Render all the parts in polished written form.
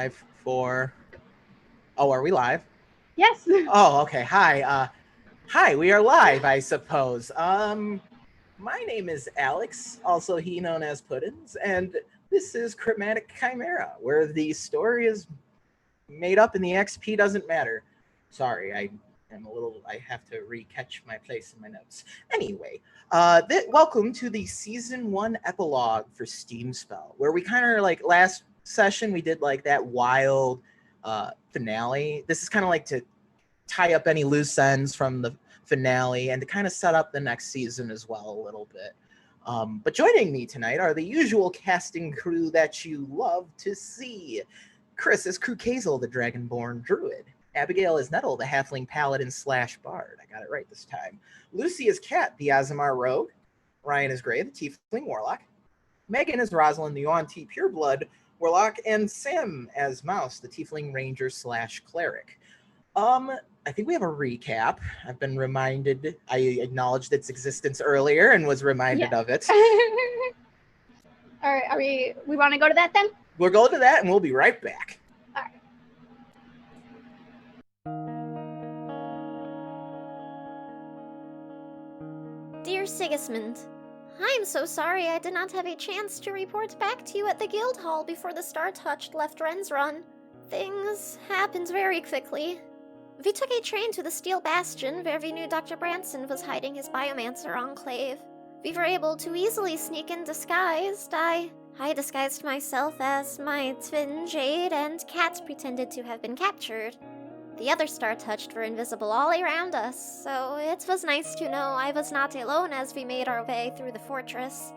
Live for... Oh, are we live? Yes. Oh, okay. Hi, we are live, I suppose. My name is Alex, also he known as Puddins, and this is Chromatic Chimera, where the story is made up and the XP doesn't matter. Sorry, I have to re-catch my place in my notes. Anyway, welcome to the Season 1 Epilogue for SteamSpell, where we kind of like last session, we did like that wild finale. This is kind of like to tie up any loose ends from the finale and to kind of set up the next season as well a little bit. But joining me tonight are the usual casting crew that you love to see. Chris is Krukazel, the Dragonborn Druid. Abigail is Nettle, the Halfling Paladin / Bard. I got it right this time. Lucy is Kat, the Azamar Rogue. Ryan is Gray, the Tiefling Warlock. Megan is Rosalind, the Yuan-Ti Pureblood Warlock. And Sam as Mouse, the Tiefling Ranger / Cleric. I think we have a recap. I've been reminded, I acknowledged its existence earlier and was reminded of it. All right, we want to go to that then? We'll go to that and we'll be right back. All right. Dear Sigismund, I am so sorry I did not have a chance to report back to you at the guild hall before the Star Touched left Rensrun. Things happened very quickly. We took a train to the Steel Bastion where we knew Dr. Branson was hiding his Biomancer enclave. We were able to easily sneak in disguised. I disguised myself as my twin Jade, and Kat pretended to have been captured. The other Star Touched were invisible all around us, so it was nice to know I was not alone as we made our way through the fortress.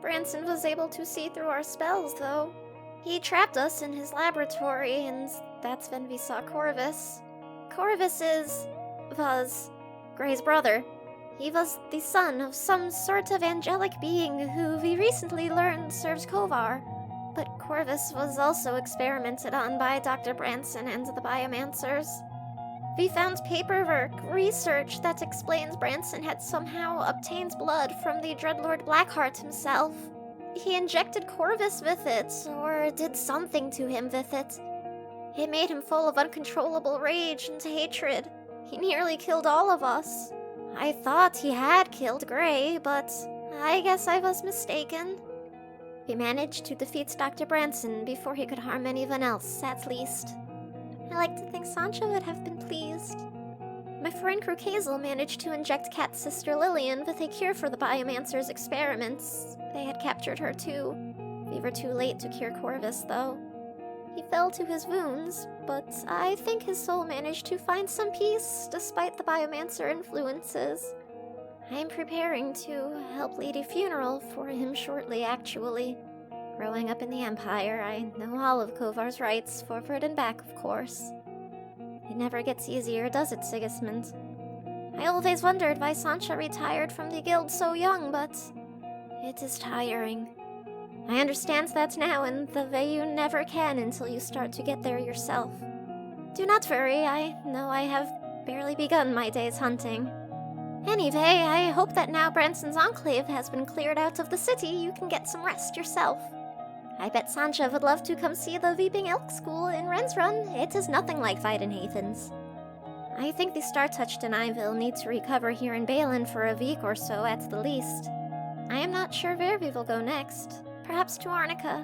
Branson was able to see through our spells, though. He trapped us in his laboratory, and that's when we saw Corvus. Corvus was Gray's brother. He was the son of some sort of angelic being who we recently learned serves Kovar. But Corvus was also experimented on by Dr. Branson and the Biomancers. We found paperwork, research that explains Branson had somehow obtained blood from the Dreadlord Blackheart himself. He injected Corvus with it, or did something to him with it. It made him full of uncontrollable rage and hatred. He nearly killed all of us. I thought he had killed Gray, but I guess I was mistaken. We managed to defeat Dr. Branson before he could harm anyone else, at least. I like to think Sancha would have been pleased. My friend Krukazel managed to inject Kat's sister Lillian with a cure for the Biomancer's experiments. They had captured her too. We were too late to cure Corvus, though. He fell to his wounds, but I think his soul managed to find some peace despite the Biomancer influences. I am preparing to help lead a funeral for him shortly, actually. Growing up in the Empire, I know all of Kovar's rites, forward and back, of course. It never gets easier, does it, Sigismund? I always wondered why Sancha retired from the guild so young, but it is tiring. I understand that now in the way you never can until you start to get there yourself. Do not worry, I know I have barely begun my day's hunting. Anyway, I hope that now Branson's enclave has been cleared out of the city, you can get some rest yourself. I bet Sancha would love to come see the Weeping Elk School in Rensrun. It is nothing like Weidenhathen's. I think the Star Touched and I will need to recover here in Balin for a week or so at the least. I am not sure where we will go next. Perhaps to Arnica.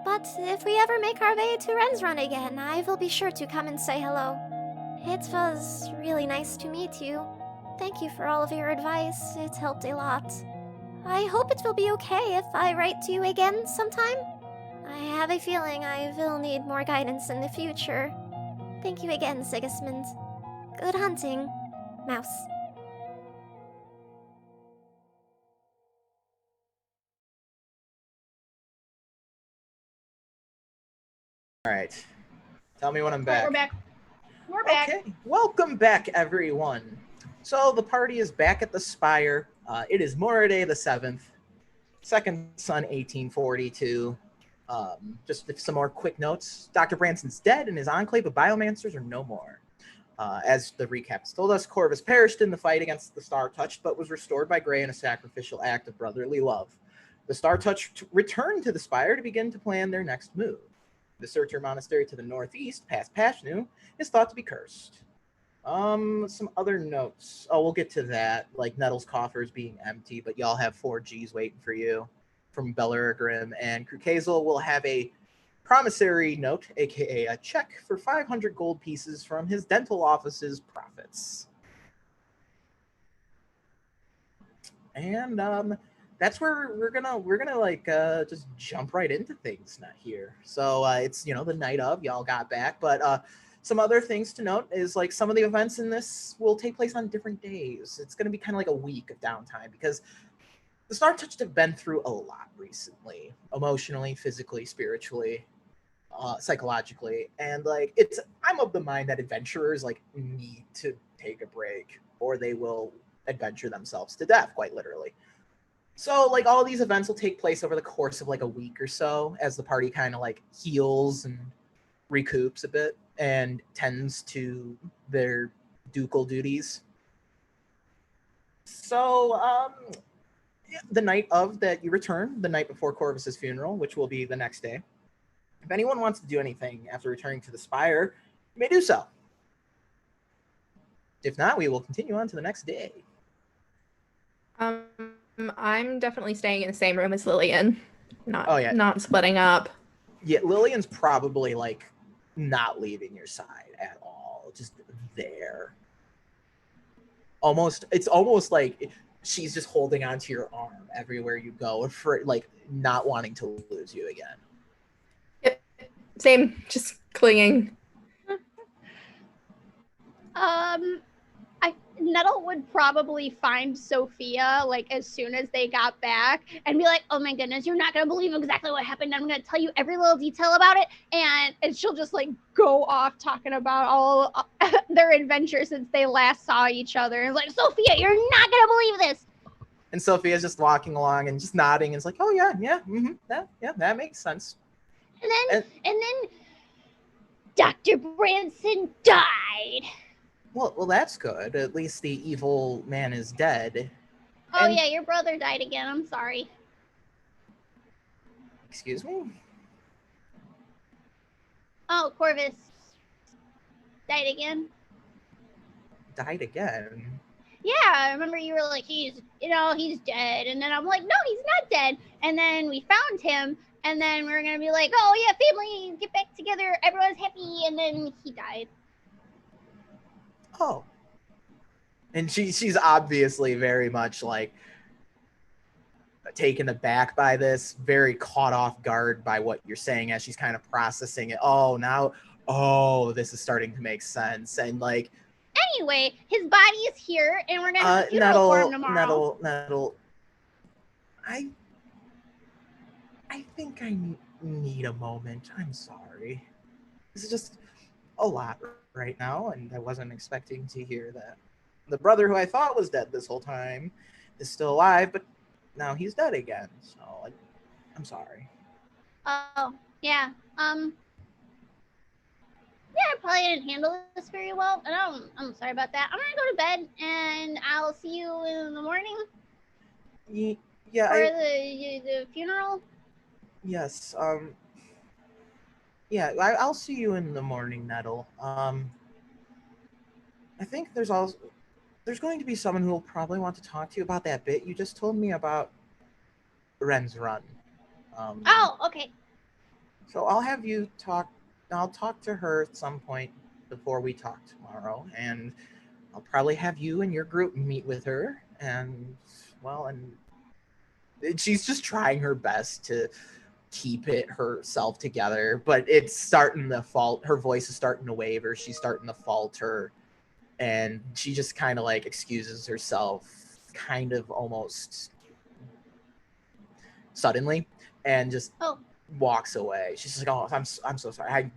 But if we ever make our way to Rensrun again, I will be sure to come and say hello. It was really nice to meet you. Thank you for all of your advice, it helped a lot. I hope it will be okay if I write to you again sometime. I have a feeling I will need more guidance in the future. Thank you again, Sigismund. Good hunting, Mouse. All right. Tell me when I'm back. We're back. We're back. Okay. Welcome back, everyone. So the party is back at the Spire. It is Moraday the 7th, second sun 1842. Just some more quick notes. Dr. Branson's dead and his enclave of Biomancers are no more. As the recaps told us, Corvus perished in the fight against the Star Touched, but was restored by Gray in a sacrificial act of brotherly love. The Star Touched returned to the Spire to begin to plan their next move. The Searcher Monastery to the northeast, past Pashnu, is thought to be cursed. Some other notes. Oh, we'll get to that. Like Nettle's coffers being empty, but y'all have 4 Gs waiting for you from Bellargrim, and Krukazel will have a promissory note, aka a check for 500 gold pieces from his dental office's profits. And that's where we're gonna like just jump right into things not here. So it's the night of, y'all got back, but some other things to note is like some of the events in this will take place on different days. It's gonna be kind of like a week of downtime because the Star Touched have been through a lot recently, emotionally, physically, spiritually, psychologically, and like I'm of the mind that adventurers like need to take a break or they will adventure themselves to death, quite literally. So like all these events will take place over the course of like a week or so as the party kind of like heals and recoups a bit and tends to their ducal duties. So the night of that you return, the night before Corvus's funeral, which will be the next day. If anyone wants to do anything after returning to the Spire, you may do so. If not, we will continue on to the next day. I'm definitely staying in the same room as Lillian. Not splitting up. Yeah, Lillian's probably like not leaving your side at all. Just there. It's almost like she's just holding onto your arm everywhere you go for like not wanting to lose you again. Yep. Same, just clinging. Nettle would probably find Sophia like as soon as they got back and be like, "Oh my goodness, you're not gonna believe exactly what happened. I'm gonna tell you every little detail about it." And she'll just like go off talking about all their adventures since they last saw each other. And like, "Sophia, you're not gonna believe this." And Sophia's just walking along and just nodding and it's like, "Oh yeah, that makes sense." And then Dr. Branson died. Well, that's good. At least the evil man is dead. Oh, yeah, your brother died again. I'm sorry. Excuse me? Oh, Corvus died again. Died again? Yeah, I remember you were like, he's dead. And then I'm like, no, he's not dead. And then we found him. And then we were going to be like, oh, yeah, family, get back together. Everyone's happy. And then he died. Oh. And she's obviously very much like taken aback by this, very caught off guard by what you're saying as she's kind of processing it. This is starting to make sense. And like, anyway, his body is here, and we're gonna have a funeral for him tomorrow. Nettle, I think I need a moment. I'm sorry. This is just a lot right now, and I wasn't expecting to hear that. The brother who I thought was dead this whole time is still alive, but now he's dead again. So I'm sorry. Oh, yeah. Yeah, I probably didn't handle this very well, and I'm sorry about that. I'm gonna go to bed, and I'll see you in the morning. Yeah. For the funeral. Yes. Yeah, I'll see you in the morning, Nettle. I think there's going to be someone who will probably want to talk to you about that bit you just told me about Ren's Run. Oh, okay. So I'll talk to her at some point before we talk tomorrow, and I'll probably have you and your group meet with her, and she's just trying her best to keep it herself together, but it's starting to her voice is starting to waver, she's starting to falter, and she just kind of like excuses herself kind of almost suddenly and just walks away. She's just like, "Oh, I'm so sorry.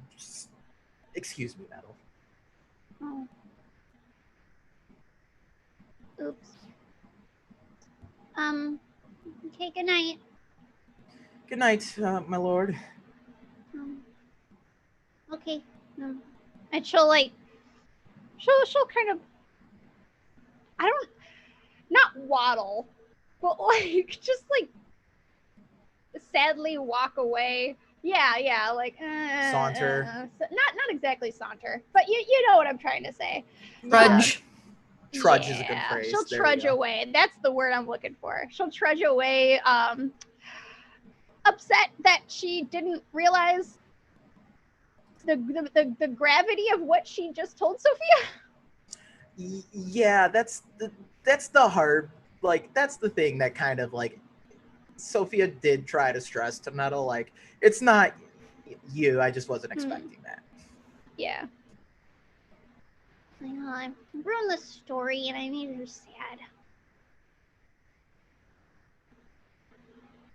Excuse me, Nettle." Oh. Oops. Okay, good night. Good night, my lord. Okay. And she'll kind of, not waddle, but like just like sadly walk away Yeah, like saunter. Not exactly saunter, but you know what I'm trying to say. Trudge. Trudge is a good phrase. She'll trudge away. That's the word I'm looking for. She'll trudge away, upset that she didn't realize the gravity of what she just told Sophia. Yeah, that's the hard, like, that's the thing that kind of, like, Sophia did try to stress to Metal, like, it's not you, I just wasn't expecting that. Yeah. I know, I ruined the story and I made her sad.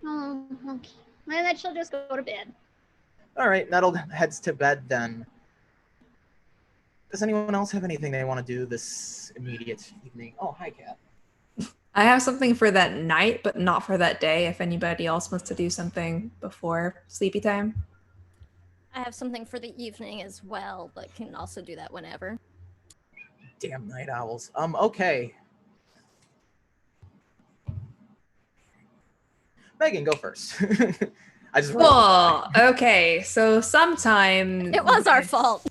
Oh, okay. And then she'll just go to bed. All right, Nettle heads to bed then. Does anyone else have anything they want to do this immediate evening? Oh, hi, Kat. I have something for that night, but not for that day, if anybody else wants to do something before sleepy time. I have something for the evening as well, but can also do that whenever. Damn night owls. Okay. Megan, go first. I just Well, okay, so sometime... It was our fault.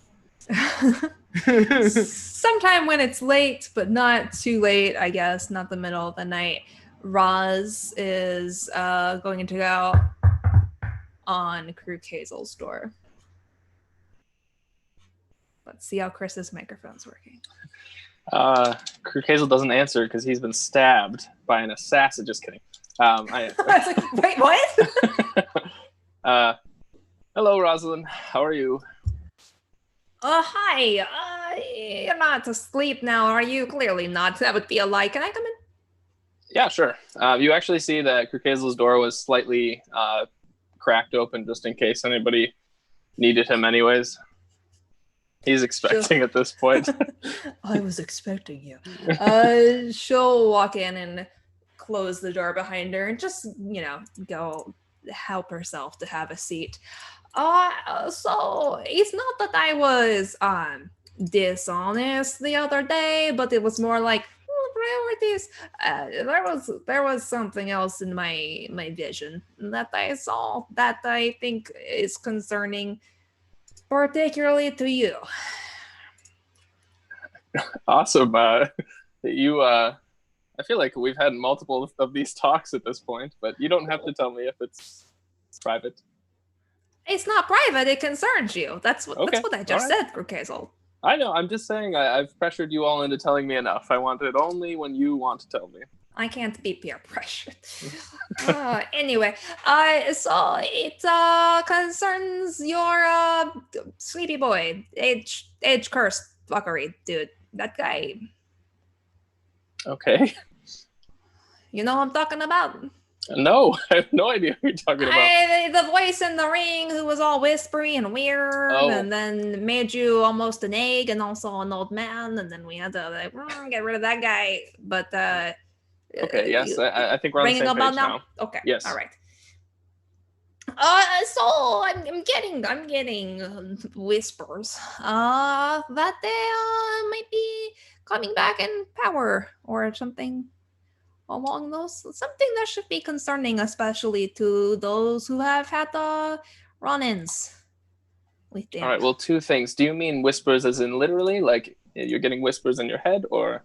Sometime when it's late, but not too late, I guess, not the middle of the night, Roz is going to go on Kruk Hazel's door. Let's see how Chris's microphone's working. Kruk Hazel doesn't answer because he's been stabbed by an assassin. Just kidding. I was like, wait, what? Hello, Rosalind. How are you? Hi. You're not asleep now, are you? Clearly not. That would be a lie. Can I come in? Yeah, sure. You actually see that Kruk Hazel's door was slightly cracked open just in case anybody needed him anyways. He's expecting at this point. I was expecting you. She'll walk in and close the door behind her and just, go help herself to have a seat. So it's not that I was dishonest the other day, but it was more like priorities. There was something else in my vision that I saw that I think is concerning, particularly to you. Awesome. I feel like we've had multiple of these talks at this point, but you don't have to tell me if it's private. It's not private. It concerns you. That's what I just said, Kruk Hazel. I know. I'm just saying I've pressured you all into telling me enough. I want it only when you want to tell me. I can't be peer pressured. Anyway, so it concerns your sleepy boy, age cursed fuckery, dude. That guy. Okay. You know what I'm talking about? No, I have no idea who you're talking about. The voice in the ring who was all whispery and weird, and then made you almost an egg and also an old man, and then we had to get rid of that guy. But okay, yes, I think we're on the same page now. Okay, yes, all right. So I'm getting whispers that they might be coming back in power or something along those, something that should be concerning, especially to those who have had run-ins with them. All right, well, two things. Do you mean whispers as in literally, like you're getting whispers in your head, or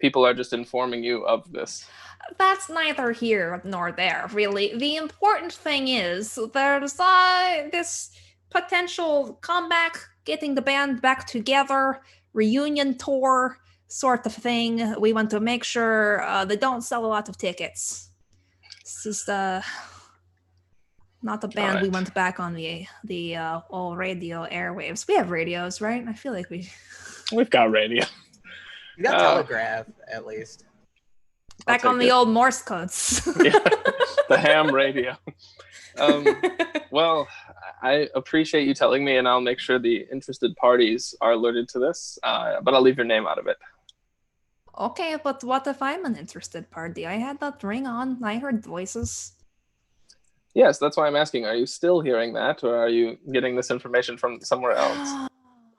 people are just informing you of this? That's neither here nor there, really. The important thing is there's this potential comeback, getting the band back together, reunion tour sort of thing. We want to make sure they don't sell a lot of tickets. This is not the band we want back on the old radio airwaves. We have radios, right? I feel like we've got radio. We got telegraph, at least. Back on the old Morse codes. Yeah, the ham radio. Well, I appreciate you telling me, and I'll make sure the interested parties are alerted to this, but I'll leave your name out of it. Okay, but what if I'm an interested party? I had that ring on. I heard voices. Yes, that's why I'm asking. Are you still hearing that, or are you getting this information from somewhere else?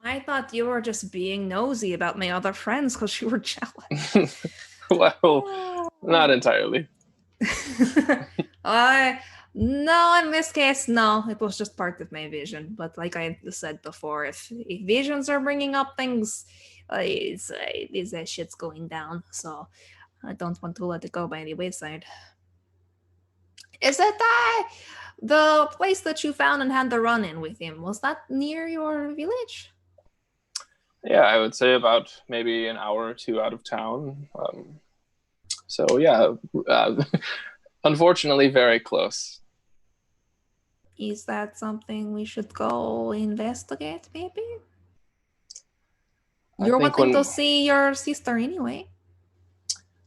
I thought you were just being nosy about my other friends because you were jealous. Well, not entirely. No, in this case, no. It was just part of my vision. But like I said before, if visions are bringing up things, that shit's going down. So I don't want to let it go by any wayside. Is it the place that you found and had the run-in with him? Was that near your village? Yeah, I would say about maybe an hour or two out of town. So yeah, unfortunately, very close. Is that something we should go investigate, maybe? You're wanting to see your sister anyway.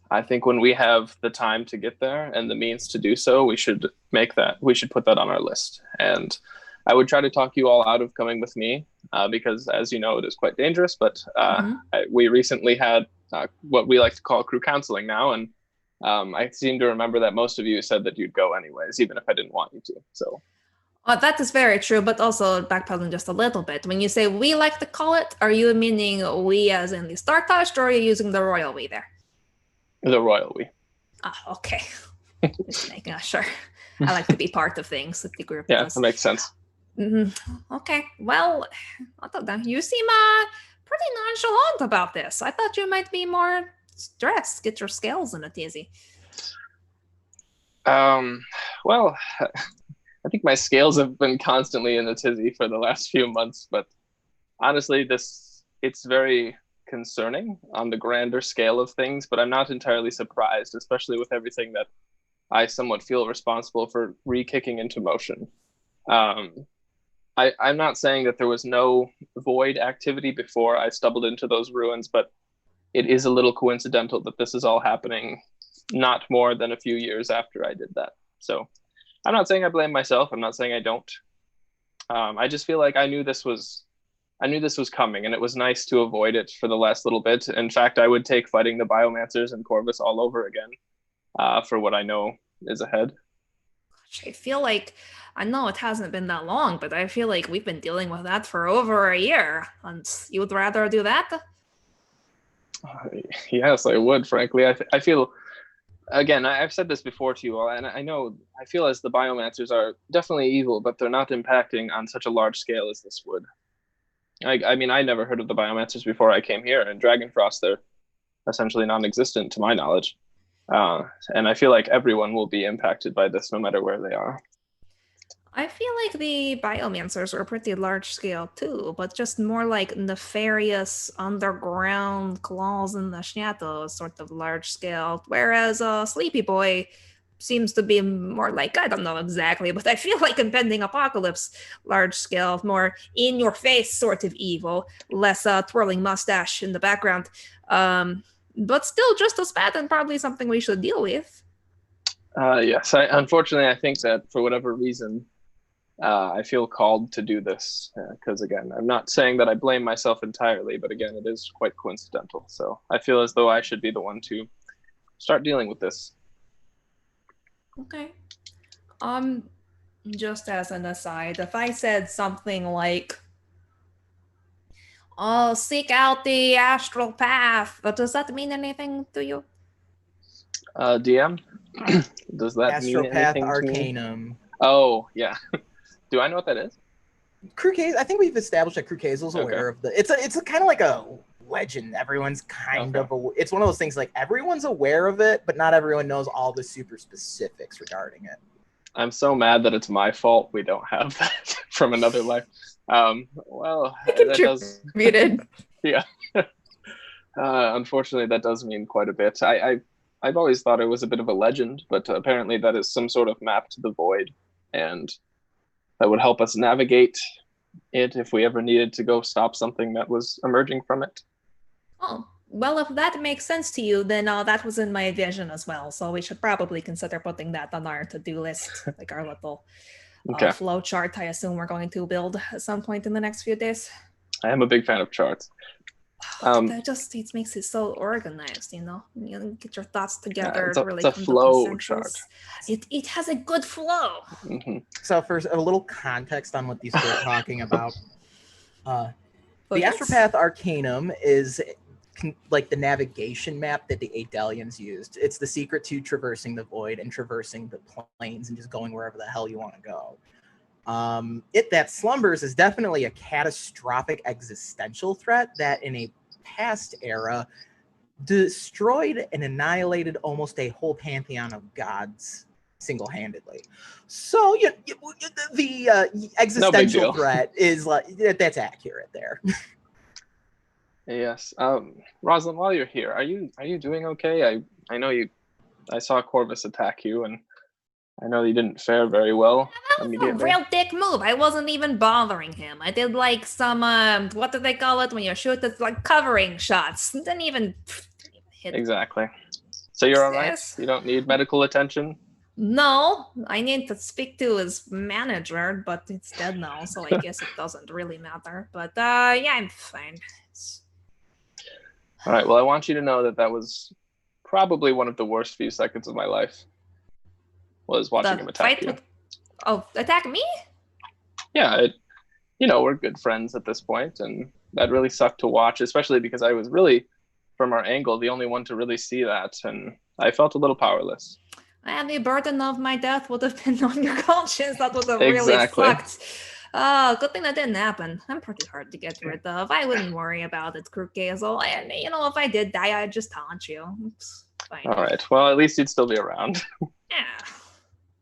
I think when we have the time to get there and the means to do so, we should put that on our list. And I would try to talk you all out of coming with me because, as you know, it is quite dangerous. But we recently had what we like to call crew counseling now. And I seem to remember that most of you said that you'd go anyways, even if I didn't want you to. So that is very true, but also backpedaling just a little bit. When you say we like to call it, are you meaning we as in the Star Touched, or are you using the royal we there? The royal we. Okay. Just making sure. I like to be part of things with the group. Yeah, that makes sense. Mm-hmm. Okay. Well, you seem pretty nonchalant about this. I thought you might be more stressed, get your scales in a tizzy. Well, I think my scales have been constantly in a tizzy for the last few months, but honestly, it's very concerning on the grander scale of things, but I'm not entirely surprised, especially with everything that I somewhat feel responsible for re-kicking into motion. I'm not saying that there was no void activity before I stumbled into those ruins, but it is a little coincidental that this is all happening not more than a few years after I did that. So I'm not saying I blame myself. I'm not saying I don't. I just feel like I knew this was coming, and it was nice to avoid it for the last little bit. In fact, I would take fighting the Biomancers and Corvus all over again for what I know is ahead. I feel like, I know it hasn't been that long, but I feel like we've been dealing with that for over a year. And you'd rather do that? Yes, I would, frankly. I feel, again, I've said this before to you all, and I feel as the Biomancers are definitely evil, but they're not impacting on such a large scale as this would. I mean, I never heard of the Biomancers before I came here, and Dragonfrost, they're essentially non-existent to my knowledge. And I feel like everyone will be impacted by this no matter where they are. I feel like the Biomancers are pretty large scale too, but just more like nefarious underground claws in the shadows sort of large scale, whereas Sleepy Boy seems to be more like, I don't know exactly, but I feel like impending apocalypse, large scale, more in your face sort of evil, less twirling mustache in the background, but still just as bad and probably something we should deal with. Yes, unfortunately, I think that for whatever reason, I feel called to do this because, again, I'm not saying that I blame myself entirely, but again, it is quite coincidental. So I feel as though I should be the one to start dealing with this. Okay. Just as an aside, if I said something like, seek out the astral path, but does that mean anything to you? DM? Does that Astral mean Path anything Arcanum. to me? Oh, yeah. Do I know what that is? I think we've established that Krukazel's aware of the. It's a kind of like a legend. Everyone's kind of. It's one of those things like everyone's aware of it, but not everyone knows all the super specifics regarding it. I'm so mad that it's my fault we don't have that from another life. Well, that does. Yeah. Unfortunately, that does mean quite a bit. I've always thought it was a bit of a legend, but apparently that is some sort of map to the void, and that would help us navigate it if we ever needed to go stop something that was emerging from it. Oh, well, if that makes sense to you, then that was in my vision as well. So we should probably consider putting that on our to-do list, like our little flow chart I assume we're going to build at some point in the next few days. I am a big fan of charts. That just it makes it so organized, you know. You get your thoughts together. It's a flow chart. It has a good flow. Mm-hmm. So for a little context on what these two are talking about, the Astropath Arcanum is like the navigation map that the Adelians used. It's the secret to traversing the void and traversing the planes and just going wherever the hell you want to go. It that slumbers is definitely a catastrophic existential threat that in a past era destroyed and annihilated almost a whole pantheon of gods single-handedly. So the existential threat is like that's accurate there. Yes. Rosalind, while you're here, are you doing okay? I know I saw Corvus attack you, and I know you didn't fare very well immediately. Real dick move. I wasn't even bothering him. I did like some what do they call it when you shoot? It's like covering shots. Didn't even hit. Exactly. So you're all right? Yes. You don't need medical attention? No, I need to speak to his manager, but it's dead now, so I guess it doesn't really matter. But yeah, I'm fine. All right. Well, I want you to know that was probably one of the worst few seconds of my life. Was watching him attack you. Attack me? Yeah, we're good friends at this point, and that really sucked to watch, especially because I was really, from our angle, the only one to really see that, and I felt a little powerless. And the burden of my death would have been on your conscience. That would have really sucked. Good thing that didn't happen. I'm pretty hard to get rid of. I wouldn't worry about it, Krukazel. And, if I did die, I'd just taunt you. It's fine. All right. Well, at least you'd still be around. Yeah.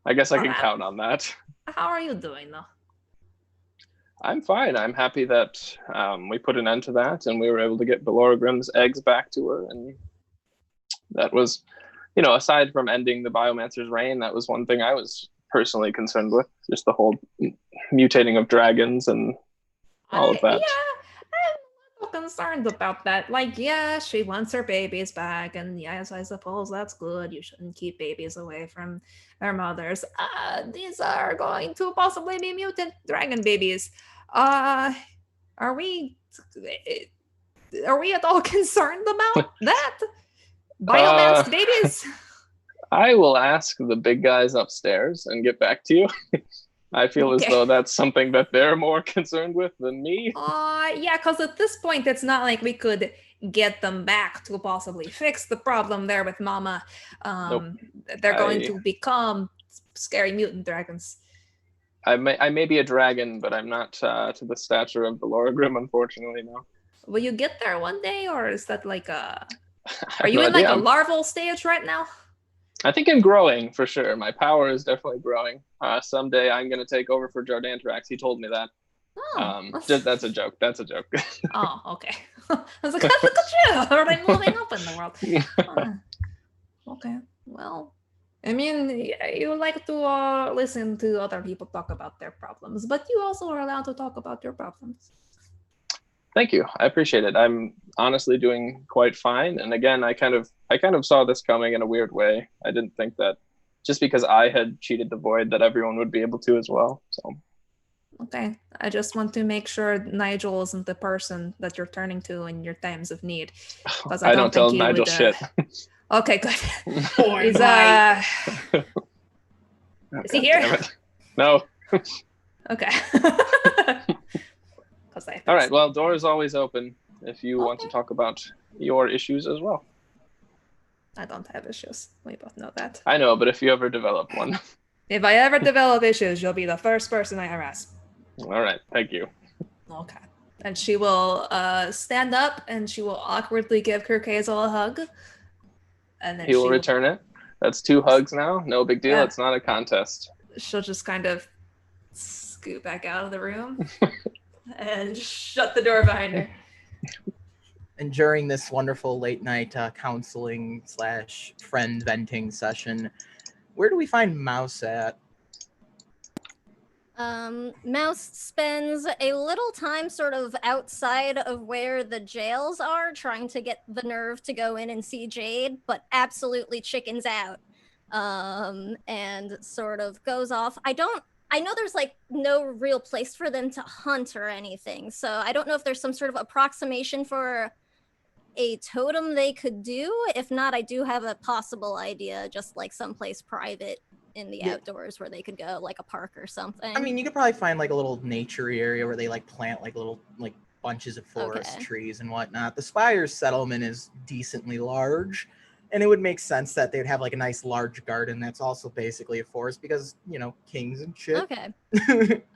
I guess I can count on that. How are you doing, though? I'm fine. I'm happy that we put an end to that, and we were able to get Belorgrim's eggs back to her. And that was, aside from ending the Biomancer's reign, that was one thing I was personally concerned with. Just the whole mutating of dragons and all of that. Yeah, I'm a little concerned about that. Like, yeah, she wants her babies back, and yes, I suppose that's good. You shouldn't keep babies away from their mothers. These are going to possibly be mutant dragon babies. Are we at all concerned about that? Biomass babies? I will ask the big guys upstairs and get back to you. I feel as though that's something that they're more concerned with than me. Yeah, because at this point, it's not like we could get them back to possibly fix the problem there with Mama. Nope. They're going to become scary mutant dragons. I may be a dragon, but I'm not to the stature of the Belorgrim, unfortunately, no. Will you get there one day, or is that like a... Are you in like a larval stage right now? I think I'm growing, for sure. My power is definitely growing. Someday I'm going to take over for Jardantarax. He told me that. That's a joke. That's a joke. Oh, okay. I was like, look at you. Are they moving up in the world? Okay. Well, I mean, you like to listen to other people talk about their problems, but you also are allowed to talk about your problems. Thank you. I appreciate it. I'm honestly doing quite fine. And again, I kind of saw this coming in a weird way. I didn't think that just because I had cheated the void that everyone would be able to as well. So. Okay. I just want to make sure Nigel isn't the person that you're turning to in your times of need. Because I don't tell Nigel shit. Okay, good. Is he here? No. Okay. All right. Well, door is always open if you want to talk about your issues as well. I don't have issues. We both know that. I know, but if you ever develop one. If I ever develop issues, you'll be the first person I harass. All right. Thank you. Okay. And she will stand up and she will awkwardly give Krukazel a hug. And then he will return it. That's 2 hugs now. No big deal. Yeah. It's not a contest. She'll just kind of scoot back out of the room. And shut the door behind her. And during this wonderful late night counseling / friend venting session, where do we find Mouse at? Mouse spends a little time sort of outside of where the jails are, trying to get the nerve to go in and see Jade, but absolutely chickens out. And sort of goes off. I know there's like no real place for them to hunt or anything, so I don't know if there's some sort of approximation for a totem they could do. If not, I do have a possible idea, just like someplace private in the outdoors where they could go, like a park or something. I mean, you could probably find like a little nature area where they like plant like little like bunches of forest Okay. trees and whatnot. The Spire's settlement is decently large, and it would make sense that they'd have like a nice large garden that's also basically a forest because, you know, kings and shit. Okay.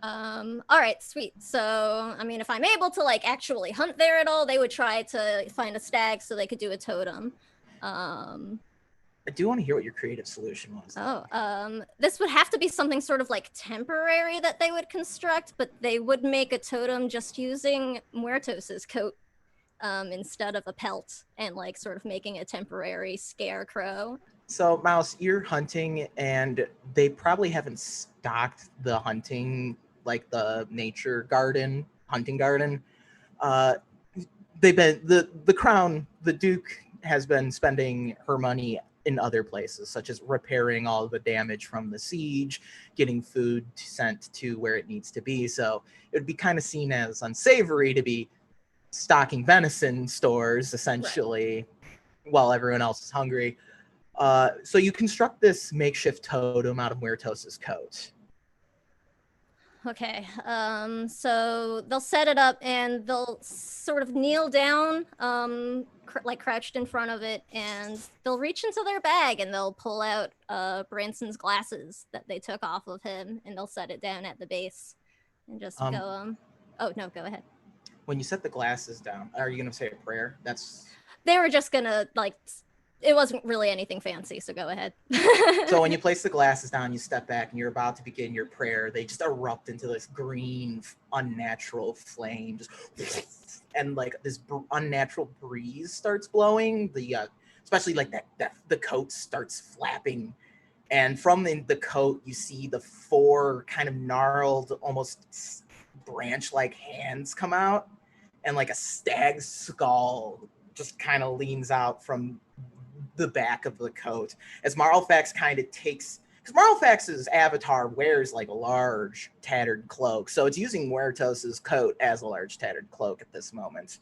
All right, sweet. So, I mean, if I'm able to like actually hunt there at all, they would try to find a stag so they could do a totem. I do want to hear what your creative solution was. This would have to be something sort of like temporary that they would construct, but they would make a totem just using Muertos's coat instead of a pelt, and like sort of making a temporary scarecrow. So, Mouse, you're hunting, and they probably haven't stocked the hunting, like the nature garden, hunting garden. They've been the crown, the Duke has been spending her money in other places, such as repairing all the damage from the siege, getting food sent to where it needs to be. So it would be kind of seen as unsavory to be stocking venison stores, essentially, while everyone else is hungry. So you construct this makeshift totem out of Muertos's coat. Okay, so they'll set it up and they'll sort of kneel down, like crouched in front of it, and they'll reach into their bag and they'll pull out Branson's glasses that they took off of him, and they'll set it down at the base and just go, oh no, go ahead. When you set the glasses down, are you going to say a prayer? They were just gonna, like, it wasn't really anything fancy, so go ahead. So when you place the glasses down, you step back and you're about to begin your prayer. They just erupt into this green, unnatural flame, just and like this unnatural breeze starts blowing. Especially like that the coat starts flapping, and from the coat you see the 4 kind of gnarled, almost branch-like hands come out, and like a stag's skull just kind of leans out from the back of the coat as Marlfax kind of takes, because Marlfax's avatar wears like a large tattered cloak, so it's using Muertos's coat as a large tattered cloak at this moment.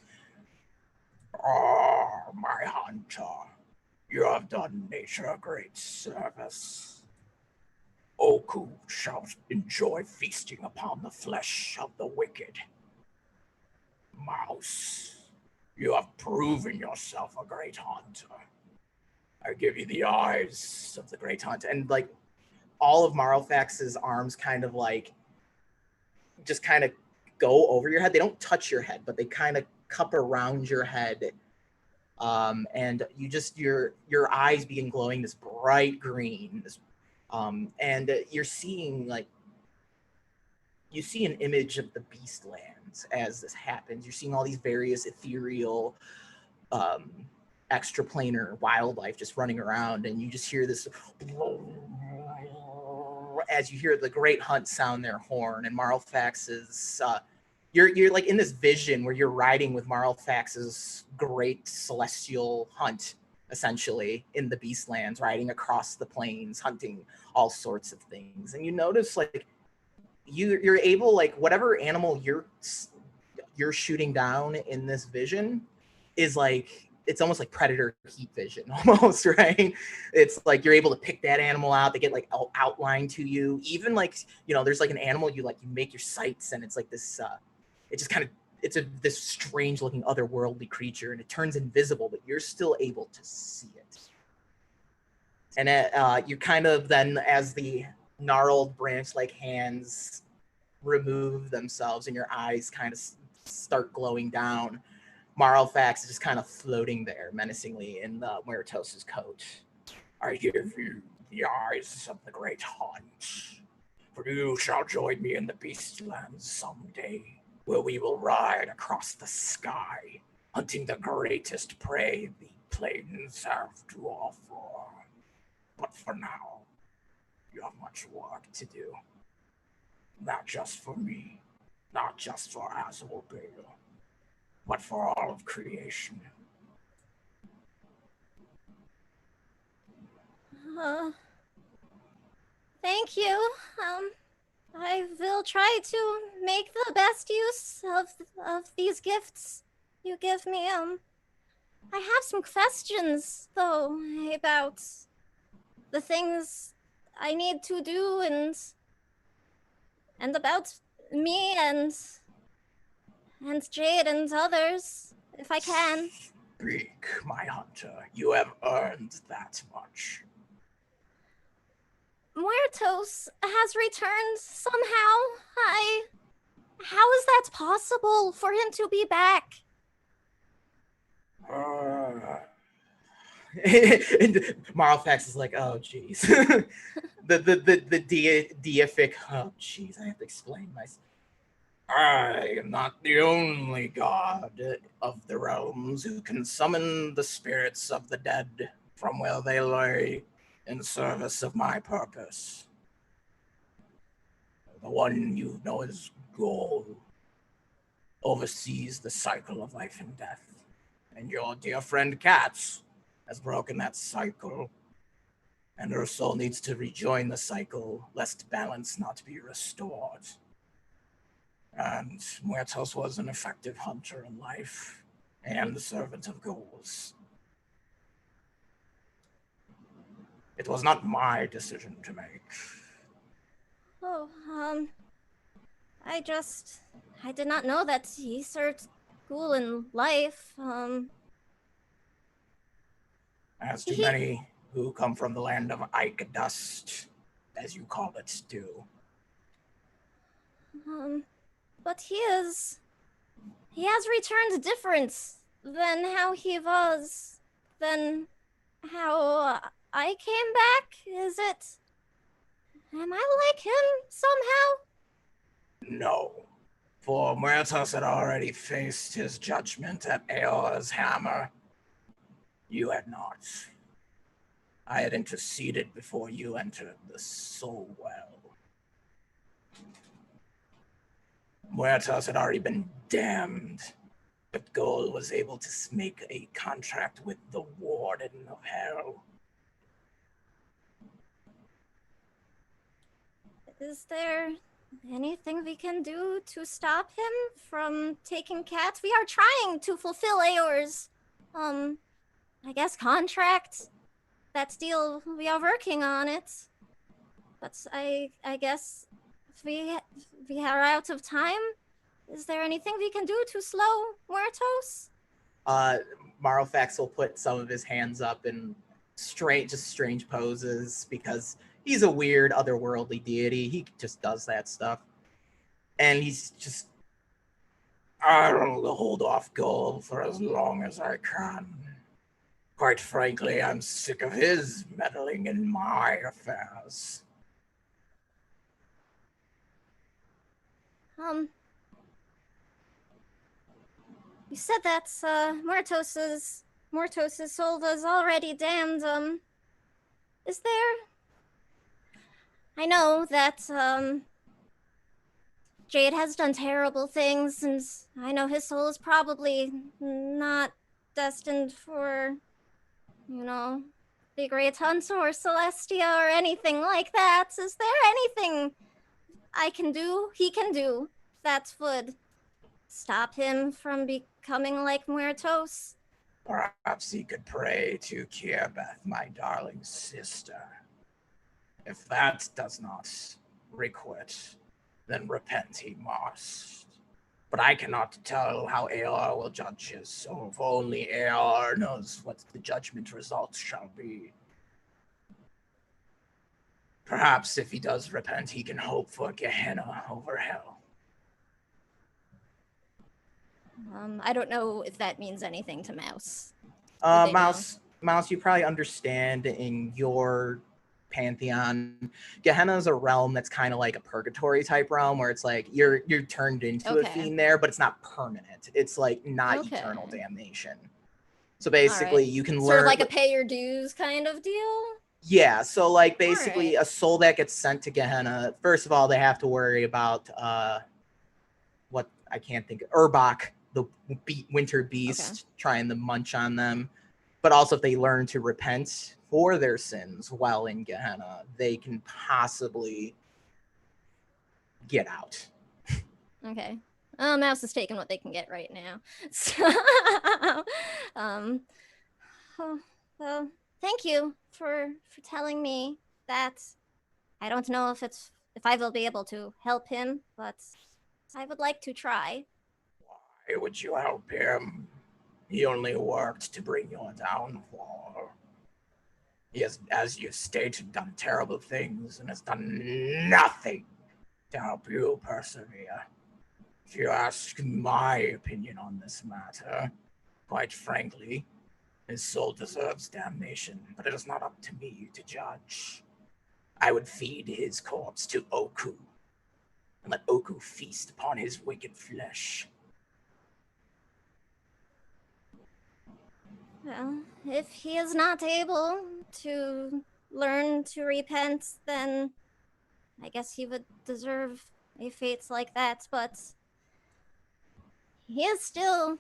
Oh, my hunter, you have done nature a great service. Oku shall enjoy feasting upon the flesh of the wicked. Mouse, you have proven yourself a great hunter. I give you the eyes of the great hunter. And like all of Marlfax's arms kind of like just kind of go over your head. They don't touch your head, but they kind of cup around your head. And you just your eyes begin glowing this bright green. And you're seeing like you see an image of the Beastlands as this happens. You're seeing all these various ethereal extraplanar wildlife just running around, and you just hear this as you hear the great hunt sound their horn, and Marlfax's you're like in this vision where you're riding with Marlfax's great celestial hunt, essentially in the Beastlands, riding across the plains, hunting all sorts of things. And you notice like you're able, like whatever animal you're shooting down in this vision is like, it's almost like predator heat vision almost, right? It's like you're able to pick that animal out. They get like outlined to you. Even like, you know, there's like an animal you make your sights, and it's like this, it just kind of, this strange looking otherworldly creature, and it turns invisible, but you're still able to see it. And you kind of then, as the gnarled branch like hands remove themselves and your eyes kind of start glowing down, Marlfax is just kind of floating there menacingly in the Muertos's coat. I give you the eyes of the great hunt, for you shall join me in the Beastlands someday, where we will ride across the sky, hunting the greatest prey the plains have to offer. But for now, you have much work to do. Not just for me, not just for Azulbale, but for all of creation. Thank you. I will try to make the best use of these gifts you give me. I have some questions though about the things I need to do and about me and and Jade and others, if I can. Speak, my hunter. You have earned that much. Muertos has returned somehow. How is that possible for him to be back? And Marlfax is like, oh jeez. the deific, oh jeez, I have to explain myself. I am not the only god of the realms who can summon the spirits of the dead from where they lay in service of my purpose. The one you know as Gol oversees the cycle of life and death. And your dear friend Katz has broken that cycle. And her soul needs to rejoin the cycle, lest balance not be restored. And Muertos was an effective hunter in life, and the servant of Gol's. It was not my decision to make. Oh, I did not know that he served Ghoul in life. As too many who come from the land of Ike Dust, as you call it, do. But he has returned different than how he was, than how I came back. Is it? Am I like him somehow? No, for Muertos had already faced his judgment at Eor's hammer. You had not. I had interceded before you entered the soul well. Muertos had already been damned, but Gol was able to make a contract with the Warden of Hell. Is there anything we can do to stop him from taking Kat? We are trying to fulfill Eor's, I guess, contract. That deal, we are working on it. But I guess if we are out of time, is there anything we can do to slow Muertos? Marlfax will put some of his hands up in strange poses because he's a weird otherworldly deity. He just does that stuff. And he's just, I'll hold off Gol for as long as I can. Quite frankly, I'm sick of his meddling in my affairs. You said that Muertos' soul was already damned. Is there? I know that Jade has done terrible things, and I know his soul is probably not destined for, the Great Hunt or Celestia or anything like that. Is there anything I can do, he can do, that would stop him from becoming like Muertos? Perhaps he could pray to Kierbeth, my darling sister. If that does not requite, then repent he must. But I cannot tell how Eor will judge his soul, for only Eor knows what the judgment results shall be. Perhaps if he does repent, he can hope for Gehenna over hell. I don't know if that means anything to Mouse. Mouse, you probably understand in your pantheon, Gehenna is a realm that's kind of like a purgatory type realm where it's like you're turned into a fiend there, but it's not permanent. It's like not eternal damnation. So basically, you can learn sort of like a pay your dues kind of deal. Yeah, so like basically a soul that gets sent to Gehenna, first of all, they have to worry about what I can't think of, Urbach, the winter beast, trying to munch on them. But also if they learn to repent for their sins while in Gehenna, they can possibly get out. Okay. Mouse is taking what they can get right now. So, well, thank you for telling me that. I don't know if I will be able to help him, but I would like to try. Why would you help him? He only worked to bring your downfall. He has, as you stated, done terrible things and has done nothing to help you persevere. If you ask my opinion on this matter, quite frankly, his soul deserves damnation, but it is not up to me to judge. I would feed his corpse to Oku, and let Oku feast upon his wicked flesh. Well, if he is not able to learn to repent, then I guess he would deserve a fate like that, but he is still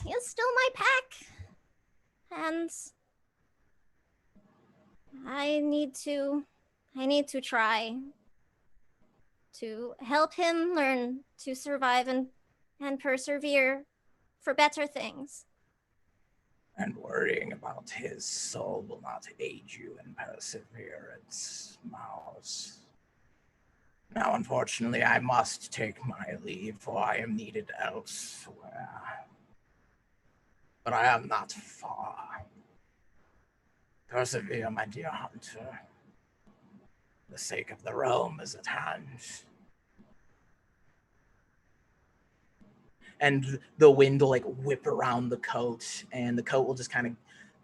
my pack. And I need to try to help him learn to survive and persevere for better things. And worrying about his soul will not aid you in perseverance, Mouse. Now, unfortunately, I must take my leave, for I am needed elsewhere. But I am not far. Persevere, my dear hunter. The sake of the realm is at hand. And the wind will like whip around the coat, and the coat will just kind of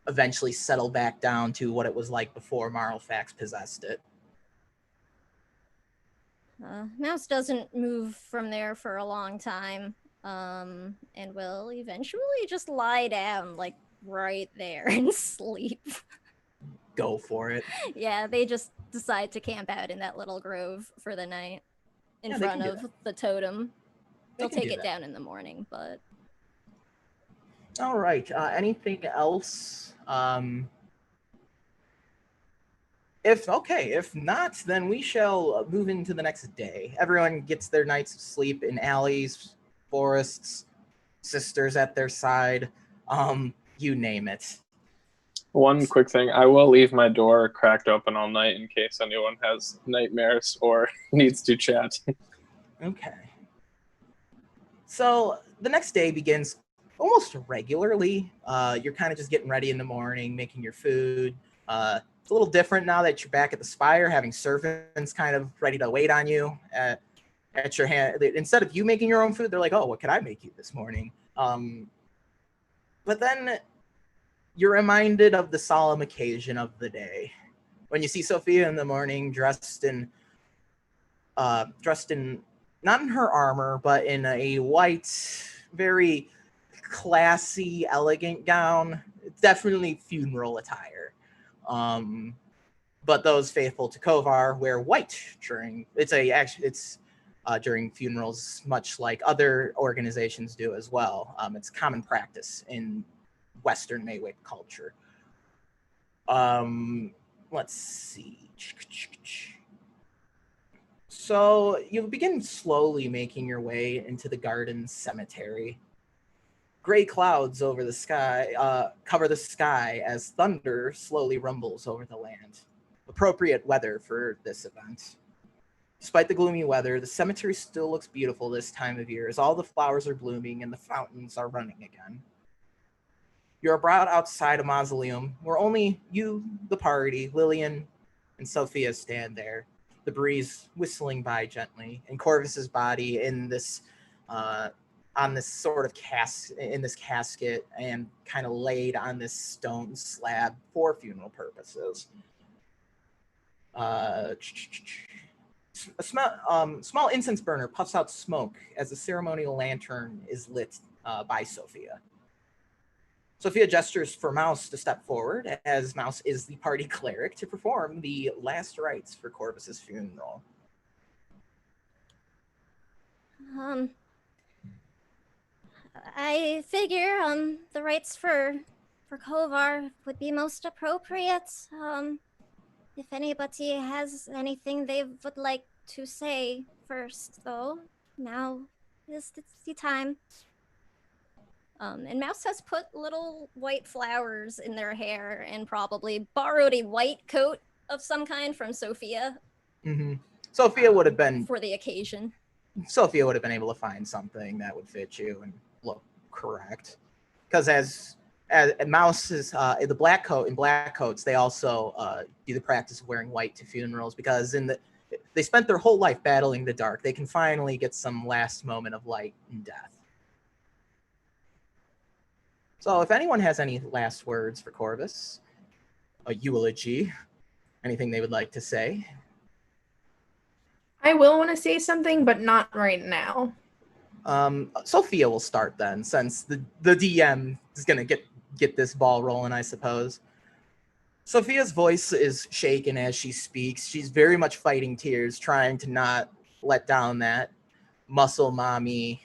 eventually settle back down to what it was like before Marlfax possessed it. Mouse doesn't move from there for a long time, and will eventually just lie down, like, right there and sleep. Go for it. Yeah, they just decide to camp out in that little grove for the night in Yeah, front of the totem. They'll can take do it that. down in the morning, but... All right. Anything else? If not, then we shall move into the next day. Everyone gets their nights of sleep in alleys, forests, sisters at their side, you name it. One quick thing, I will leave my door cracked open all night in case anyone has nightmares or needs to chat. Okay. So the next day begins almost regularly. You're kind of just getting ready in the morning, making your food. It's a little different now that you're back at the Spire, having servants kind of ready to wait on you at your hand. Instead of you making your own food, they're like, oh, what could I make you this morning? But then you're reminded of the solemn occasion of the day. When you see Sophia in the morning dressed in not in her armor, but in a white, very classy, elegant gown. It's definitely funeral attire. But those faithful to Kovar wear white during during funerals, much like other organizations do as well. It's common practice in Western Maywick culture. Let's see. So you begin slowly making your way into the garden cemetery. Gray clouds over the sky cover the sky as thunder slowly rumbles over the land. Appropriate weather for this event. Despite the gloomy weather, the cemetery still looks beautiful this time of year as all the flowers are blooming and the fountains are running again. You're brought outside a mausoleum where only you, the party, Lillian, and Sophia stand there. The breeze whistling by gently, and Corvus's body in this on this sort of casket and kind of laid on this stone slab for funeral purposes. A small incense burner puffs out smoke as the ceremonial lantern is lit by Sophia. Sophia gestures for Mouse to step forward, as Mouse is the party cleric, to perform the last rites for Corvus's funeral. I figure the rites for Kovar would be most appropriate. If anybody has anything they would like to say first, though, now is the time. And Mouse has put little white flowers in their hair and probably borrowed a white coat of some kind from Sophia. Mm-hmm. Sophia would have been for the occasion. Sophia would have been able to find something that would fit you and look correct. Because as Mouse's the black coats, they also do the practice of wearing white to funerals because they spent their whole life battling the dark. They can finally get some last moment of light in death. So if anyone has any last words for Corvus, a eulogy, anything they would like to say. I will want to say something, but not right now. Sophia will start then, since the DM is gonna get this ball rolling, I suppose. Sophia's voice is shaken as she speaks. She's very much fighting tears, trying to not let down that muscle mommy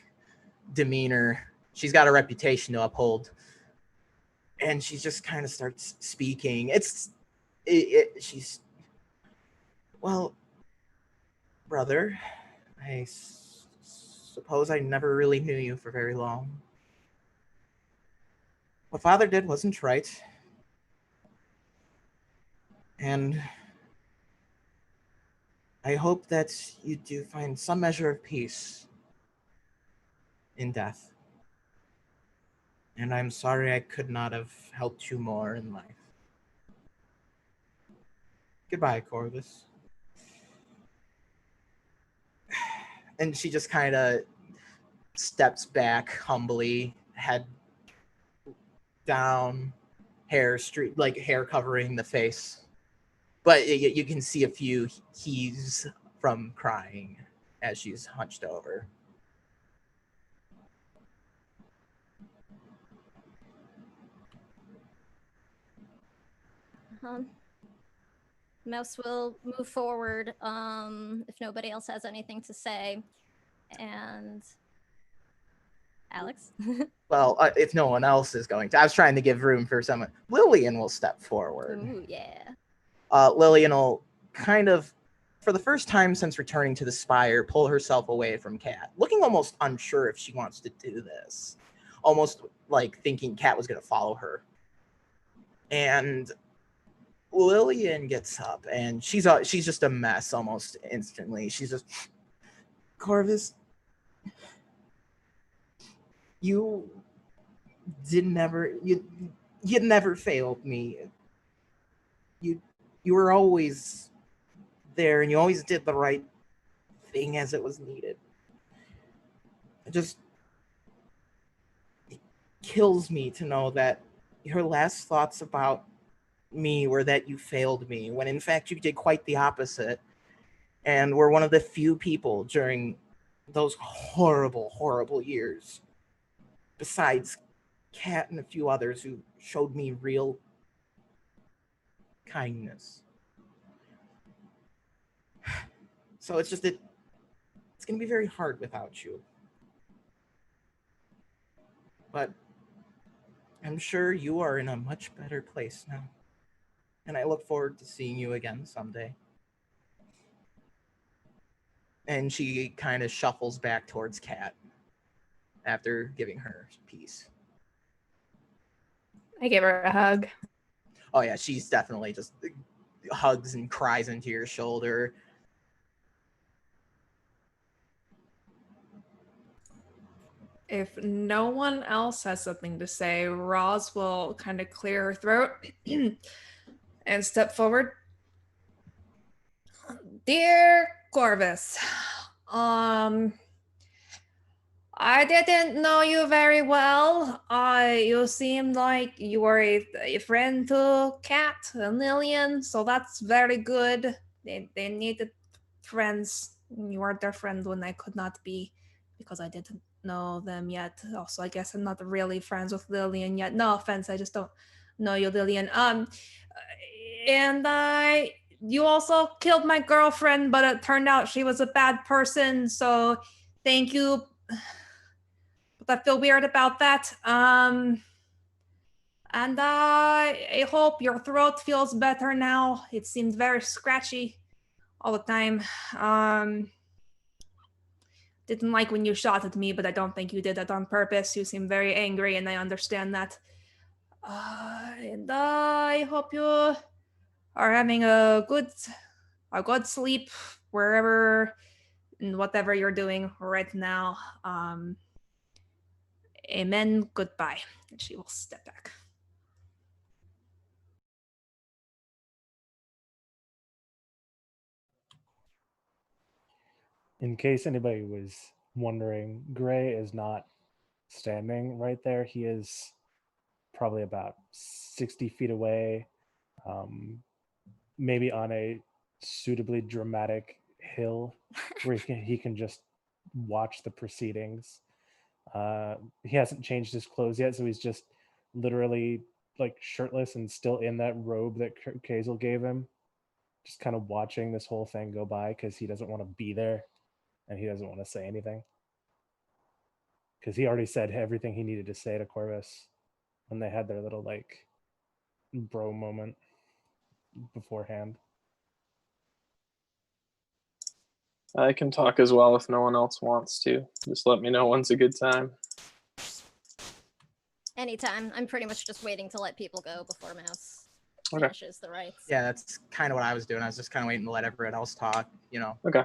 demeanor. She's got a reputation to uphold. And she just kind of starts speaking. She's, well, brother, I suppose I never really knew you for very long. What Father did wasn't right. And I hope that you do find some measure of peace in death. And I'm sorry I could not have helped you more in life. Goodbye, Corvus. And she just kind of steps back humbly, head down, hair covering the face. But you can see a few heaves from crying as she's hunched over. Mouse will move forward if nobody else has anything to say. And Alex? Well, if no one else is going to. I was trying to give room for someone. Lillian will step forward. Ooh, yeah. Lillian will kind of, for the first time since returning to the Spire, pull herself away from Kat, looking almost unsure if she wants to do this. Almost like thinking Kat was going to follow her. And Lillian gets up, and she's just a mess almost instantly. She's just, Corvus, you never failed me. You were always there, and you always did the right thing as it was needed. It kills me to know that your last thoughts about me were that you failed me, when in fact you did quite the opposite, and were one of the few people during those horrible years, besides Kat and a few others, who showed me real kindness. So it's gonna be very hard without you, but I'm sure you are in a much better place now. And I look forward to seeing you again someday. And she kind of shuffles back towards Kat after giving her peace. I give her a hug. Oh yeah, she's definitely just hugs and cries into your shoulder. If no one else has something to say, Roz will kind of clear her throat and step forward. Dear Corvus, I didn't know you very well. You seemed like you were a friend to Kat and Lillian, so that's very good. They needed friends. You were their friend when I could not be, because I didn't know them yet. Also, I guess I'm not really friends with Lillian yet. No offense, I just don't know you, Lillian. And you also killed my girlfriend, but it turned out she was a bad person, so thank you. But I feel weird about that. And I hope your throat feels better now. It seemed very scratchy all the time. Didn't like when you shot at me, but I don't think you did that on purpose. You seem very angry, and I understand that. And I hope you are having a good sleep wherever in whatever you're doing right now. Amen. Goodbye. And she will step back. In case anybody was wondering, Gray is not standing right there. He is probably about 60 feet away, maybe on a suitably dramatic hill where he can just watch the proceedings. He hasn't changed his clothes yet, so he's just literally like shirtless and still in that robe that Kazel gave him, just kind of watching this whole thing go by because he doesn't want to be there and he doesn't want to say anything. Because he already said everything he needed to say to Corvus when they had their little like bro moment beforehand. I can talk as well if no one else wants to. Just let me know when's a good time. Anytime. I'm pretty much just waiting to let people go before Mouse Okay. finishes the rites. Yeah, that's kind of what I was doing. I was just kind of waiting to let everyone else talk, you know. Okay.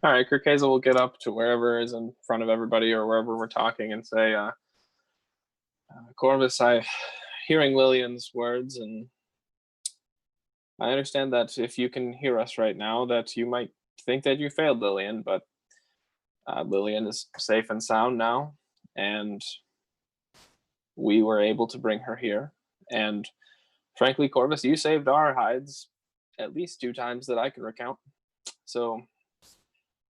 All right, Kirkazel will get up to wherever is in front of everybody or wherever we're talking and say, Corvus, I'm hearing Lillian's words, and I understand that if you can hear us right now, that you might think that you failed Lillian, but Lillian is safe and sound now, and we were able to bring her here. And frankly, Corvus, you saved our hides at least 2 times that I can recount. So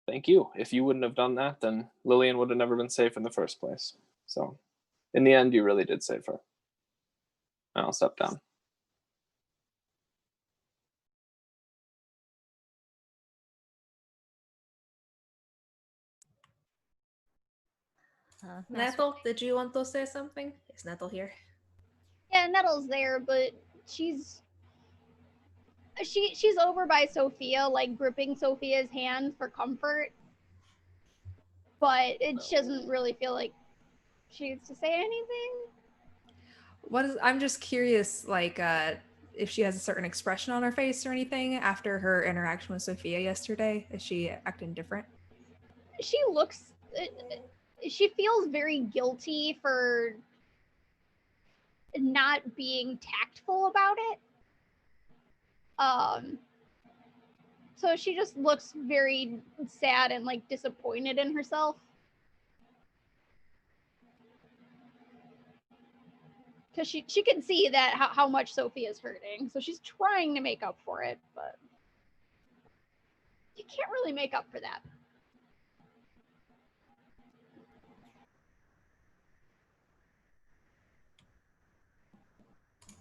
thank you. If you wouldn't have done that, then Lillian would have never been safe in the first place. So in the end, you really did save her. And I'll step down. Nettle, did you want to say something? Is Nettle here? Yeah, Nettle's there, but she's over by Sophia, like gripping Sophia's hand for comfort. But she doesn't really feel like she needs to say anything. I'm just curious, like, if she has a certain expression on her face or anything after her interaction with Sophia yesterday. Is she acting different? She looks. She feels very guilty for not being tactful about it. So she just looks very sad and like disappointed in herself. Because she can see that how much Sophia's hurting. So she's trying to make up for it, but you can't really make up for that.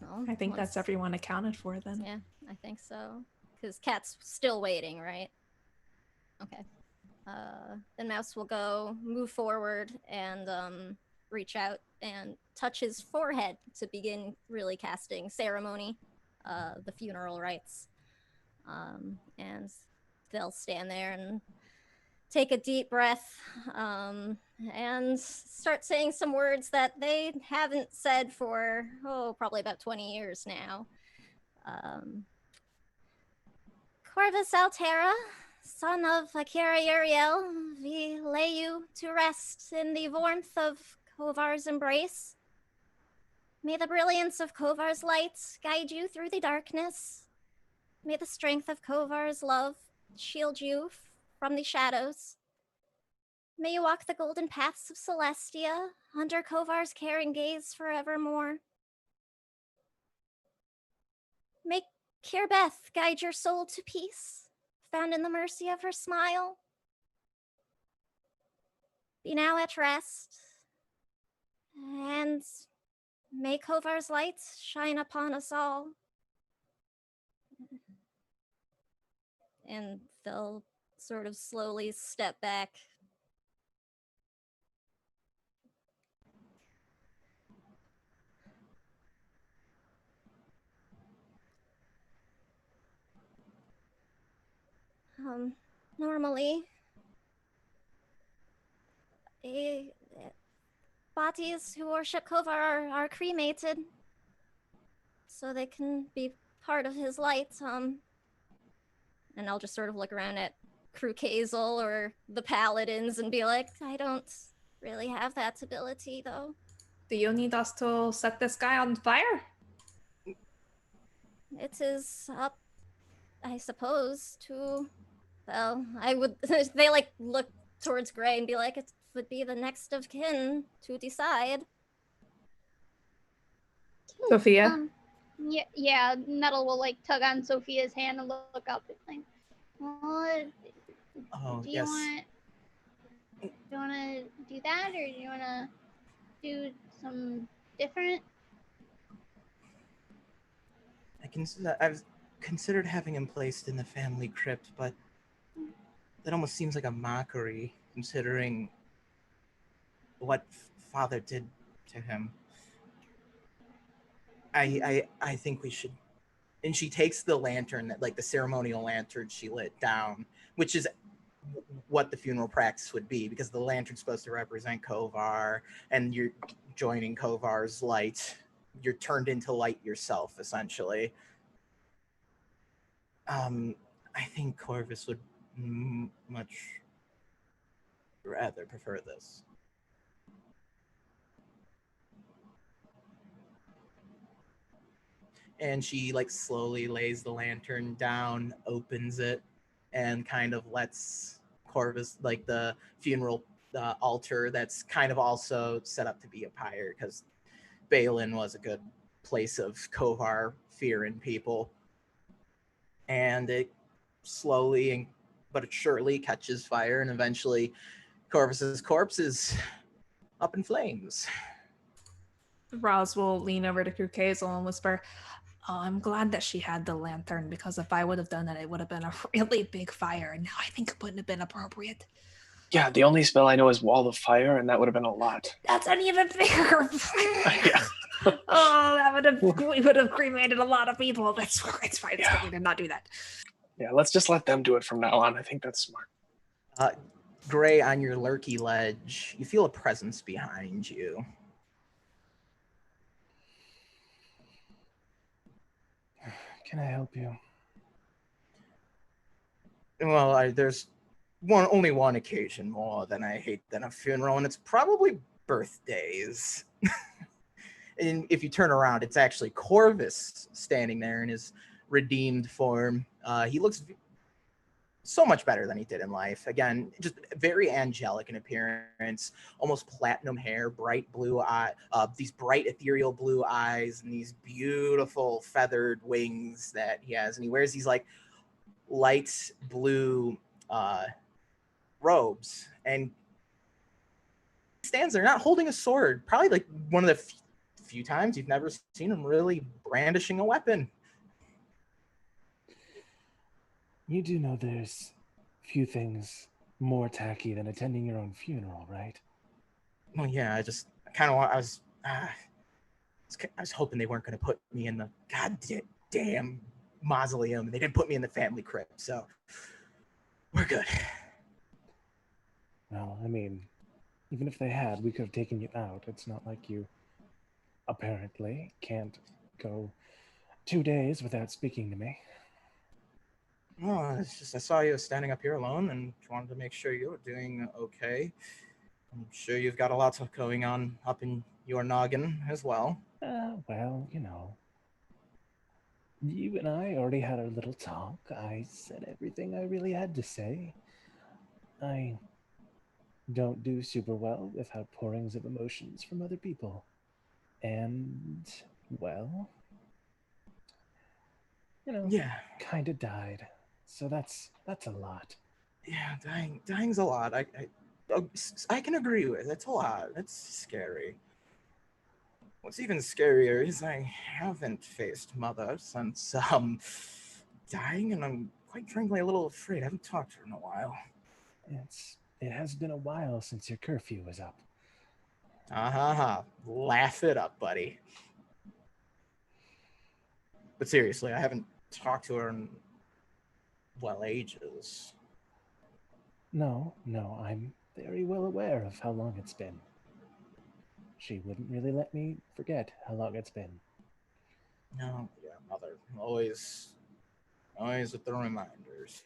Well, I think that's everyone accounted for then. Yeah, I think so. Because Cat's still waiting, right? Okay. Then Mouse will move forward and reach out and touch his forehead to begin really casting ceremony, the funeral rites. And they'll stand there and take a deep breath and start saying some words that they haven't said for, probably about 20 years now. Corvus Altera, son of Akira Uriel, we lay you to rest in the warmth of Kovar's embrace. May the brilliance of Kovar's light guide you through the darkness. May the strength of Kovar's love shield you from the shadows. May you walk the golden paths of Celestia under Kovar's caring gaze forevermore. May Kirbeth guide your soul to peace, found in the mercy of her smile. Be now at rest, and may Kovar's light shine upon us all. And they'll sort of slowly step back. Normally, bodies who worship Kovar are cremated so they can be part of his light. And I'll just sort of look around at Krukazel or the paladins and be like, I don't really have that ability though. Do you need us to set this guy on fire? It is up, I suppose, to, well, I would, they like look towards Gray and be like, it would be the next of kin to decide. Sophia? Yeah, Nettle will like tug on Sophia's hand and look up and like, what? Oh, Do you yes. want to do that, or do you want to do some different? I've considered having him placed in the family crypt, but that almost seems like a mockery, considering what father did to him. I think we should. And she takes the lantern, that like the ceremonial lantern she lit down, which is what the funeral practice would be, because the lantern's supposed to represent Kovar, and you're joining Kovar's light. You're turned into light yourself, essentially. I think Corvus would much rather prefer this. And she like slowly lays the lantern down, opens it, and kind of lets Corvus, like the funeral altar that's kind of also set up to be a pyre, because Balin was a good place of Kovar fear in people. And it slowly but surely catches fire, and eventually Corvus's corpse is up in flames. Roz will lean over to Krukazel and whisper, "Oh, I'm glad that she had the lantern, because if I would have done it, it would have been a really big fire, and now I think it wouldn't have been appropriate." Yeah, the only spell I know is Wall of Fire, and that would have been a lot. That's an even bigger Yeah. Oh, we would have cremated a lot of people. It's fine. It's fine to not do that. Yeah, let's just let them do it from now on. I think that's smart. Gray, on your lurky ledge, you feel a presence behind you. Can I help you? Well, there's only one occasion more than I hate than a funeral, and it's probably birthdays. And if you turn around, it's actually Corvus standing there in his redeemed form. He looks so much better than he did in life. Again, just very angelic in appearance, almost platinum hair, bright blue eye, these bright ethereal blue eyes, and these beautiful feathered wings that he has. And he wears these like light blue robes, and he stands there not holding a sword, probably like one of the few times you've never seen him really brandishing a weapon. You do know there's few things more tacky than attending your own funeral, right? Well, yeah, I was hoping they weren't going to put me in the goddamn mausoleum. They didn't put me in the family crypt, so we're good. Well, I mean, even if they had, we could have taken you out. It's not like you apparently can't go 2 days without speaking to me. Well, it's just I saw you standing up here alone and wanted to make sure you were doing okay. I'm sure you've got a lot going on up in your noggin as well. Well, you and I already had our little talk. I said everything I really had to say. I don't do super well with outpourings of emotions from other people. And, well, Yeah, kind of died. So that's a lot. yeah, dying's a lot. I can agree with. It's a lot. It's scary. What's even scarier is I haven't faced Mother since dying, and I'm quite frankly a little afraid. I haven't talked to her in a while. It has been a while since your curfew was up. Laugh it up, buddy. But seriously, I haven't talked to her in, well, ages. No, I'm very well aware of how long it's been. She wouldn't really let me forget how long it's been. No, yeah, Mother. Always with the reminders.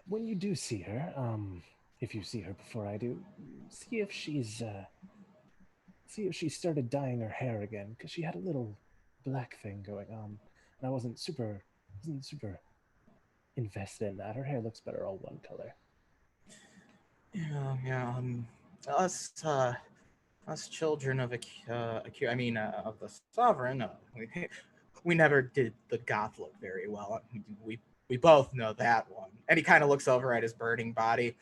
when you do see her, if you see her before I do, see if she started dyeing her hair again, because she had a little black thing going on, and I wasn't super invested in that. Her hair looks better all one color. Yeah. Us, us children of of the sovereign, we never did the goth look very well. We both know that one. And he kind of looks over at his burning body.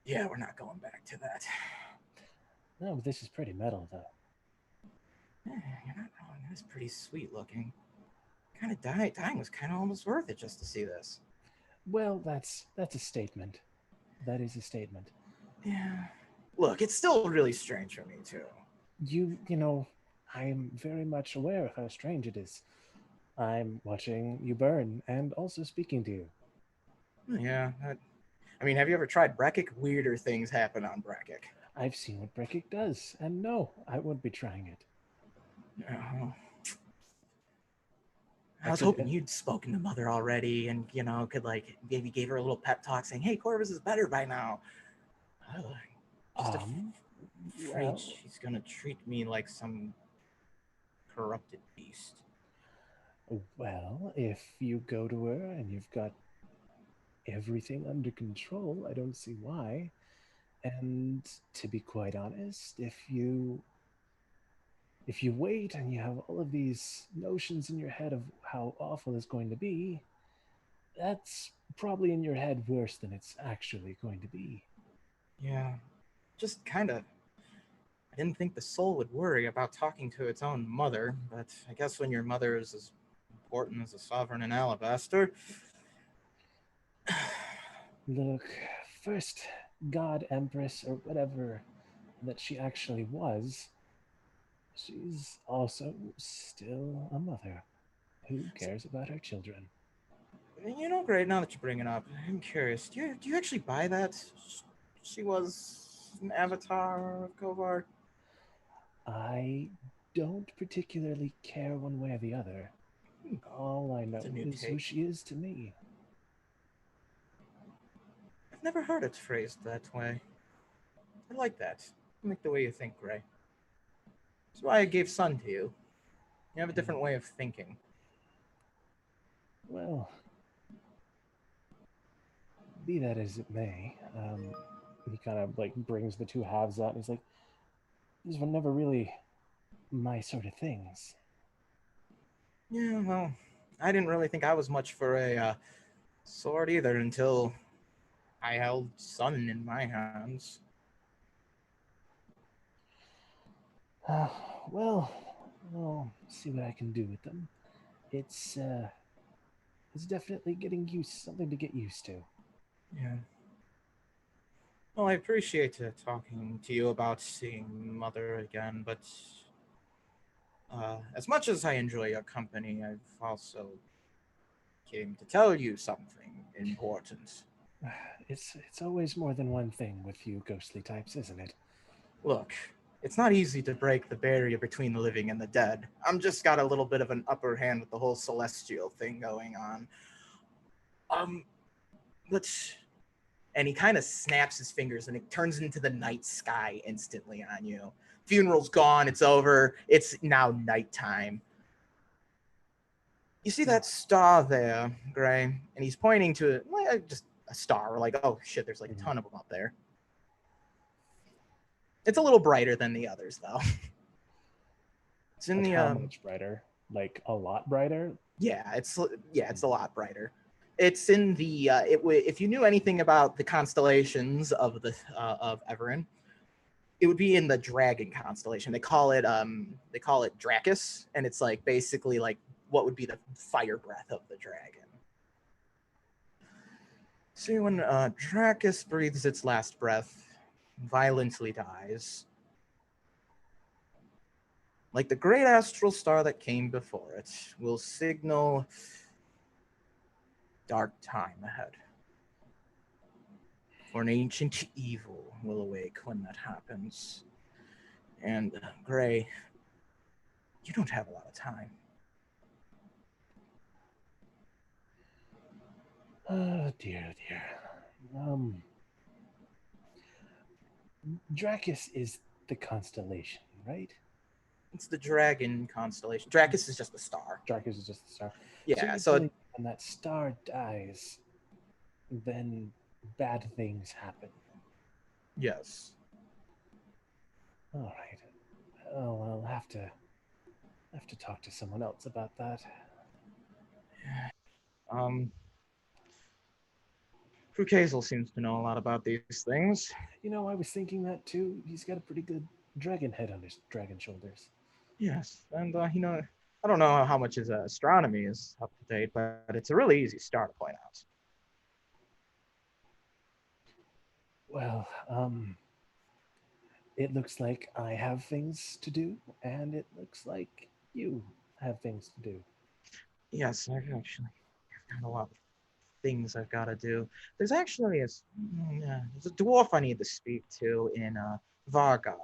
Yeah, we're not going back to that. No, but this is pretty metal, though. Yeah, you're not wrong. It was pretty sweet looking. Kind of dying was kind of almost worth it just to see this. Well, that's a statement. That is a statement. Yeah. Look, it's still really strange for me too. You know, I'm very much aware of how strange it is. I'm watching you burn and also speaking to you. Yeah. Have you ever tried Brekik? Weirder things happen on Brekik. I've seen what Brekik does, and no, I wouldn't be trying it. No. I was hoping you'd spoken to Mother already and, could maybe gave her a little pep talk saying, hey, Corvus is better by now. Afraid she's going to treat me like some corrupted beast. Well, if you go to her and you've got everything under control, I don't see why. And to be quite honest, if you wait and you have all of these notions in your head of how awful it's going to be, that's probably in your head worse than it's actually going to be. Yeah, just kind of. I didn't think the soul would worry about talking to its own mother, but I guess when your mother is as important as a sovereign in Alabaster. Look, first God Empress or whatever that she actually was, she's also still a mother. Who cares about her children? Great, now that you bring it up, I'm curious, do you actually buy that she was an avatar of Kovar? I don't particularly care one way or the other. All I know is who she is to me. I've never heard it phrased that way. I like that. I like the way you think, Gray. That's why I gave Sun to you. You have a different way of thinking. Well, be that as it may, he kind of brings the two halves out and he's like, these were never really my sort of things. Yeah, well, I didn't really think I was much for a sword either until I held Sun in my hands. Well, I'll see what I can do with them. It's definitely something to get used to. Yeah. Well, I appreciate talking to you about seeing Mother again, but as much as I enjoy your company, I've also came to tell you something important. It's always more than one thing with you ghostly types, isn't it? Look, it's not easy to break the barrier between the living and the dead. I'm just got a little bit of an upper hand with the whole celestial thing going on. But... And he kind of snaps his fingers and it turns into the night sky instantly on you. Funeral's gone. It's over. It's now nighttime. You see that star there, Gray? And he's pointing to just a star. We're like, oh shit, there's like a ton of them up there. It's a little brighter than the others, though. It's in the how much brighter? Like a lot brighter? Yeah, it's a lot brighter. It's in the if you knew anything about the constellations of Everin, it would be in the dragon constellation. They call it Dracus, and it's like basically like what would be the fire breath of the dragon. See, when Dracus breathes its last breath, violently dies, like the great astral star that came before it, will signal dark time ahead. For an ancient evil will awake when that happens. And Gray, you don't have a lot of time. Oh dear, dear. Dracus is the constellation, right? It's the dragon constellation. Dracus is just the star. Dracus is just the star. Yeah, you're so telling me when that star dies, then bad things happen. yes. All right. Oh, I'll have to talk to someone else about that. Crook Hazel seems to know a lot about these things. I was thinking that too. He's got a pretty good dragon head on his dragon shoulders. Yes, and I don't know how much his astronomy is up to date, but it's a really easy star to point out. Well, it looks like I have things to do, and it looks like you have things to do. Yes, I've got a lot of things I've got to do. There's actually there's a dwarf I need to speak to in Vargod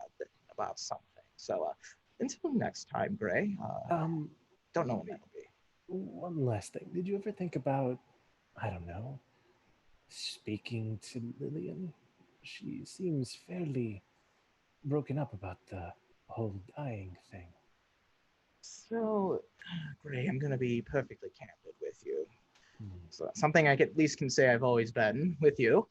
about something. So until next time, Gray. Don't know when that'll be. One last thing. Did you ever think about, I don't know, speaking to Lillian? She seems fairly broken up about the whole dying thing. So, Gray, I'm going to be perfectly candid with you. So something I at least can say I've always been with you.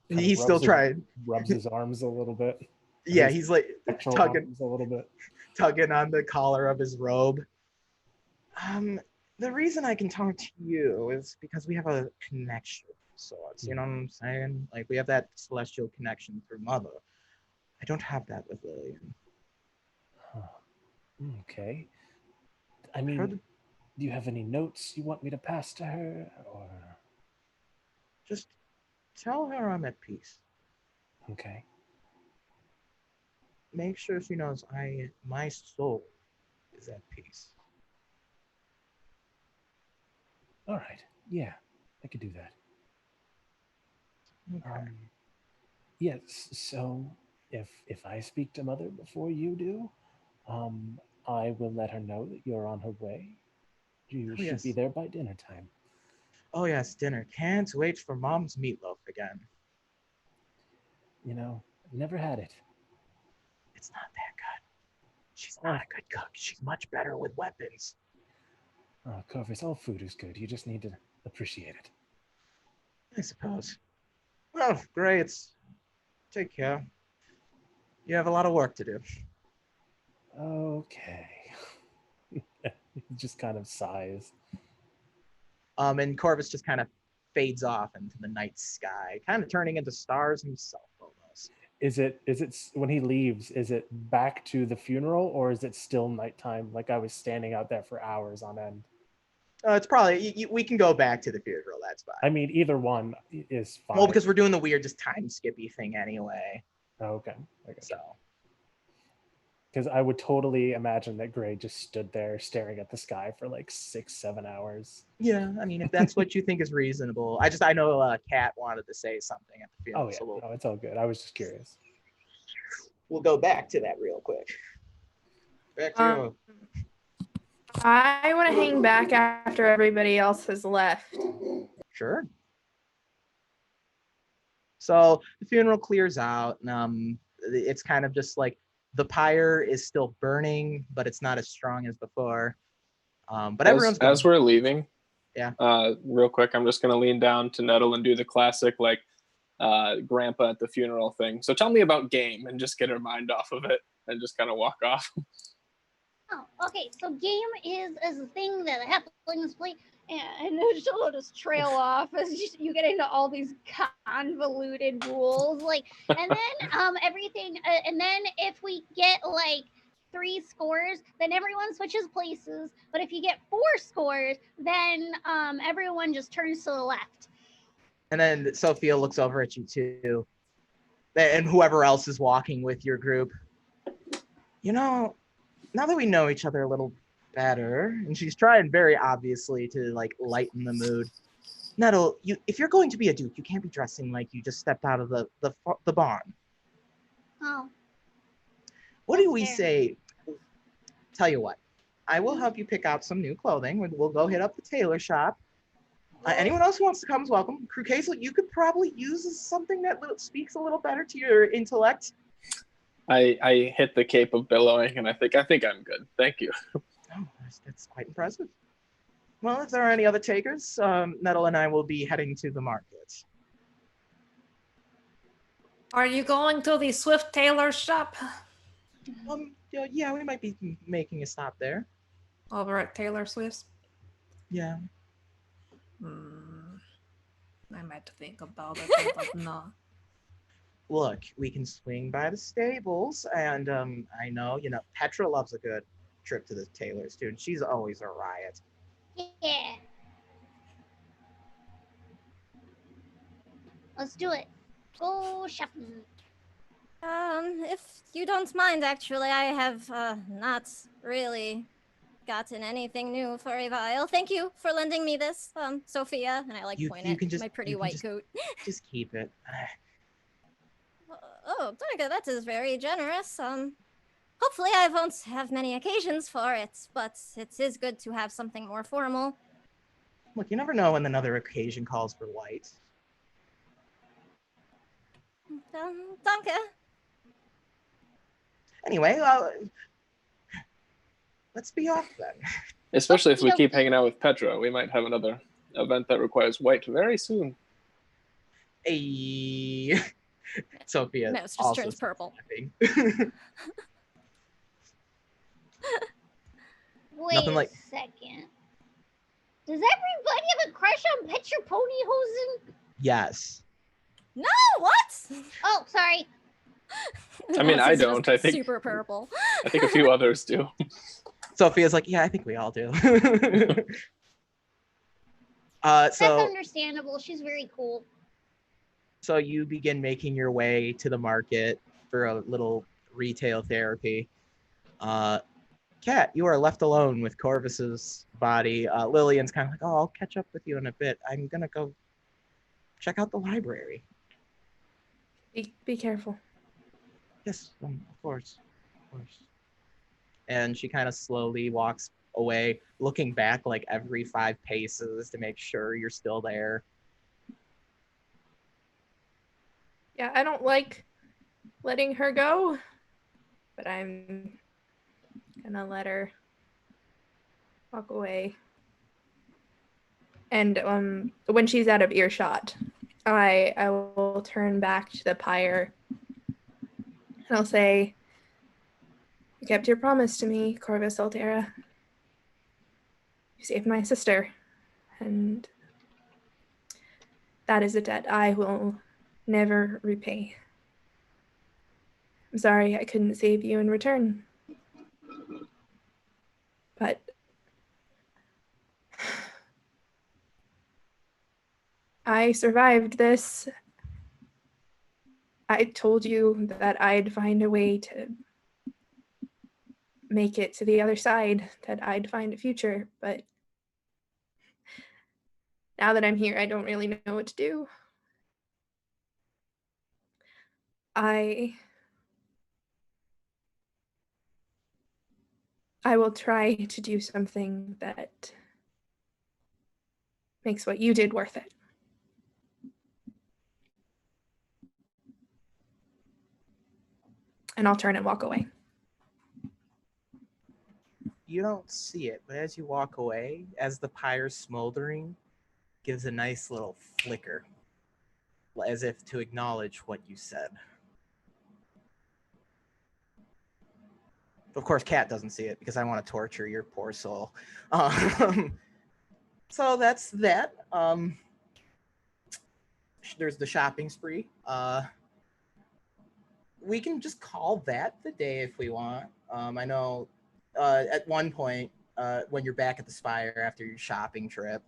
He's still trying. Rubs his arms a little bit. Yeah, he's like tugging a little bit. Tugging on the collar of his robe. The reason I can talk to you is because we have a connection of sorts. You know what I'm saying? Like, we have that celestial connection through Mother. I don't have that with Lillian. Huh. Okay. I mean, do you have any notes you want me to pass to her, or just tell her I'm at peace? Okay. Make sure she knows my soul is at peace. All right. Yeah, I could do that. Okay. Yes. So if I speak to Mother before you do, I will let her know that you're on her way. You should be there by dinner time. Oh yes, dinner. Can't wait for Mom's meatloaf again. Never had it. It's not that good. She's not a good cook. She's much better with weapons. Oh, Corvus, all food is good. You just need to appreciate it. I suppose. Well, great. Take care. You have a lot of work to do. Okay. He just kind of sighs. And Corvus just kind of fades off into the night sky, kind of turning into stars himself almost. Is it when he leaves, is it back to the funeral, or is it still nighttime? Like I was standing out there for hours on end. It's probably, we can go back to the funeral. That's fine. I mean, either one is fine. Well, because we're doing the weird just time skippy thing anyway. Oh, okay. So. Because I would totally imagine that Gray just stood there staring at the sky for like 6-7 hours. Yeah, I mean, if that's what you think is reasonable. I know Kat wanted to say something at the funeral. Oh, yeah. So No, it's all good. I was just curious. We'll go back to that real quick. Back to you. I want to hang back after everybody else has left. Sure. So the funeral clears out. It's kind of just like the pyre is still burning, but it's not as strong as before. But everyone's as we're leaving. Yeah. Real quick, I'm just gonna lean down to Nettle and do the classic grandpa at the funeral thing. So tell me about game and just get her mind off of it and just kind of walk off. Oh, okay. So game is a thing that halflings play, and she'll just trail off as you get into all these convoluted rules. And then everything, and then if we get 3 scores, then everyone switches places. But if you get 4 scores, then everyone just turns to the left. And then Sophia looks over at you too, and whoever else is walking with your group. Now that we know each other a little better, and she's trying very obviously to lighten the mood. Nettle, if you're going to be a duke, you can't be dressing like you just stepped out of the barn. Oh. What do we say? Tell you what, I will help you pick out some new clothing. We'll go hit up the tailor shop. Anyone else who wants to come is welcome. Krukazel, you could probably use something that speaks a little better to your intellect. I hit the cape of billowing, and I think I'm good. Thank you. Oh, that's quite impressive. Well, if there are any other takers, Nettle and I will be heading to the market. Are you going to the Swift Tailor shop? Yeah, we might be making a stop there. Over at Taylor Swift's? Yeah. I might think about it, but no. Look, we can swing by the stables, and I know, Petra loves a good trip to the tailor's too, and she's always a riot. Yeah. Let's do it. Go shopping. If you don't mind, actually, I have not really gotten anything new for a while. Thank you for lending me this, Sophia. And I point at my pretty white coat. Just keep it. Oh, Donica, that is very generous. Hopefully I won't have many occasions for it, but it is good to have something more formal. Look, you never know when another occasion calls for white. Danke. Anyway, let's be off then. Especially if we keep hanging out with Petra, we might have another event that requires white very soon. Hey. Sophia. Mouse just turns purple. Wait a second. Does everybody have a crush on Petra Ponyhosen? Yes. No, what? Oh, sorry. I mean, I don't. I think super purple. I think a few others do. Sophia's like, yeah, I think we all do. That's understandable. She's very cool. So you begin making your way to the market for a little retail therapy. Kat, you are left alone with Corvus's body. Lillian's kind of like, oh, I'll catch up with you in a bit. I'm going to go check out the library. Be careful. Yes, of course. And she kind of slowly walks away, looking back like every 5 paces to make sure you're still there. Yeah, I don't like letting her go, but I'm gonna let her walk away. And when she's out of earshot, I will turn back to the pyre and I'll say, "You kept your promise to me, Corvus Altera. You saved my sister, and that is a debt I will never repay. I'm sorry I couldn't save you in return. But I survived this. I told you that I'd find a way to make it to the other side, that I'd find a future, but now that I'm here, I don't really know what to do. I will try to do something that makes what you did worth it." And I'll turn and walk away. You don't see it, but as you walk away, as the pyre's smoldering, gives a nice little flicker, as if to acknowledge what you said. Of course, Kat doesn't see it because I want to torture your poor soul. So that's that. There's the shopping spree. We can just call that the day if we want. I know at one point when you're back at the Spire after your shopping trip.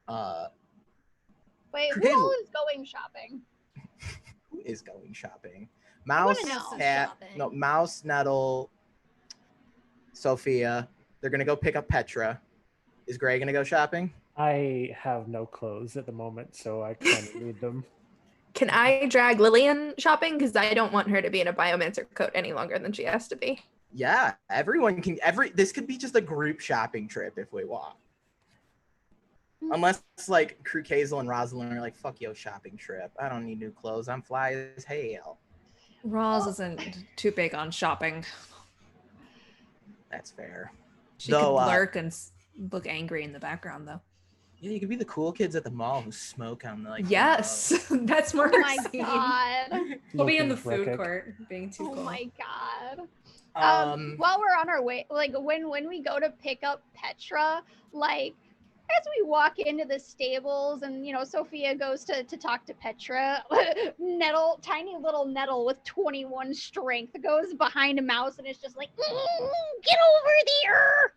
Wait, who all is going shopping? Who is going shopping? Mouse, Cat, no, Mouse, Nettle, Sophia. They're gonna go pick up Petra. Is Gray gonna go shopping? I have no clothes at the moment, so I kind of need them. Can I drag Lillian shopping? Because I don't want her to be in a biomancer coat any longer than she has to be. Yeah, everyone can. This could be just a group shopping trip if we want. Unless like Crew Kazel and Rosalind are like, fuck yo, shopping trip. I don't need new clothes. I'm fly as hell. Roz isn't too big on shopping. That's fair. She Though, could lurk and look angry in the background, though. Yeah, you could be the cool kids at the mall who smoke on the like. Yes, that's more. Oh my god. We'll be in the Looking food crooked. court, being too Oh cool. my god. While While we're on our way, like when we go to pick up Petra, like as we walk into the stables and Sophia goes to talk to Petra, Nettle, tiny little Nettle with 21 strength goes behind a mouse and is just like, get over there.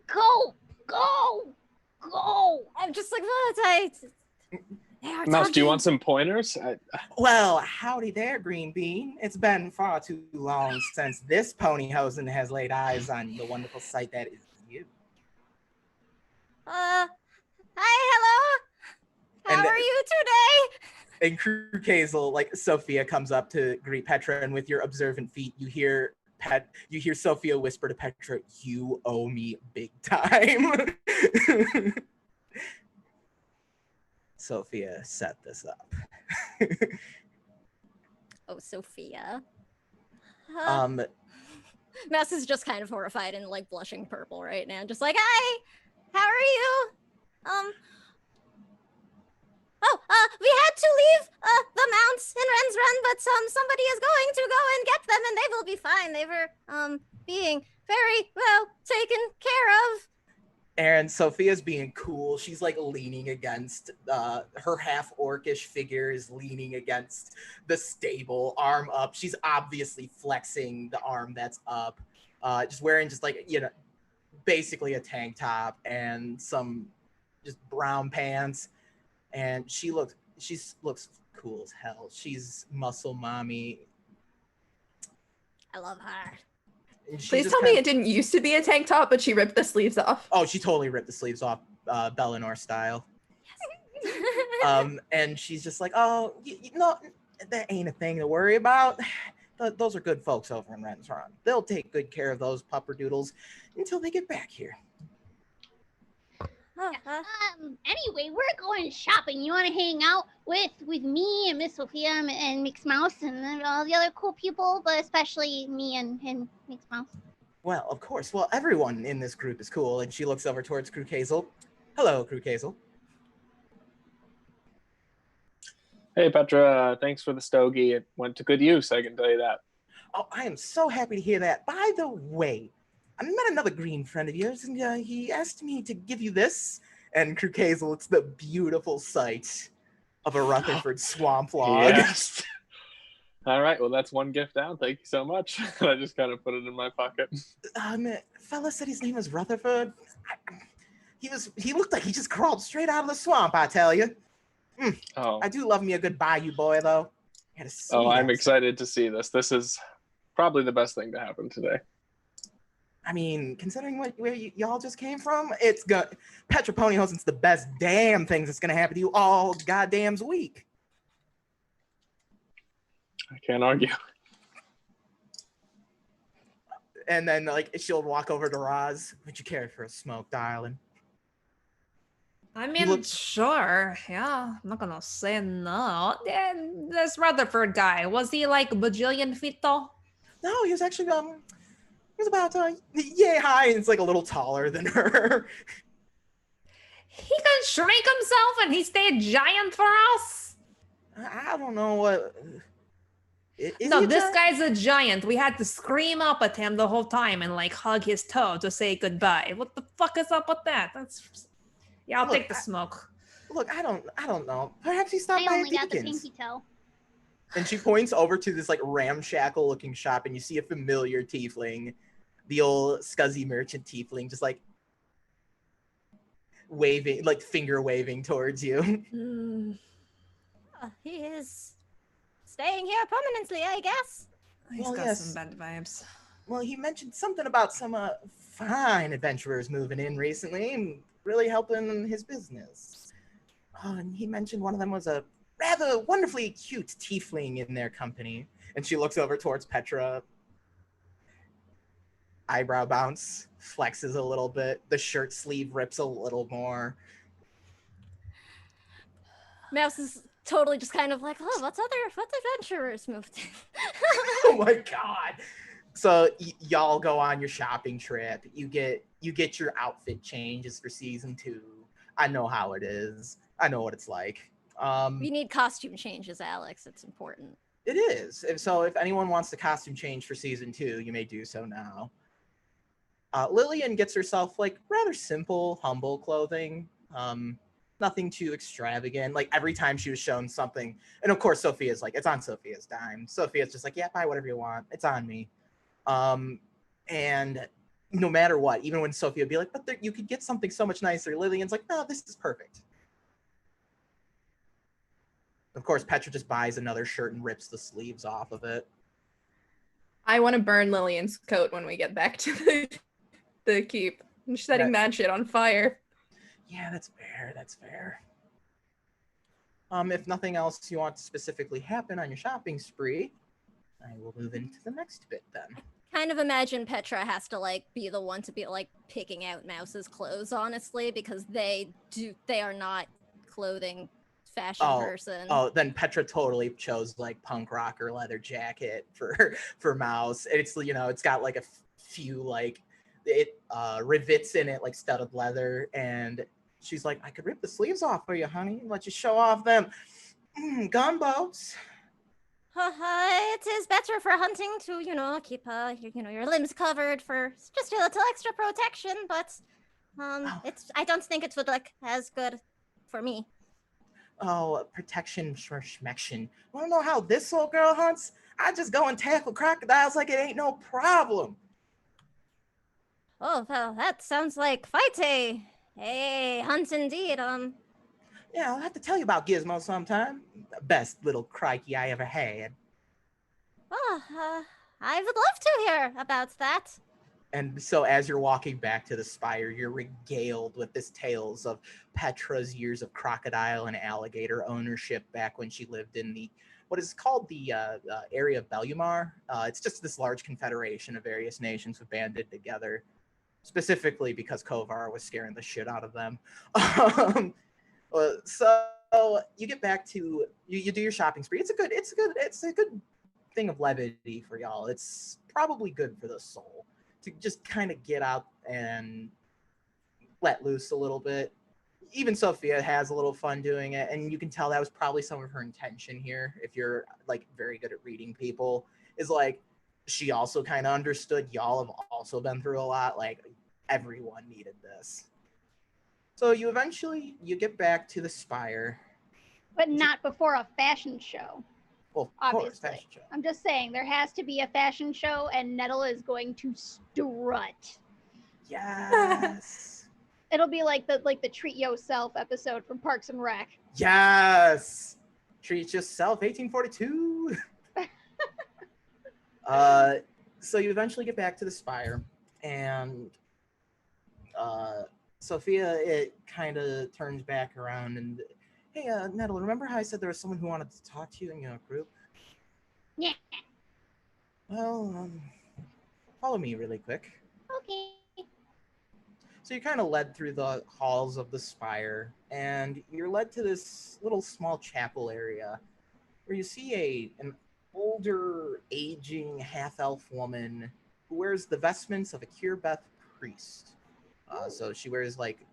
Go. I'm just like, what? Mouse, do you want some pointers? Well, howdy there, Green Bean. It's been far too long since this ponyhosen has laid eyes on the wonderful sight that is you. Hi, hello. How And- are you today? And Crew Kazel, like Sophia comes up to greet Petra, and with your observant feet, you hear Sophia whisper to Petra, "You owe me big time." Sophia set this up. Oh, Sophia. Mouse is just kind of horrified and like blushing purple right now. Just like, hi, how are you? We had to leave the mounts in Ren's Run, but somebody is going to go and get them, and they will be fine. They were being very well taken care of. And Sophia's being cool. She's like leaning against her half-orcish figure is leaning against the stable, arm up. She's obviously flexing the arm that's up. Just wearing just like, basically a tank top and some just brown pants. And she looks cool as hell. She's muscle mommy. I love her. Please tell me it didn't used to be a tank top, but she ripped the sleeves off. Oh, she totally ripped the sleeves off, Bellinor style. And she's just like, oh, that ain't a thing to worry about. Those are good folks over in Ren's Run. They'll take good care of those pupperdoodles until they get back here. Anyway, we're going shopping. You want to hang out with me and Miss Sophia and Mixed Mouse and all the other cool people, but especially me and Mixed Mouse? Well, of course. Well, everyone in this group is cool. And she looks over towards Crew Kazel. Hello, Crew Kazel. Hey, Petra, thanks for the stogie. It went to good use, I can tell you that. Oh, I am so happy to hear that. By the way, I met another green friend of yours, and he asked me to give you this. And Crew Kazel, it's the beautiful sight of a Rutherford swamp log. Yes. All right, well, that's one gift down. Thank you so much. I just kind of put it in my pocket. Fella said his name was Rutherford. He looked like he just crawled straight out of the swamp, I tell you. Oh. I do love me a good bayou boy, though. I'm excited to see this. This is probably the best thing to happen today. I mean, considering where y'all just came from, Petra Ponyhosen's the best damn things that's gonna happen to you all goddamn week. I can't argue. And then, like, she'll walk over to Roz. Would you care for a smoke, darling? I mean, sure, yeah. I'm not gonna say no. And this Rutherford guy, was he like a bajillion feet tall? No, he was actually he was about yay high, and it's like a little taller than her. He can shrink himself and he stayed giant for us? I don't know what. No, this guy's a giant. We had to scream up at him the whole time and like hug his toe to say goodbye. What the fuck is up with that? I'll take the smoke. Look, I don't know. Perhaps he stopped by I only got the Deacon's. pinky toe. And she points over to this like ramshackle looking shop, and you see a familiar tiefling, the old scuzzy merchant tiefling, just like waving, like finger waving towards you. He is staying here permanently, I guess. He's got some bad vibes. Well, he mentioned something about some fine adventurers moving in recently and really helping his business. And he mentioned one of them was a rather wonderfully cute tiefling in their company. And she looks over towards Petra. eyebrow bounce, flexes a little bit. The shirt sleeve rips a little more. Mouse is totally just kind of like, oh, what adventurers moved in? Oh my god. So y'all go on your shopping trip. You get your outfit changes for season 2. I know how it is. I know what it's like. We need costume changes, Alex. It's important. It is. So if anyone wants the costume change for season 2, you may do so now. Lillian gets herself like rather simple, humble clothing. Nothing too extravagant. Like every time she was shown something, and of course Sophia's like, it's on Sophia's dime. Sophia's just like, yeah, buy whatever you want. It's on me. And no matter what, even when Sophia would be like, but you could get something so much nicer, Lillian's like, no, this is perfect. Of course, Petra just buys another shirt and rips the sleeves off of it. I want to burn Lillian's coat when we get back to the keep. I'm setting that shit on fire. Yeah, that's fair. That's fair. If nothing else you want to specifically happen on your shopping spree, I will move into the next bit then. Kind of imagine Petra has to like be the one to be like picking out Mouse's clothes, honestly, because they are not clothing fashion person. Oh, then Petra totally chose like punk rocker leather jacket for Mouse. It's, you know, it's got like a few like rivets in it, like studded leather, and she's like, I could rip the sleeves off for you, honey. Let you show off them gunboats. It is better for hunting to, you know, keep your limbs covered for just a little extra protection, but I don't think it would look as good for me. Oh, protection for schmection. Wanna know how this old girl hunts? I just go and tackle crocodiles like it ain't no problem. Oh, well, that sounds like fighting. Hey, hunt indeed. Yeah, I'll have to tell you about Gizmo sometime. Best little crikey I ever had. Oh, I would love to hear about that. And so as you're walking back to the spire, you're regaled with this tales of Petra's years of crocodile and alligator ownership back when she lived in the, what is called the area of Belumar. It's just this large confederation of various nations who banded together, specifically because Kovar was scaring the shit out of them. So you get back to, you do your shopping spree. It's a good thing of levity for y'all. It's probably good for the soul to just kind of get out and let loose a little bit. Even Sophia has a little fun doing it, and you can tell that was probably some of her intention here. If you're like very good at reading people, is like she also kind of understood y'all have also been through a lot. Like everyone needed this. So you get back to the spire, But not before a fashion show. well, of Obviously. course, fashion show. I'm just saying there has to be a fashion show, and Nettle is going to strut. Yes. It'll be like the Treat Yourself episode from Parks and Rec. Yes. Treat yourself, 1842. So you eventually get back to the spire, and Sophia, it kind of turns back around and, hey, Nettle, remember how I said there was someone who wanted to talk to you in your group? Yeah. Well, follow me really quick. Okay. So you're kind of led through the halls of the spire, and you're led to this little small chapel area where you see an older, aging half-elf woman who wears the vestments of a Kirbeth priest. So she wears like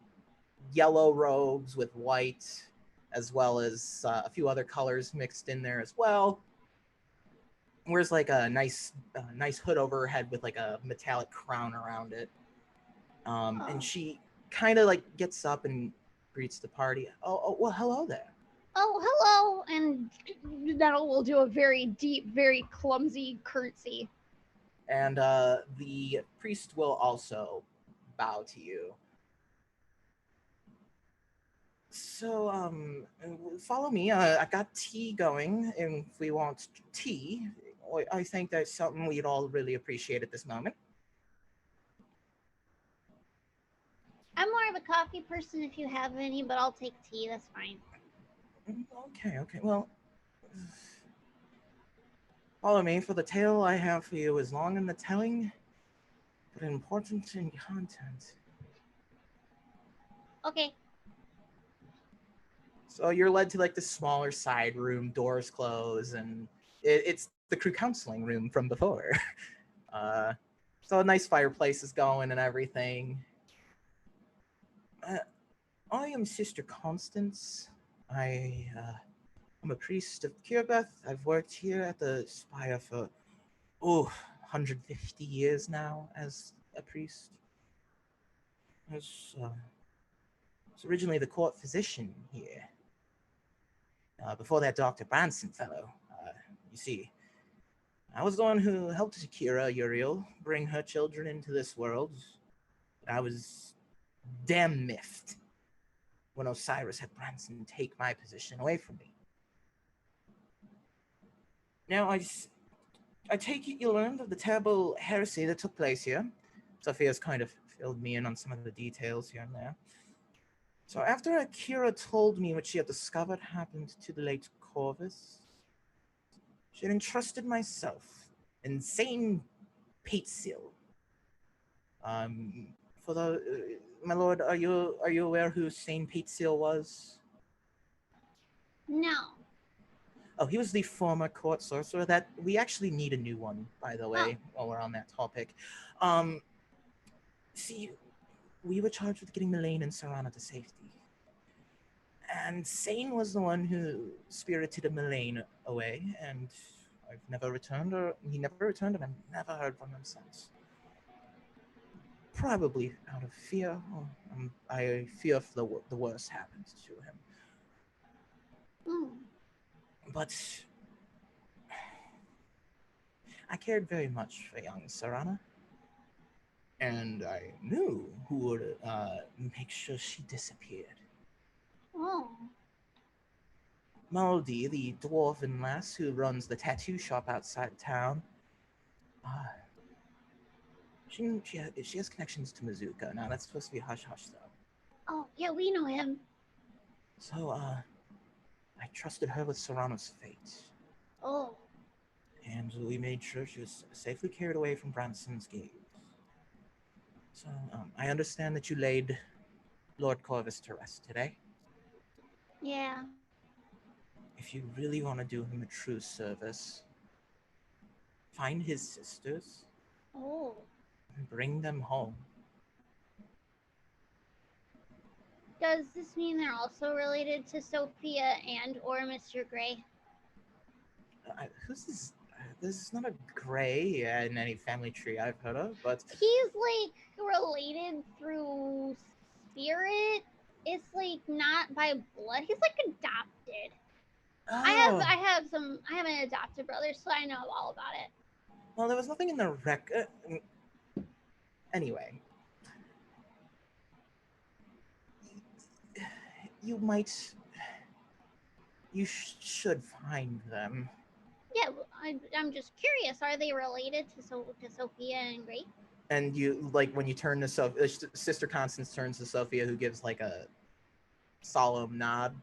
yellow robes with white, as well as a few other colors mixed in there as well. Wears like a nice hood over her head with like a metallic crown around it. And she kind of like gets up and greets the party. Oh, well, hello there. Oh, hello. And Nettle will do a very deep, very clumsy curtsy. And the priest will also bow to you. So, follow me. I got tea going, and if we want tea, I think that's something we'd all really appreciate at this moment. I'm more of a coffee person if you have any, but I'll take tea. That's fine. Okay. Well, follow me, for the tale I have for you is long in the telling, but important in content. Okay. So you're led to like the smaller side room, doors close, and it's the crew counseling room from before. So a nice fireplace is going and everything. I am Sister Constance. I'm a priest of Kirbeth. I've worked here at the Spire for 150 years now as a priest. I was originally the court physician here. Before that Dr. Branson fellow, you see, I was the one who helped Kira Uriel bring her children into this world. I was damn miffed when Osiris had Branson take my position away from me. Now, I take it you learned of the terrible heresy that took place here. Sophia's kind of filled me in on some of the details here and there. So after Akira told me what she had discovered happened to the late Corvus, she had entrusted myself and Saint Patesil. For the my lord, are you aware who Saint Patesil was? No. Oh, he was the former court sorcerer. That we actually need a new one, by the way, while we're on that topic. See, we were charged with getting Melaine and Serana to safety. And Sane was the one who spirited Melaine away, and he never returned, and I've never heard from him since. Probably out of fear. I fear if the worst happens to him. But I cared very much for young Serana, and I knew who would make sure she disappeared. Moldy, the dwarven lass who runs the tattoo shop outside town. She has connections to Mazuka. Now that's supposed to be hush-hush though. Oh, yeah, we know him. So, I trusted her with Serrano's fate. Oh. And we made sure she was safely carried away from Branson's gaze. So, I understand that you laid Lord Corvus to rest today. Yeah. If you really want to do him a true service, find his sisters. Oh. And bring them home. Does this mean they're also related to Sophia and or Mr. Gray? Who's this? This is not a Gray in any family tree I've heard of, but he's like related through spirit. It's like not by blood. He's like adopted. oh. I have an adopted brother, so I know all about it. Well, there was nothing in the record. Anyway, you should find them. Yeah, I'm just curious. Are they related to Sophia and Gray? And you, like, when you turn to Sister Constance turns to Sophia, who gives like a solemn nod.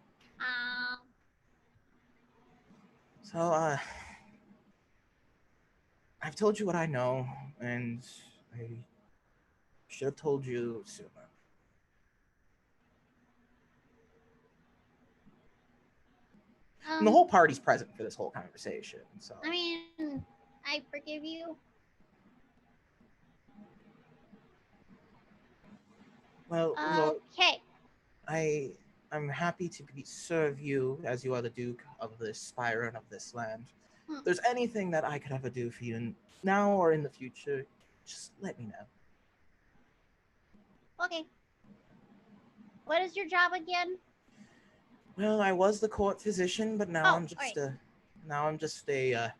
So, I've told you what I know, and I should have told you sooner. And the whole party's present for this whole conversation, so. I mean, I forgive you. Well, okay. I'm happy to serve you as you are the Duke of this spire and of this land. If there's anything that I could ever do for you now or in the future, just let me know. Okay. What is your job again? Well, I was the court physician, but now I'm just a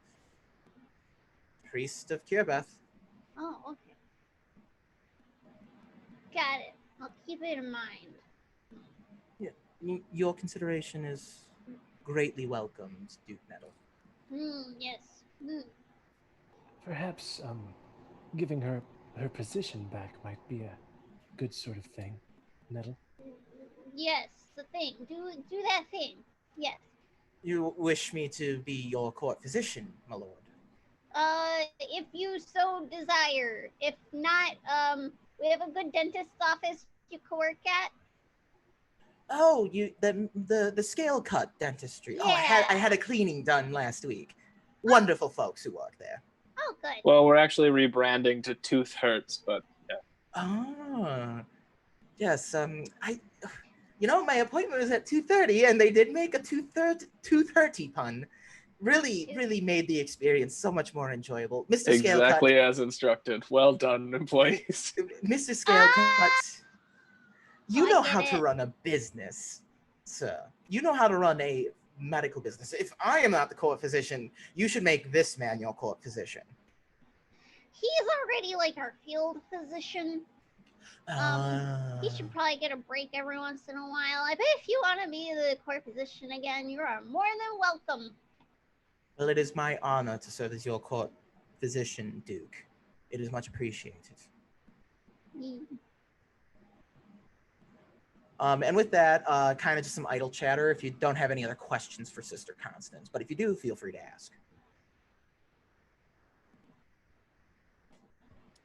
priest of Kirbeth. Oh, okay. Got it. I'll keep it in mind. Yeah, your consideration is greatly welcomed, Duke Nettle. Yes. Perhaps giving her position back might be a good sort of thing, Nettle. Yes, the thing. Do that thing. Yes. You wish me to be your court physician, my lord? if you so desire. If not, we have a good dentist's office you could work at. Oh, the scale cut dentistry. Oh, I had a cleaning done last week. Wonderful folks who work there. Oh, good. Well, we're actually rebranding to Tooth Hurts, but yeah. Oh, yes. My appointment was at 2:30, and they did make a 2:30 pun. Really made the experience so much more enjoyable. Mr. Scale Cut. Exactly as instructed. Well done, employees. Mr. Scale Cut. You know how to it. run a business, sir. You know how to run a medical business. If I am not the court physician, you should make this man your court physician. He's already like our field physician. He should probably get a break every once in a while. I bet if you want to be the court physician again, you are more than welcome. Well, it is my honor to serve as your court physician, Duke. It is much appreciated. Mm. And with that, kind of just some idle chatter if you don't have any other questions for Sister Constance. But if you do, feel free to ask.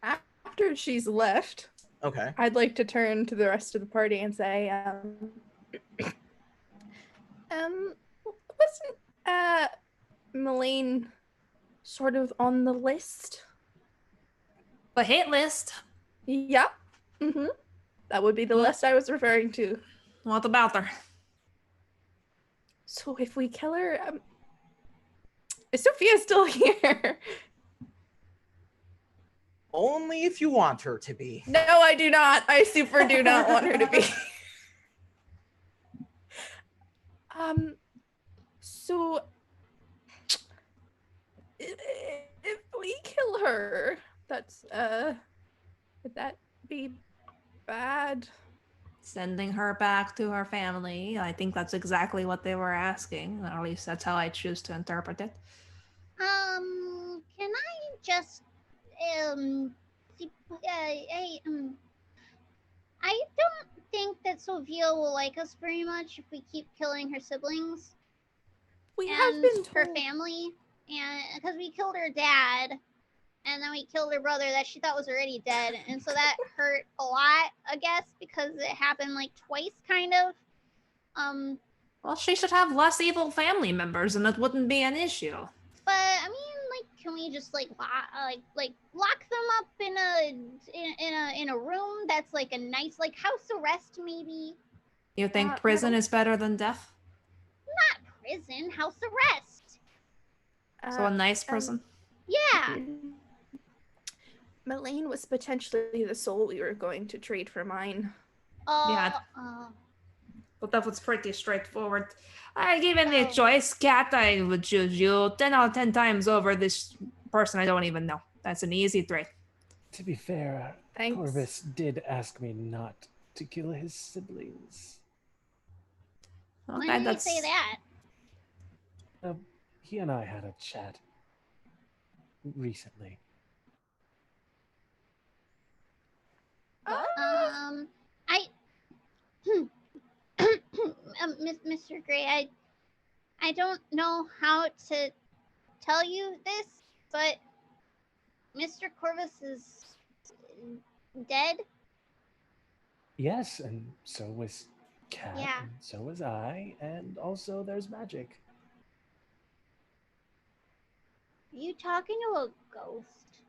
After she's left, Okay. I'd like to turn to the rest of the party and say, wasn't Melaine sort of on the list? The hit list. Yeah. Mm-hmm. That would be the list I was referring to. What about her? So if we kill her, is Sophia still here? Only if you want her to be. No, I do not. I super do not want her to be. So if we kill her, that's would that be bad? Sending her back to her family. I think that's exactly what they were asking. Or at least that's how I choose to interpret it. Can I just I don't think that Sophia will like us very much if we keep killing her siblings. We have been her told. family, and because we killed her dad, and then we killed her brother that she thought was already dead, and so that hurt a lot, I guess, because it happened like twice, kind of. Well, she should have less evil family members, and it wouldn't be an issue. But I mean, like, can we just lock them up in a room that's like a nice like house arrest, maybe? You think prison is better than death? Not prison, house arrest. So a nice prison? Yeah. Melaine was potentially the soul we were going to trade for mine. Yeah. But that was pretty straightforward. Given the choice, Cat, I would choose you 10 out of 10 times over this person I don't even know. That's an easy trade. To be fair, Thanks. Corvus did ask me not to kill his siblings. Why did he say that? He and I had a chat recently. Mr. Gray, I don't know how to tell you this, but Mr. Corvus is dead. Yes, and so was Cat, Yeah. and so was I, and also there's magic. Are you talking to a ghost?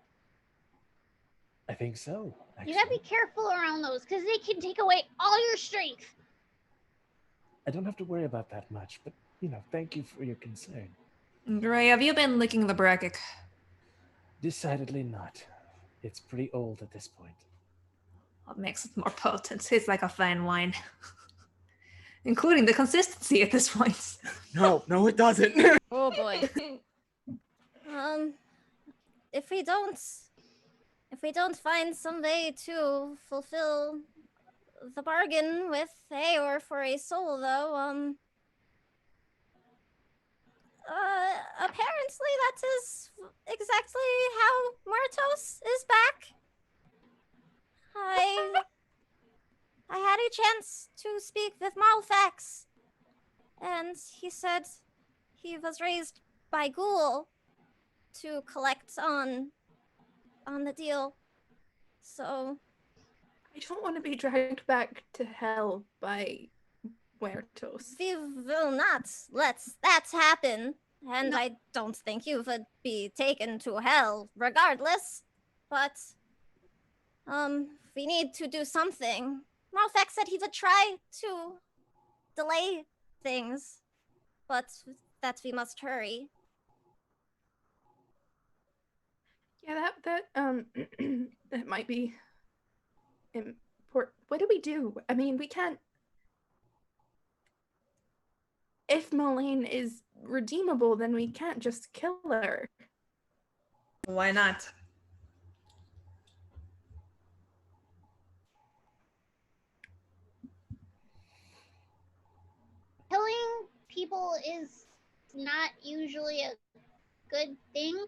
I think so, actually. You gotta be careful around those, because they can take away all your strength. I don't have to worry about that much, but, thank you for your concern. Gray, have you been licking the bracket? Decidedly not. It's pretty old at this point. What makes it more potent? It's like a fine wine. Including the consistency at this point. No, it doesn't. Oh boy. If we don't find some way to fulfill the bargain with Aor for a soul, though, apparently that is exactly how Muertos is back. I had a chance to speak with Malfax, and he said he was raised by Ghoul, to collect on the deal. So I don't want to be dragged back to hell by Huertos. we will not let that happen. And No. I don't think you would be taken to hell regardless. But we need to do something. Morfex said he would try to delay things, but that we must hurry. Yeah, that might be important. What do we do? I mean, we can't. If Moline is redeemable, then we can't just kill her. Why not? Killing people is not usually a good thing.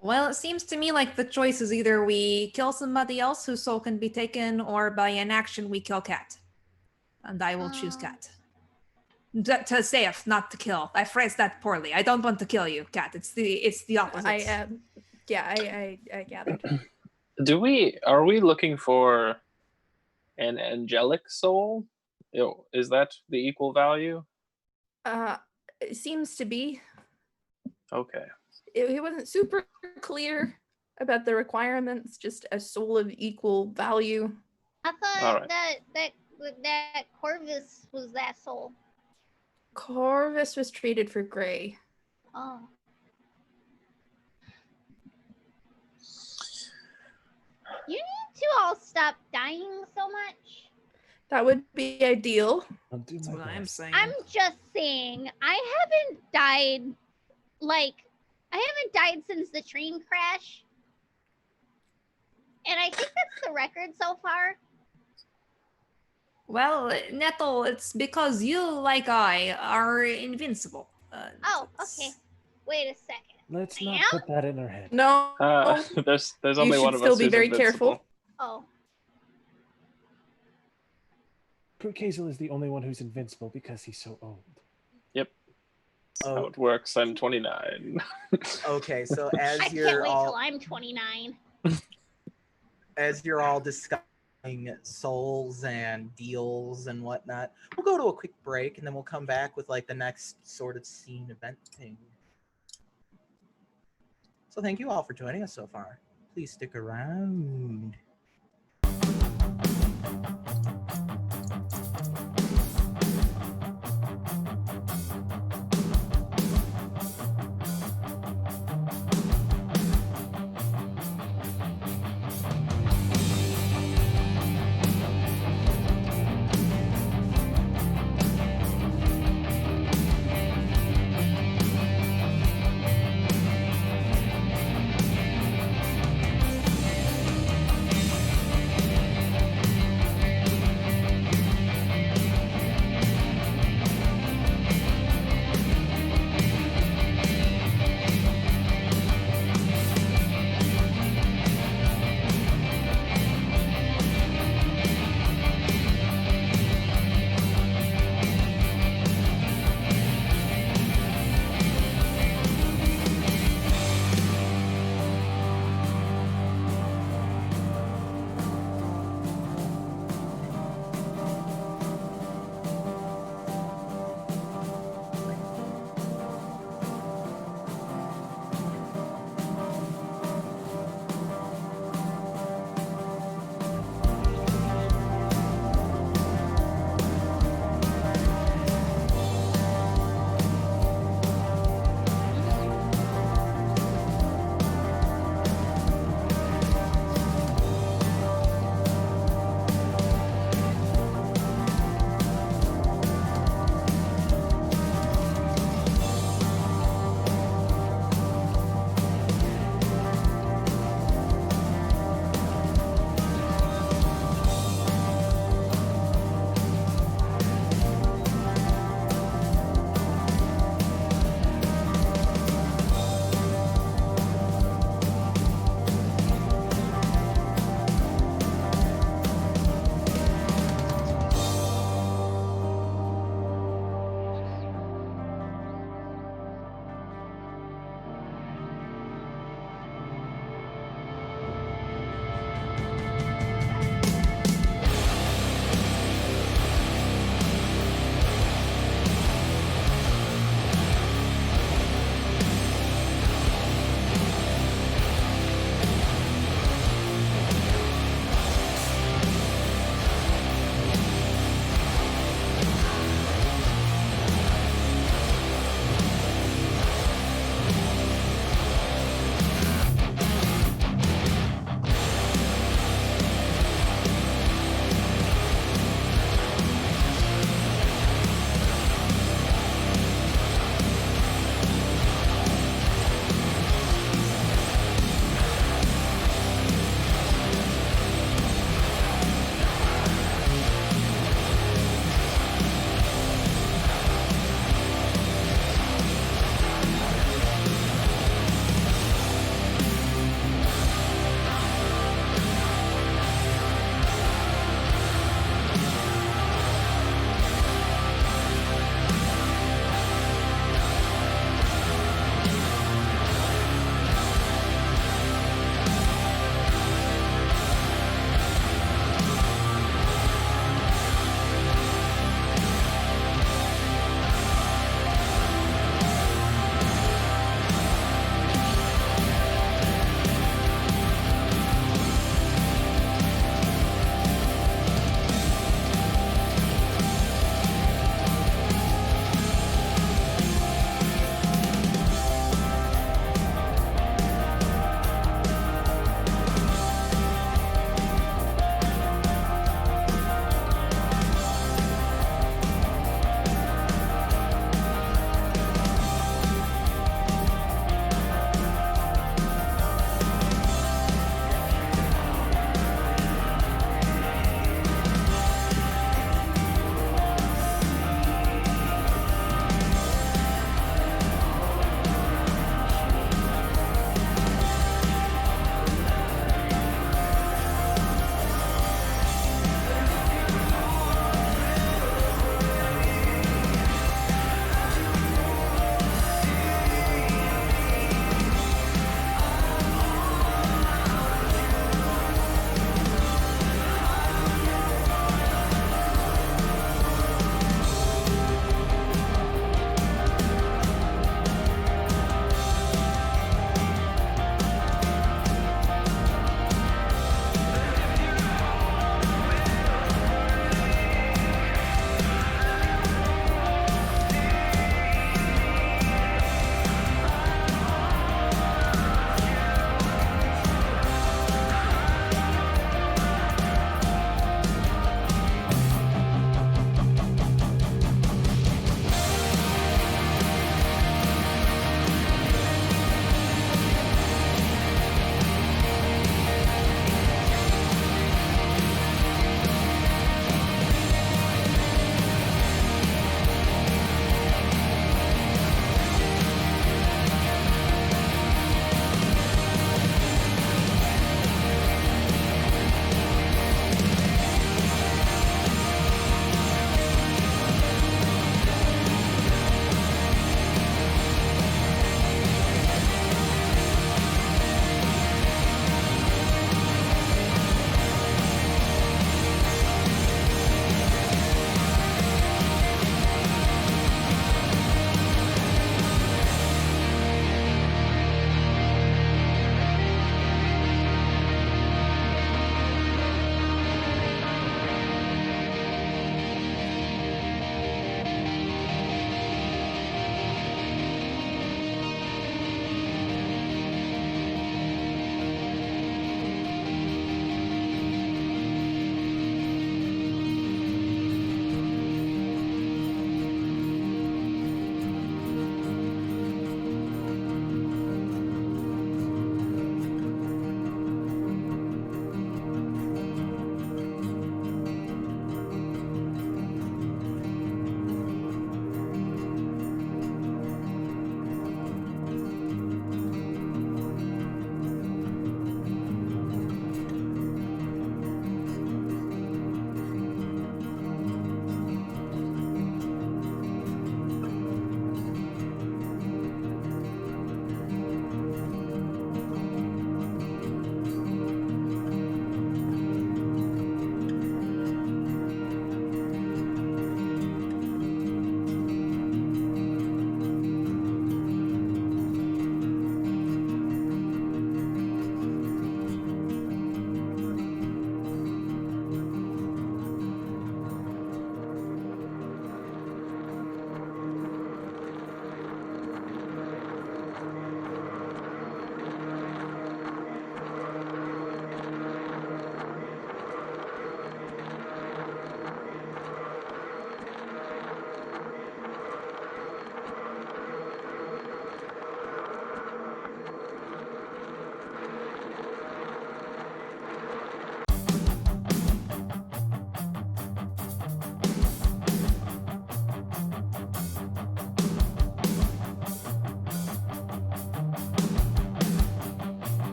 Well, it seems to me like the choice is either we kill somebody else whose soul can be taken, or by inaction we kill Cat. And I will choose Cat. To save, not to kill. I phrased that poorly. I don't want to kill you, Cat. It's the opposite. I gathered. Are we looking for an angelic soul? Is that the equal value? It seems to be. Okay. It wasn't super clear about the requirements, just a soul of equal value. I thought Alright. that Corvus was that soul. Corvus was traded for Gray. Oh. You need to all stop dying so much. That would be ideal. I'll do That's my what I'm best. saying. I'm just saying, I haven't died since the train crash. And I think that's the record so far. Well, Nettle, it's because you, like I, are invincible. Oh, it's- okay. Wait a second. Let's I not am? put that in her head. No. There's You only one should of still us be who's very invincible. careful. Oh. Kurkazel is the only one who's invincible because he's so old. How Oh, it works. I'm 29. okay. So I as can't you're wait till all I'm 29. discussing souls and deals and whatnot, we'll go to a quick break and then we'll come back with like the next sort of scene event thing. So thank you all for joining us so far. Please stick around.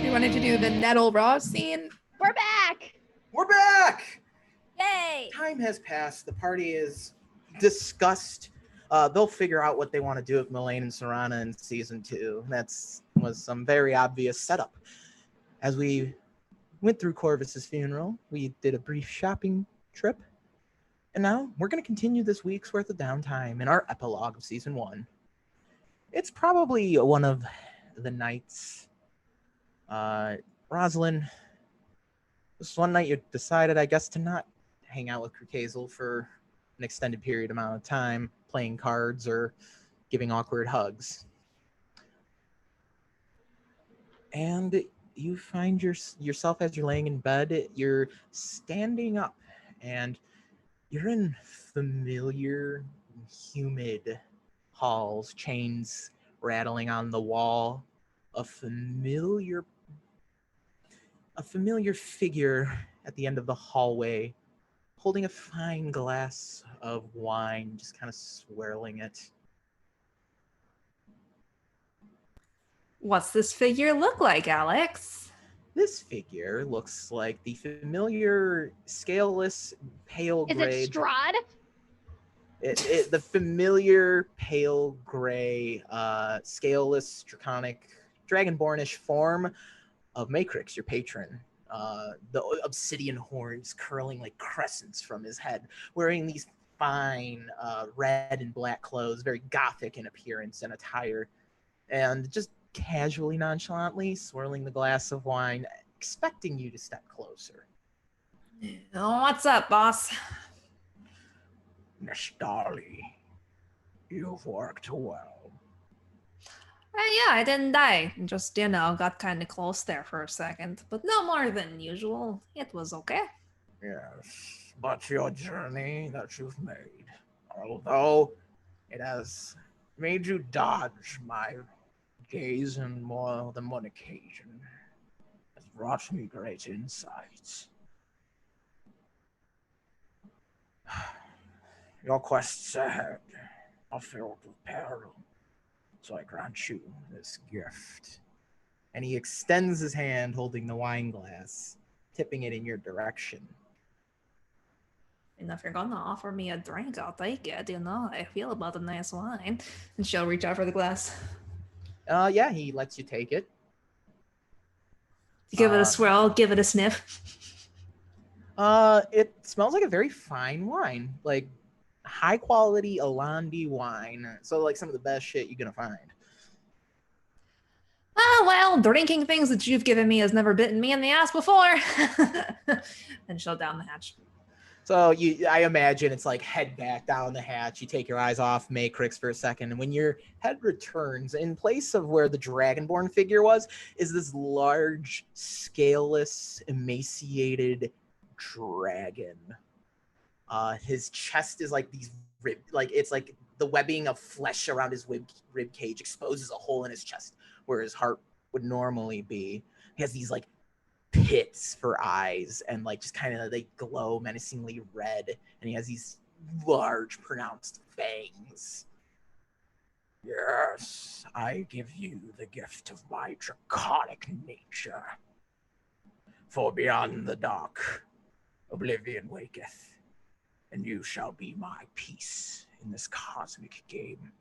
We wanted to do the Nettle Raw scene. We're back. We're back! Yay! Time has passed. The party is discussed. They'll figure out what they want to do with Mullane and Serana in season 2. Was some very obvious setup. As we went through Corvus's funeral, we did a brief shopping trip. And now we're going to continue this week's worth of downtime in our epilogue of season 1. It's probably one of the nights. Rosalind, this one night you decided, I guess, to not hang out with Hazel for an extended period amount of time, playing cards or giving awkward hugs. And you find yourself as you're laying in bed, you're standing up and you're in familiar, humid halls, chains rattling on the wall, a familiar figure at the end of the hallway, holding a fine glass of wine, just kind of swirling it. What's this figure look like, Alex? This figure looks like the familiar scaleless pale Is gray. it Strahd? The familiar pale gray, scaleless, draconic, dragonbornish form of Matrix, your patron. The obsidian horns curling like crescents from his head, wearing these fine red and black clothes, very gothic in appearance and attire, and just casually, nonchalantly swirling the glass of wine, expecting you to step closer. What's up, boss? Nestali, you've worked well. Yeah, I didn't die. Just, got kind of close there for a second. But no more than usual. It was okay. Yes, but your journey that you've made, although it has made you dodge my gaze on more than one occasion, has brought me great insights. Your quests ahead are filled with peril, so I grant you this gift. And he extends his hand holding the wine glass, tipping it in your direction. And if you're gonna offer me a drink, I'll take it. I feel about a nice wine. And she'll reach out for the glass. Yeah, he lets you take it. Give it a swirl, give it a sniff. It smells like a very fine wine, like high quality Alandi wine. So like some of the best shit you're gonna find. Oh, well, drinking things that you've given me has never bitten me in the ass before. And she'll down the hatch. So I imagine it's like head back down the hatch. You take your eyes off Matrix for a second, and when your head returns, in place of where the Dragonborn figure was, is this large, scaleless, emaciated dragon. His chest is like these it's like the webbing of flesh around his rib cage exposes a hole in his chest where his heart would normally be. He has these like pits for eyes, and like just kind of they glow menacingly red, and he has these large pronounced fangs. Yes, I give you the gift of my draconic nature. For beyond the dark, oblivion waketh, and you shall be my peace in this cosmic game.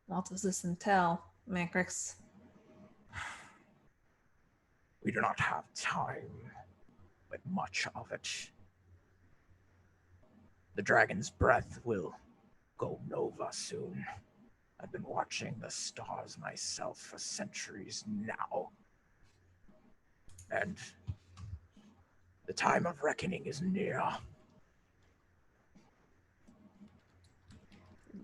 What does this entail, Matrix? We do not have time, but much of it. The dragon's breath will go nova soon. I've been watching the stars myself for centuries now. And the time of reckoning is near.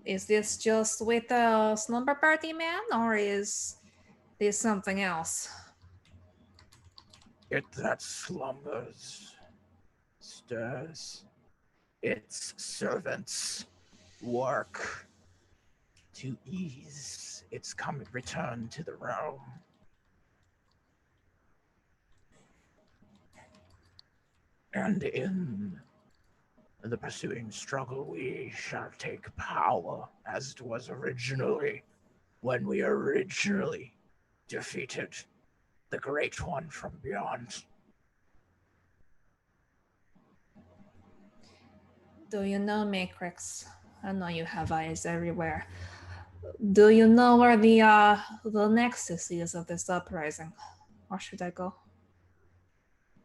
Is this just with the slumber party man, or is this something else? It that slumbers, stirs, its servants work to ease its return to the realm. And in the pursuing struggle, we shall take power as it was originally when we originally defeated the Great One from beyond. Do you know, Matrix? I know you have eyes everywhere. Do you know where the nexus is of this uprising? Or should I go?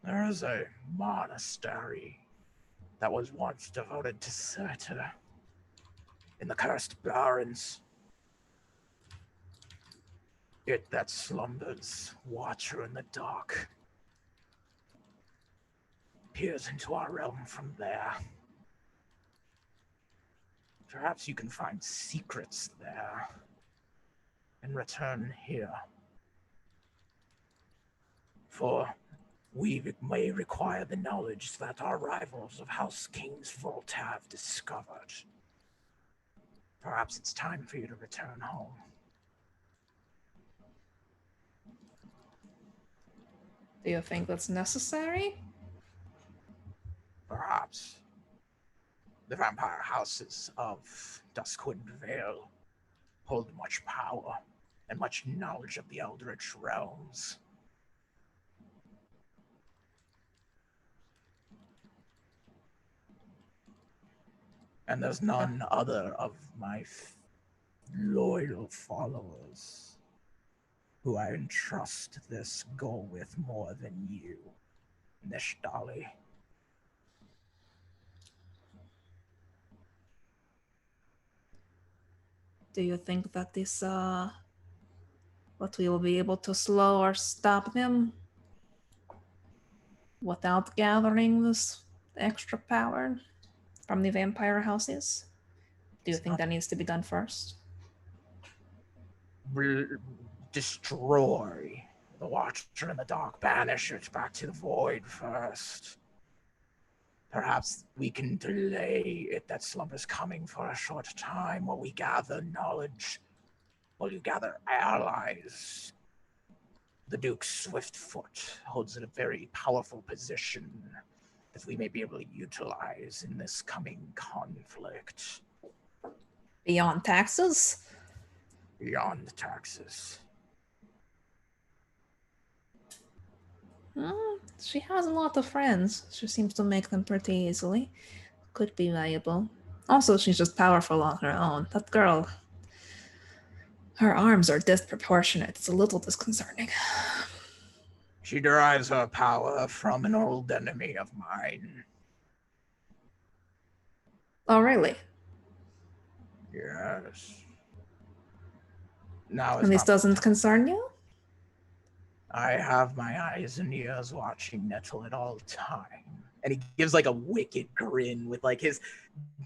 There is a monastery that was once devoted to Satyr in the Cursed Barrens. It that slumbers, watcher in the dark, peers into our realm from there. Perhaps you can find secrets there and return here. For we may require the knowledge that our rivals of House King's Vault have discovered. Perhaps it's time for you to return home. Do you think that's necessary? Perhaps. The vampire houses of Duskwind Vale hold much power and much knowledge of the Eldritch realms. And there's none other of my loyal followers who I entrust this goal with more than you, Nishdali. Do you think that this, that we will be able to slow or stop them without gathering this extra power from the vampire houses? Do you think that needs to be done first? Destroy the Watcher in the Dark, banish it back to the void first. Perhaps we can delay it that slumbers coming for a short time while we gather knowledge, while you gather allies. The Duke Swiftfoot holds a very powerful position that we may be able to utilize in this coming conflict. Beyond taxes? Beyond taxes. She has a lot of friends. She seems to make them pretty easily. Could be valuable. Also, she's just powerful on her own. That girl, her arms are disproportionate. It's a little disconcerting. She derives her power from an old enemy of mine. Oh, really? Yes. Now, And this doesn't concern you? I have my eyes and ears watching Nettle at all time. And he gives like a wicked grin with like his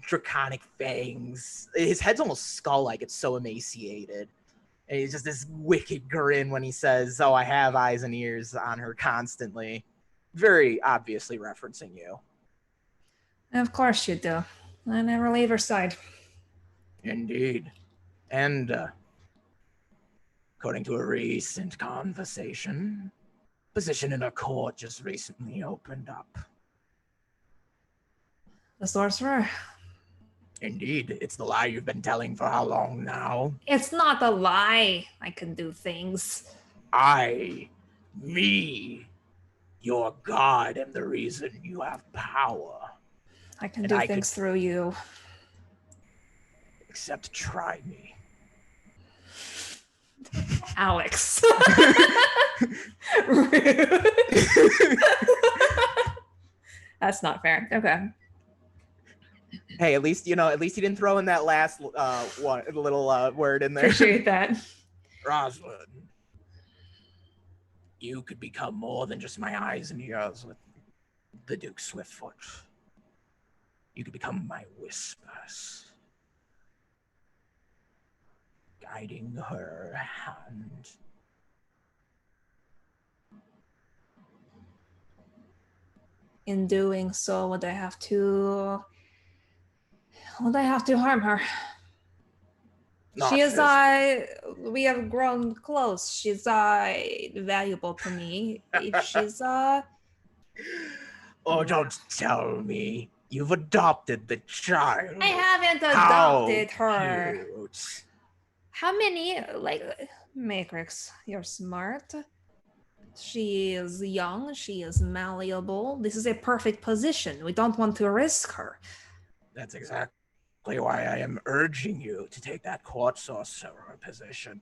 draconic fangs. His head's almost skull-like, it's so emaciated. And he's just this wicked grin when he says, oh, I have eyes and ears on her constantly. Very obviously referencing you. Of course you do. I never leave her side. Indeed. And according to a recent conversation, position in her court just recently opened up. The sorcerer? Indeed. It's the lie you've been telling for how long now? It's not a lie. I can do things. Me, your god, am the reason you have power. I can do things through you. Except try me. Alex. That's not fair. Okay. Hey, at least you didn't throw in that last little word in there. Appreciate that. Rosalind, you could become more than just my eyes and ears with the Duke Swiftfoot. You could become my whispers, guiding her hand. In doing so, would I have to harm her? Not She is physically. we have grown close. She's valuable to me. If she's Oh, don't tell me. You've adopted the child. I haven't adopted her. Cute. How many, Matrix, you're smart. She is young, she is malleable. This is a perfect position. We don't want to risk her. That's exactly why I am urging you to take that court sorcerer position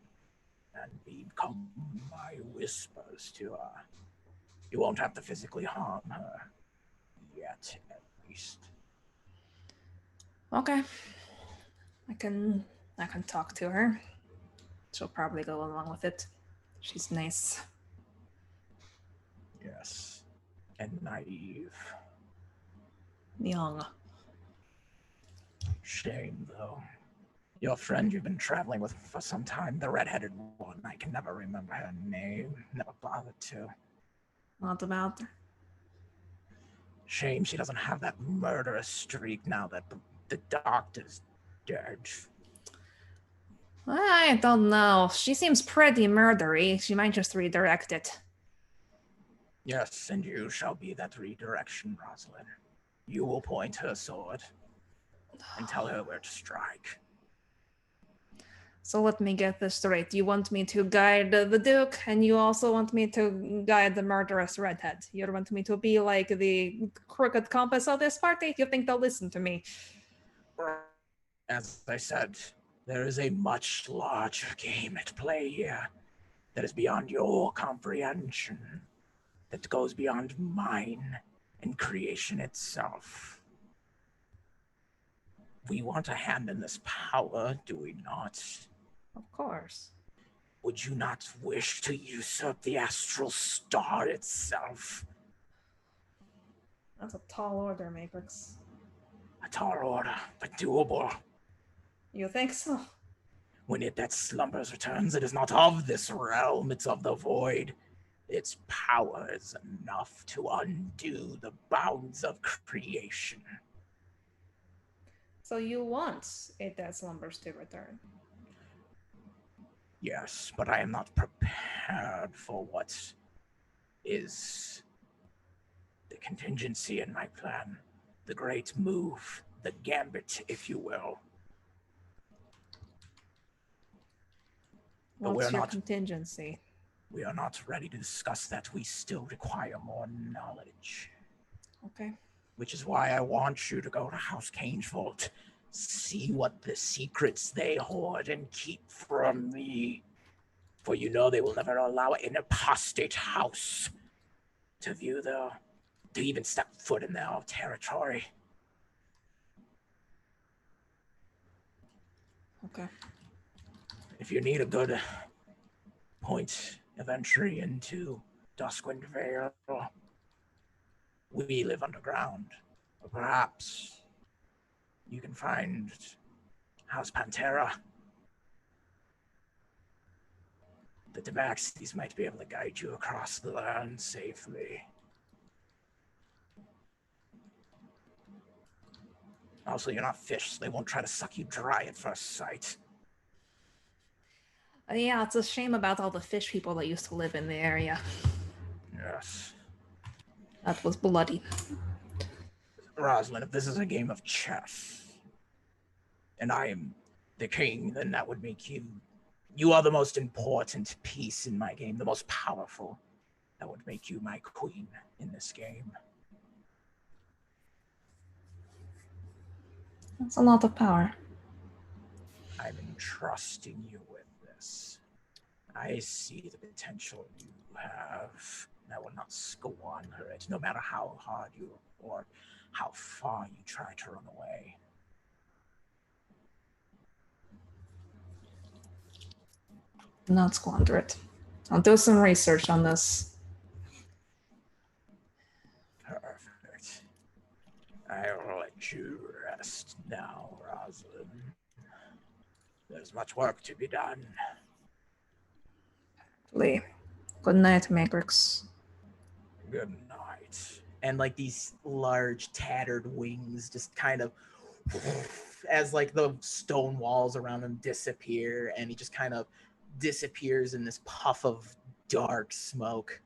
and become my whispers to her. You won't have to physically harm her. Yet, at least. Okay. I can talk to her. She'll probably go along with it. She's nice. Yes. And naive. Young. Shame, though. Your friend you've been traveling with for some time, the red-headed one, I can never remember her name. Never bothered to. What about her? Shame she doesn't have that murderous streak now that the doctor's dead. I don't know. She seems pretty murdery. She might just redirect it. Yes, and you shall be that redirection, Rosalind. You will point her sword and tell her where to strike. So let me get this straight. You want me to guide the Duke, and you also want me to guide the murderous redhead. You want me to be like the crooked compass of this party? You think they'll listen to me? As I said, there is a much larger game at play here that is beyond your comprehension, that goes beyond mine and creation itself. We want a hand in this power, do we not? Of course. Would you not wish to usurp the astral star itself? That's a tall order, Matrix. A tall order, but doable. You think so? When it that slumbers returns, it is not of this realm, it's of the void. Its power is enough to undo the bounds of creation. So you want it that slumbers to return? Yes, but I am not prepared for what is the contingency in my plan. The great move, the gambit, if you will. But What's your contingency? We are not ready to discuss that. We still require more knowledge. Okay. Which is why I want you to go to House Cain's vault. See what the secrets they hoard and keep from me. For you know they will never allow an apostate house to even step foot in their territory. Okay. If you need a good point of entry into Duskwind Vale, we live underground. Or perhaps you can find House Pantera. The Tabaxis might be able to guide you across the land safely. Also, you're not fish, so they won't try to suck you dry at first sight. Yeah, it's a shame about all the fish people that used to live in the area. Yes. That was bloody. Rosalind, if this is a game of chess, and I am the king, then that would make you... You are the most important piece in my game, the most powerful. That would make you my queen in this game. That's a lot of power. I'm entrusting you with this. I see the potential you have. I will not squander it, no matter how hard you or how far you try to run away. Not squander it. I'll do some research on this. Perfect. I'll let you rest now, Rosalind. There's much work to be done. Lee. Good night, Matrix. Good night. And like these large tattered wings just kind of as like the stone walls around him disappear, and he just kind of disappears in this puff of dark smoke.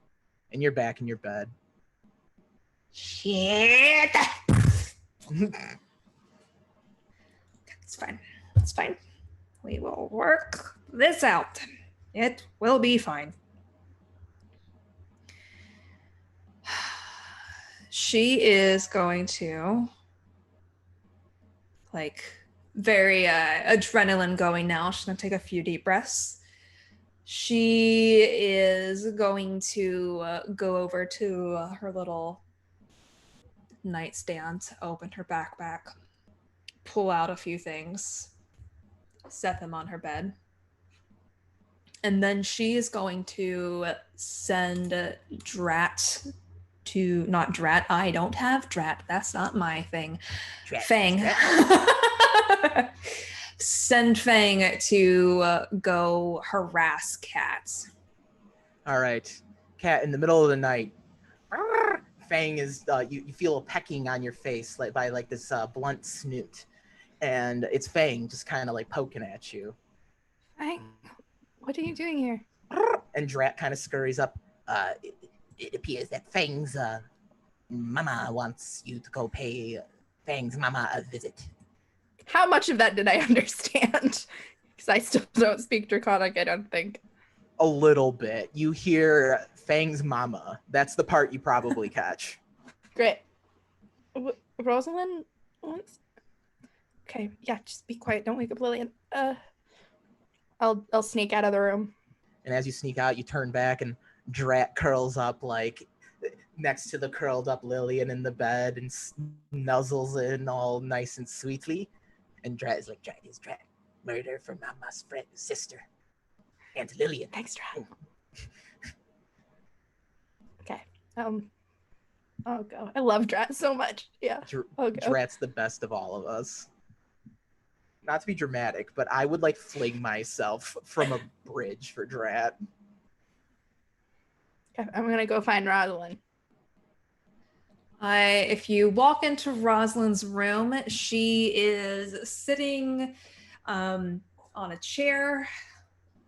And you're back in your bed. Shit! It's fine. It's fine. We will work this out. It will be fine. She is going to, like, very adrenaline going now. She's going to take a few deep breaths. She is going to go over to her little nightstand, open her backpack, pull out a few things, set them on her bed. And then she is going to send Drat to, not Drat, I don't have Drat, that's not my thing. Fang. Send Fang to go harass Cat. All right. Cat, in the middle of the night, Fang is, you feel a pecking on your face like by like this blunt snoot. And it's Fang just kind of like poking at you. Fang, what are you doing here? And Drat kind of scurries up. It appears that Fang's mama wants you to go pay Fang's mama a visit. How much of that did I understand? Because I still don't speak Draconic, I don't think. A little bit. You hear Fang's mama. That's the part you probably catch. Great. Rosalind wants... Okay, yeah, just be quiet. Don't wake up Lillian. I'll sneak out of the room. And as you sneak out, you turn back and Drat curls up like next to the curled up Lillian in the bed and nuzzles in all nice and sweetly. And Drat is like, Drat is Drat. Murder for Mama's friend, sister. And Lillian. Thanks, Drat. Okay. I'll go. I love Drat so much. Yeah. I'll go. Drat's the best of all of us. Not to be dramatic, but I would like fling myself from a bridge for Drat. Okay, I'm gonna go find Rosalind. If you walk into Rosalind's room, she is sitting on a chair.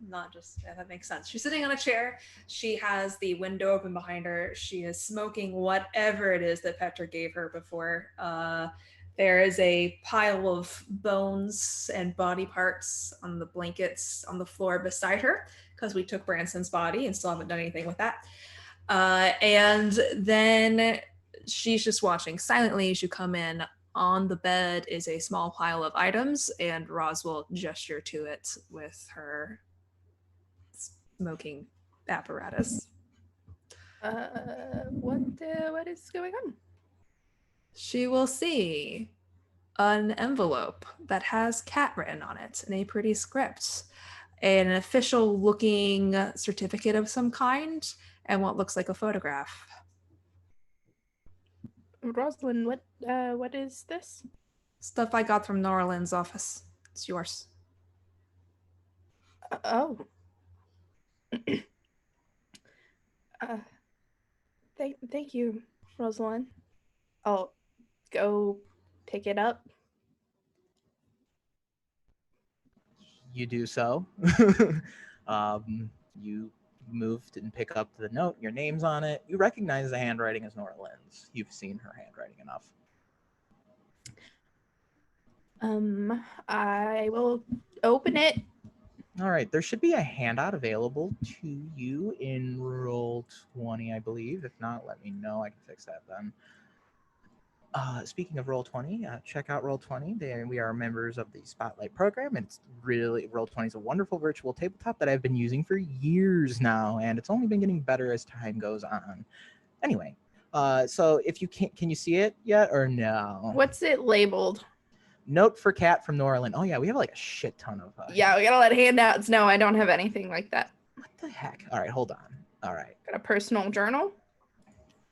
Not just, yeah, that makes sense. She's sitting on a chair. She has the window open behind her. She is smoking whatever it is that Petra gave her before. There is a pile of bones and body parts on the blankets on the floor beside her because we took Branson's body and still haven't done anything with that. And then she's just watching silently as you come in. On the bed is a small pile of items, and Roz will gesture to it with her smoking apparatus. What is going on? She will see an envelope that has Cat written on it in a pretty script, an official looking certificate of some kind, and what looks like a photograph. Rosalind, what is this? Stuff I got from Norland's office. It's yours. Oh. Thank you, Rosalind. I'll go pick it up. You do so. You moved and pick up the note. Your name's on it. You recognize the handwriting as Nora Lynn's. You've seen her handwriting enough. I will open it. All right. There should be a handout available to you in Roll20, I believe. If not, let me know. I can fix that then. Speaking of Roll20, check out Roll20. We are members of the Spotlight program, and it's really, Roll20 is a wonderful virtual tabletop that I've been using for years now, and it's only been getting better as time goes on. Anyway, so if you can you see it yet or no? What's it labeled? Note for Cat from Norland. Oh yeah, we have like a shit ton of. Yeah, we gotta let handouts. No, I don't have anything like that. What the heck? All right, hold on. All right. Got a personal journal?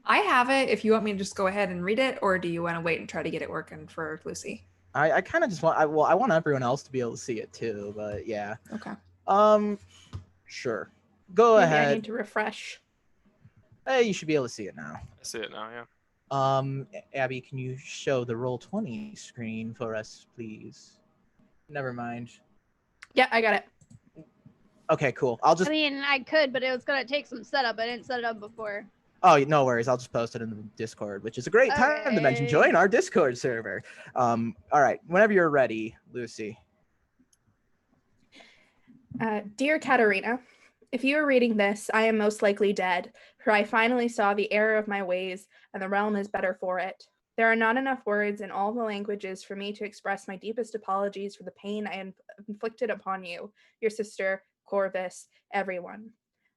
I have it if you want me to just go ahead and read it, or do you want to wait and try to get it working for Lucy? I kind of just want, I want everyone else to be able to see it too, but yeah. Okay. Sure. Go Maybe ahead. I need to refresh. Hey, you should be able to see it now. I see it now, yeah. Abby, can you show the Roll20 screen for us, please? Never mind. Yeah, I got it. Okay, cool. I'll just. I mean, I could, but it was gonna take some setup. I didn't set it up before. Oh, no worries. I'll just post it in the Discord, which is a great time to mention. Join our Discord server. All right. Whenever you're ready, Lucy. Dear Katerina, if you are reading this, I am most likely dead, for I finally saw the error of my ways, and the realm is better for it. There are not enough words in all the languages for me to express my deepest apologies for the pain I inflicted upon you, your sister, Corvus, everyone.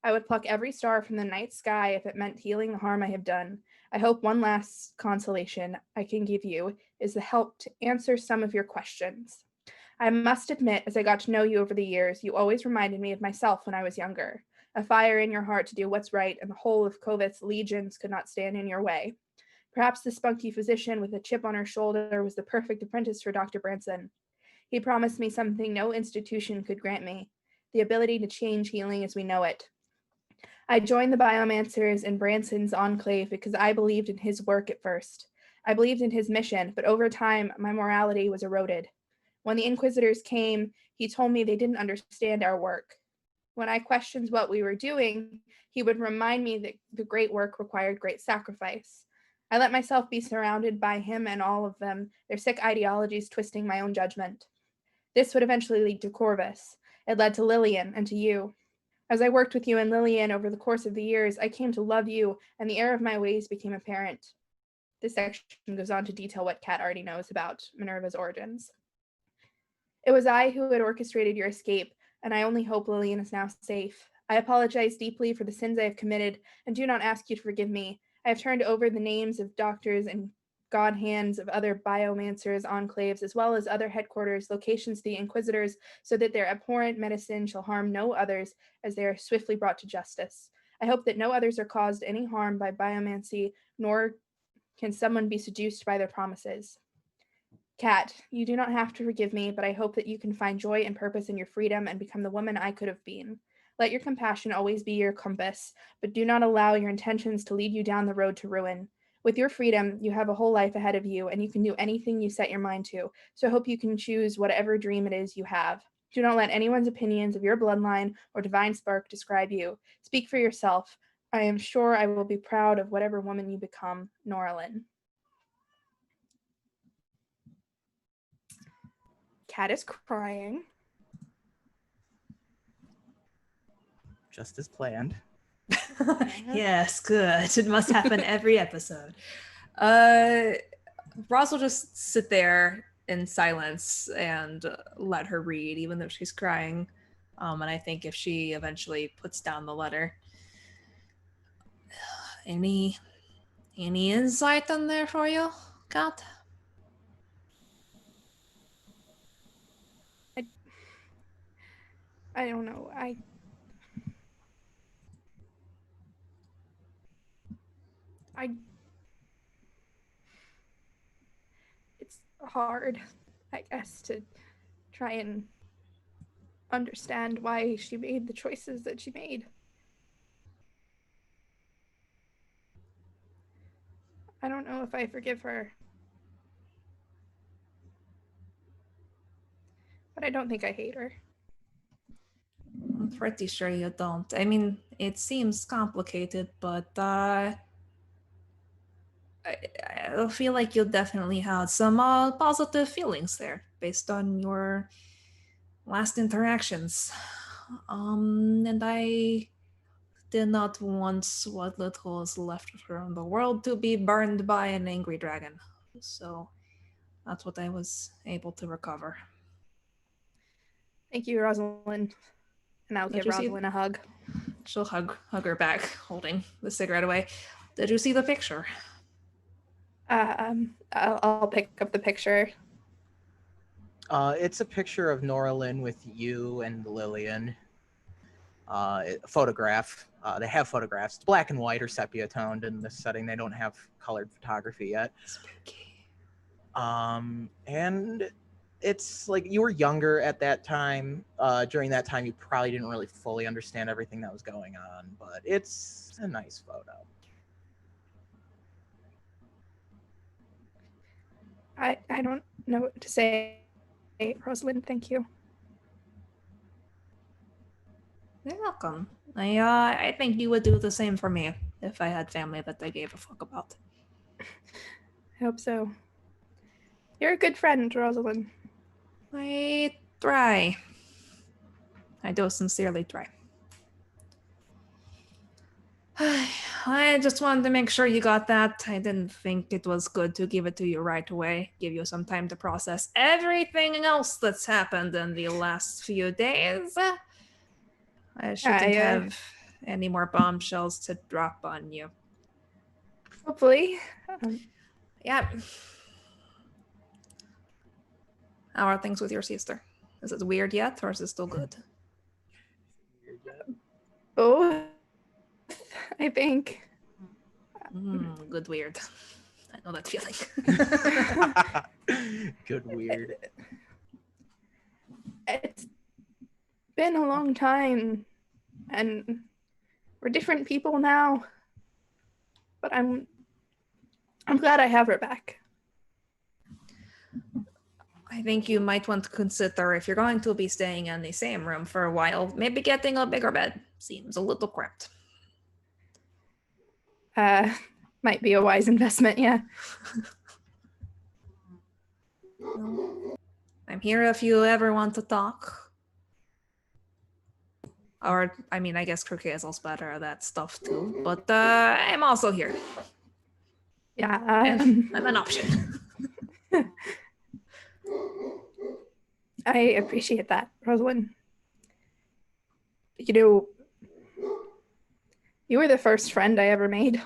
I would pluck every star from the night sky if it meant healing the harm I have done. I hope one last consolation I can give you is the help to answer some of your questions. I must admit, as I got to know you over the years, you always reminded me of myself when I was younger. A fire in your heart to do what's right, and the whole of Kovith's legions could not stand in your way. Perhaps the spunky physician with a chip on her shoulder was the perfect apprentice for Dr. Branson. He promised me something no institution could grant me, the ability to change healing as we know it. I joined the Biomancers in Branson's enclave because I believed in his work at first. I believed in his mission, but over time, my morality was eroded. When the Inquisitors came, he told me they didn't understand our work. When I questioned what we were doing, he would remind me that the great work required great sacrifice. I let myself be surrounded by him and all of them, their sick ideologies twisting my own judgment. This would eventually lead to Corvus. It led to Lillian and to you. As I worked with you and Lillian over the course of the years, I came to love you, and the error of my ways became apparent. This section goes on to detail what Kat already knows about Minerva's origins. It was I who had orchestrated your escape, and I only hope Lillian is now safe. I apologize deeply for the sins I have committed, and do not ask you to forgive me. I have turned over the names of doctors and god hands of other biomancers' enclaves, as well as other headquarters, locations to the Inquisitors, so that their abhorrent medicine shall harm no others, as they are swiftly brought to justice. I hope that no others are caused any harm by biomancy, nor can someone be seduced by their promises. Kat, you do not have to forgive me, but I hope that you can find joy and purpose in your freedom and become the woman I could have been. Let your compassion always be your compass, but do not allow your intentions to lead you down the road to ruin. With your freedom, you have a whole life ahead of you, and you can do anything you set your mind to, so I hope you can choose whatever dream it is you have. Do not let anyone's opinions of your bloodline or divine spark describe you. Speak for yourself. I am sure I will be proud of whatever woman you become, Norlin. Kat is crying. Just as planned. Yes, good. It must happen every episode. Roz will just sit there in silence and let her read, even though she's crying. And I think if she eventually puts down the letter, any insight in there for you, Kat? I don't know. It's hard, I guess, to try and understand why she made the choices that she made. I don't know if I forgive her. But I don't think I hate her. I'm pretty sure you don't. I mean, it seems complicated, but I feel like you definitely had some positive feelings there based on your last interactions. And I did not want what little is left of her in the world to be burned by an angry dragon. So that's what I was able to recover. Thank you, Rosalind. And I'll give Rosalind a hug. She'll hug her back, holding the cigarette away. Did you see the picture? I'll pick up the picture. It's a picture of Norlin with you and Lillian. Photograph. They have photographs. It's black and white or sepia toned in this setting. They don't have colored photography yet. Spooky. And it's like you were younger at that time. During that time, you probably didn't really fully understand everything that was going on, but it's a nice photo. I don't know what to say, Rosalind. Thank you. You're welcome. I think you would do the same for me if I had family that I gave a fuck about. I hope so. You're a good friend, Rosalind. I try. I do sincerely try. I just wanted to make sure you got that. I didn't think it was good to give it to you right away. Give you some time to process everything else that's happened in the last few days. I shouldn't have any more bombshells to drop on you. Hopefully. Yeah. How are things with your sister? Is it weird yet, or is it still good? Oh, I think. Good weird. I know that feeling. Good weird. It's been a long time, and we're different people now. But I'm glad I have her back. I think you might want to consider, if you're going to be staying in the same room for a while, maybe getting a bigger bed. Seems a little cramped. Might be a wise investment, yeah. I'm here if you ever want to talk. Or, I mean, I guess Croquetzel's better at that stuff too, but I'm also here. Yeah, I'm an option. I appreciate that, Rosalind. You know, you were the first friend I ever made.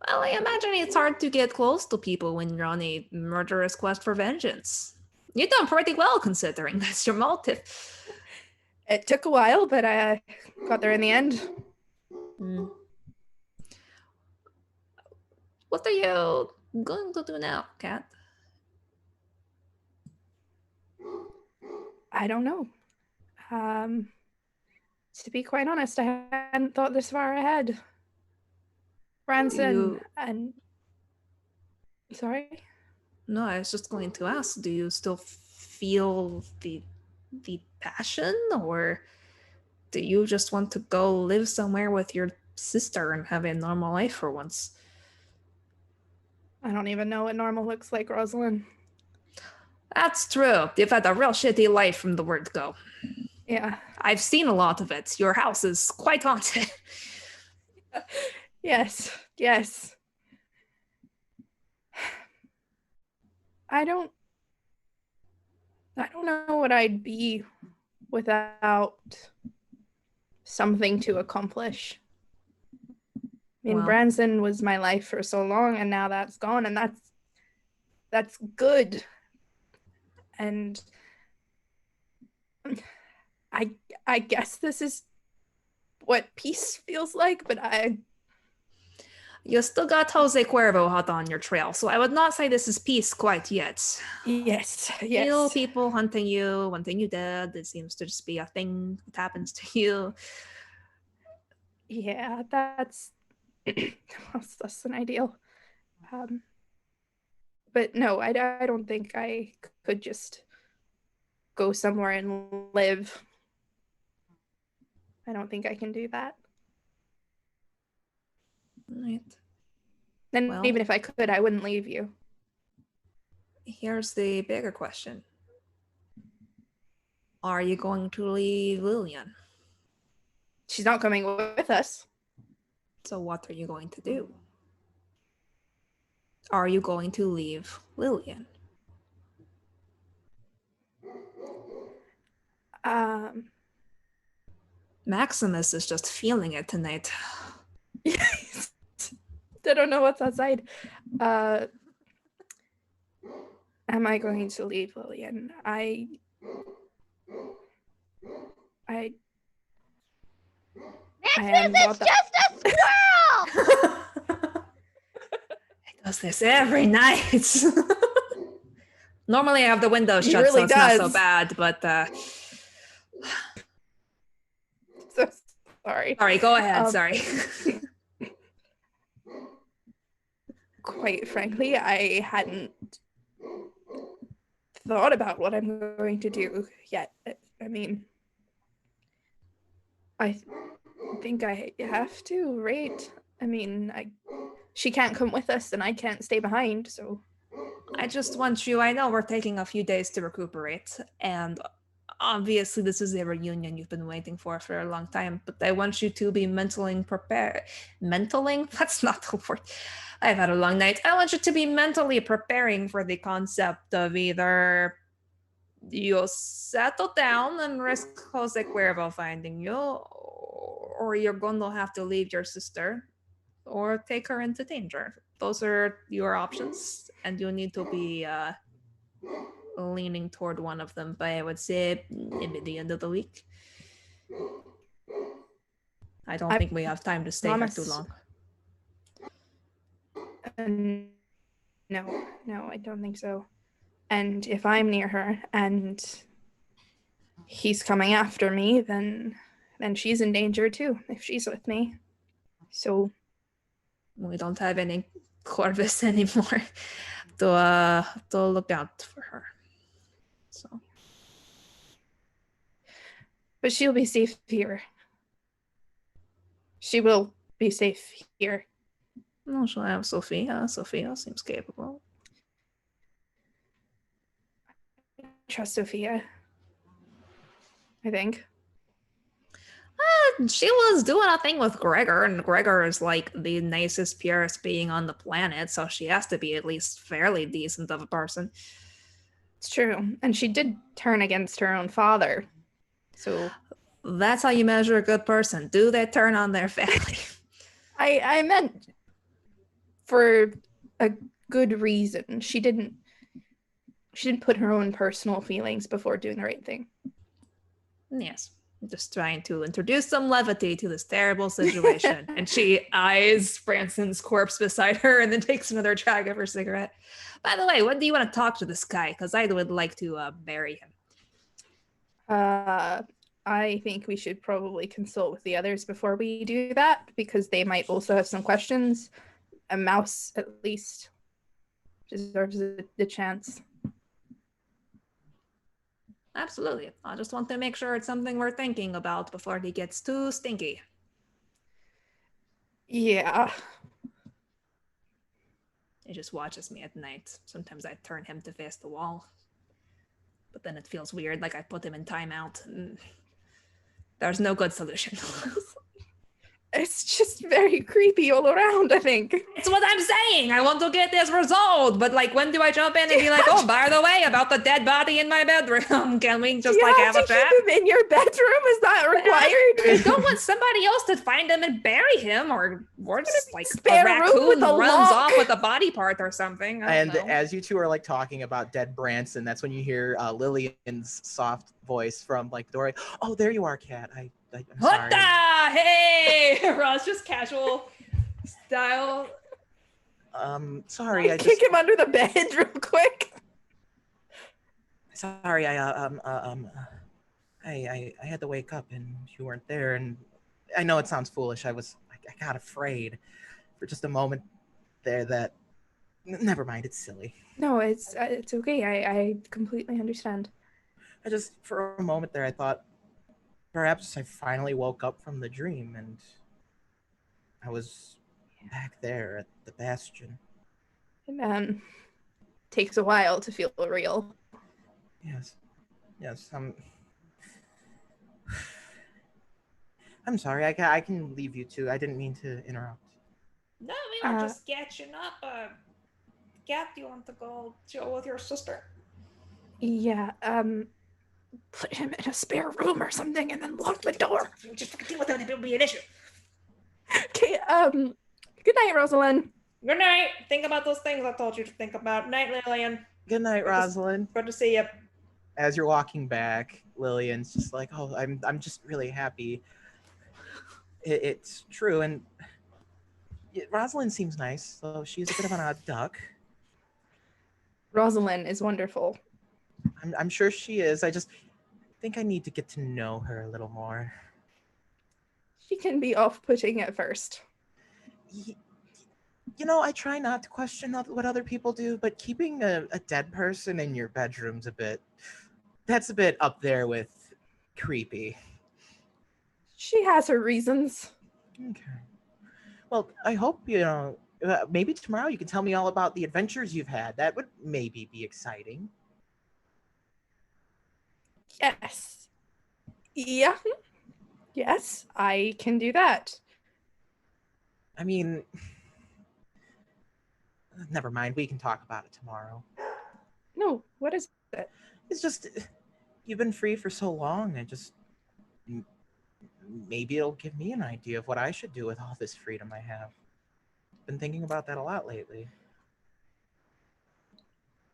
Well, I imagine it's hard to get close to people when you're on a murderous quest for vengeance. You've done pretty well considering that's your motive. It took a while, but I got there in the end. What are you going to do now, Kat? I don't know. To be quite honest, I hadn't thought this far ahead. Branson and... Sorry? No, I was just going to ask, do you still feel the passion, or do you just want to go live somewhere with your sister and have a normal life for once? I don't even know what normal looks like, Rosalind. That's true. You've had a real shitty life from the word go. Yeah. I've seen a lot of it. Your house is quite haunted. Yes. I don't know what I'd be without something to accomplish. I mean, Branson was my life for so long, and now that's gone, and that's good. And I guess this is what peace feels like, but You still got Jose Cuervo hot on your trail, so I would not say this is peace quite yet. Yes. Still people hunting you, wanting you dead. It seems to just be a thing that happens to you. Yeah, that's less than ideal. But no, I don't think I could just go somewhere and live. I don't think I can do that. Right. Then Well, even if I could, I wouldn't leave you. Here's the bigger question. Are you going to leave Lillian? She's not coming with us. So what are you going to do? Are you going to leave Lillian? Maximus is just feeling it tonight. Yes. I don't know what's outside. Am I going to leave Lillian? Maximus, it's just a squirrel! He does this every night. Normally I have the window shut, really so it's not so bad, but so sorry. Sorry, go ahead, sorry. Quite frankly, I hadn't thought about what I'm going to do yet. I mean, I think I have to, right? I mean, she can't come with us and I can't stay behind, so... I just want you, I know we're taking a few days to recuperate, and obviously this is a reunion you've been waiting for a long time, but I want you to be mentally prepared. Mentaling? That's not the word. I've had a long night. I want you to be mentally preparing for the concept of either you'll settle down and risk Jose Cuervo finding you, or you're going to have to leave your sister or take her into danger. Those are your options, and you need to be leaning toward one of them by, I would say, maybe the end of the week. I don't think we have time to stay here too long. No, I don't think so. And if I'm near her and he's coming after me, then she's in danger too, if she's with me. So we don't have any Corvus anymore to look out for her. So, but she'll be safe here. She will be safe here. No, she'll have Sophia. Sophia seems capable. Trust Sophia, I think. She was doing a thing with Gregor, and Gregor is like the nicest, purest being on the planet, so she has to be at least fairly decent of a person. It's true. And she did turn against her own father. So that's how you measure a good person. Do they turn on their family? I meant for a good reason. She didn't put her own personal feelings before doing the right thing. Yes. Just trying to introduce some levity to this terrible situation. And she eyes Branson's corpse beside her and then takes another drag of her cigarette. By the way, when do you want to talk to this guy? Because I would like to bury him. I think we should probably consult with the others before we do that, because they might also have some questions. A mouse, at least, deserves the chance. Absolutely. I just want to make sure it's something we're thinking about before he gets too stinky. Yeah. He just watches me at night. Sometimes I turn him to face the wall. But then it feels weird, like I put him in timeout. And there's no good solution. It's just very creepy all around, I think. It's what I'm saying. I want to get this resolved. But like, when do I jump in and be like, oh, by the way, about the dead body in my bedroom, can we just have a chat? Keep him in your bedroom? Is that required? I don't want somebody else to find him and bury him, or just like spare a raccoon with a runs lock. off with a body part or something. And as you two are like talking about dead Branson, that's when you hear Lillian's soft voice from like the door. Oh, there you are, Kat. I'm sorry. Hey, Ross, just casual style. Sorry, I kick him under the bed real quick. Sorry, I had to wake up and you weren't there, and I know it sounds foolish. I got afraid for just a moment there. That never mind, it's silly. No, it's okay. I completely understand. I just for a moment there I thought perhaps I finally woke up from the dream and I was back there at the Bastion. And takes a while to feel real. Yes. I'm sorry. I can leave you two. I didn't mean to interrupt. No, we were just catching up. Kat, do you want to go chill with your sister? Yeah. Put him in a spare room or something and then lock the door. Just deal with it. It'll be an issue. Okay, good night, Rosalind. Good night. Think about those things I told you to think about. Night, Lillian. Good night, Rosalind. Good to see you. As you're walking back, Lillian's just like, oh, I'm just really happy. It's true, and Rosalind seems nice, so she's a bit of an odd duck. Rosalind is wonderful. I'm sure she is. I just think I need to get to know her a little more. She can be off-putting at first. You know, I try not to question what other people do, but keeping a dead person in your bedroom's that's a bit up there with creepy. She has her reasons. Okay. Well, I hope, maybe tomorrow you can tell me all about the adventures you've had. That would maybe be exciting. Yes. Yeah. Yes, I can do that. I mean, never mind. We can talk about it tomorrow. No, what is it? It's just you've been free for so long, and just maybe it'll give me an idea of what I should do with all this freedom I have. Been thinking about that a lot lately.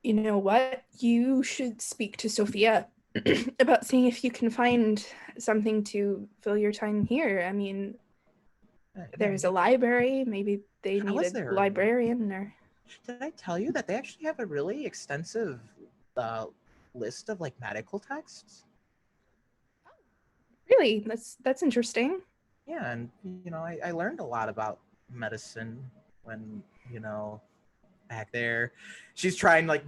You know what? You should speak to Sophia about seeing if you can find something to fill your time here. I mean, there's a library. Maybe they I need was a there. librarian or... Did I tell you that they actually have a really extensive list of like medical texts? Really? That's interesting. Yeah, and I learned a lot about medicine when back there. She's trying like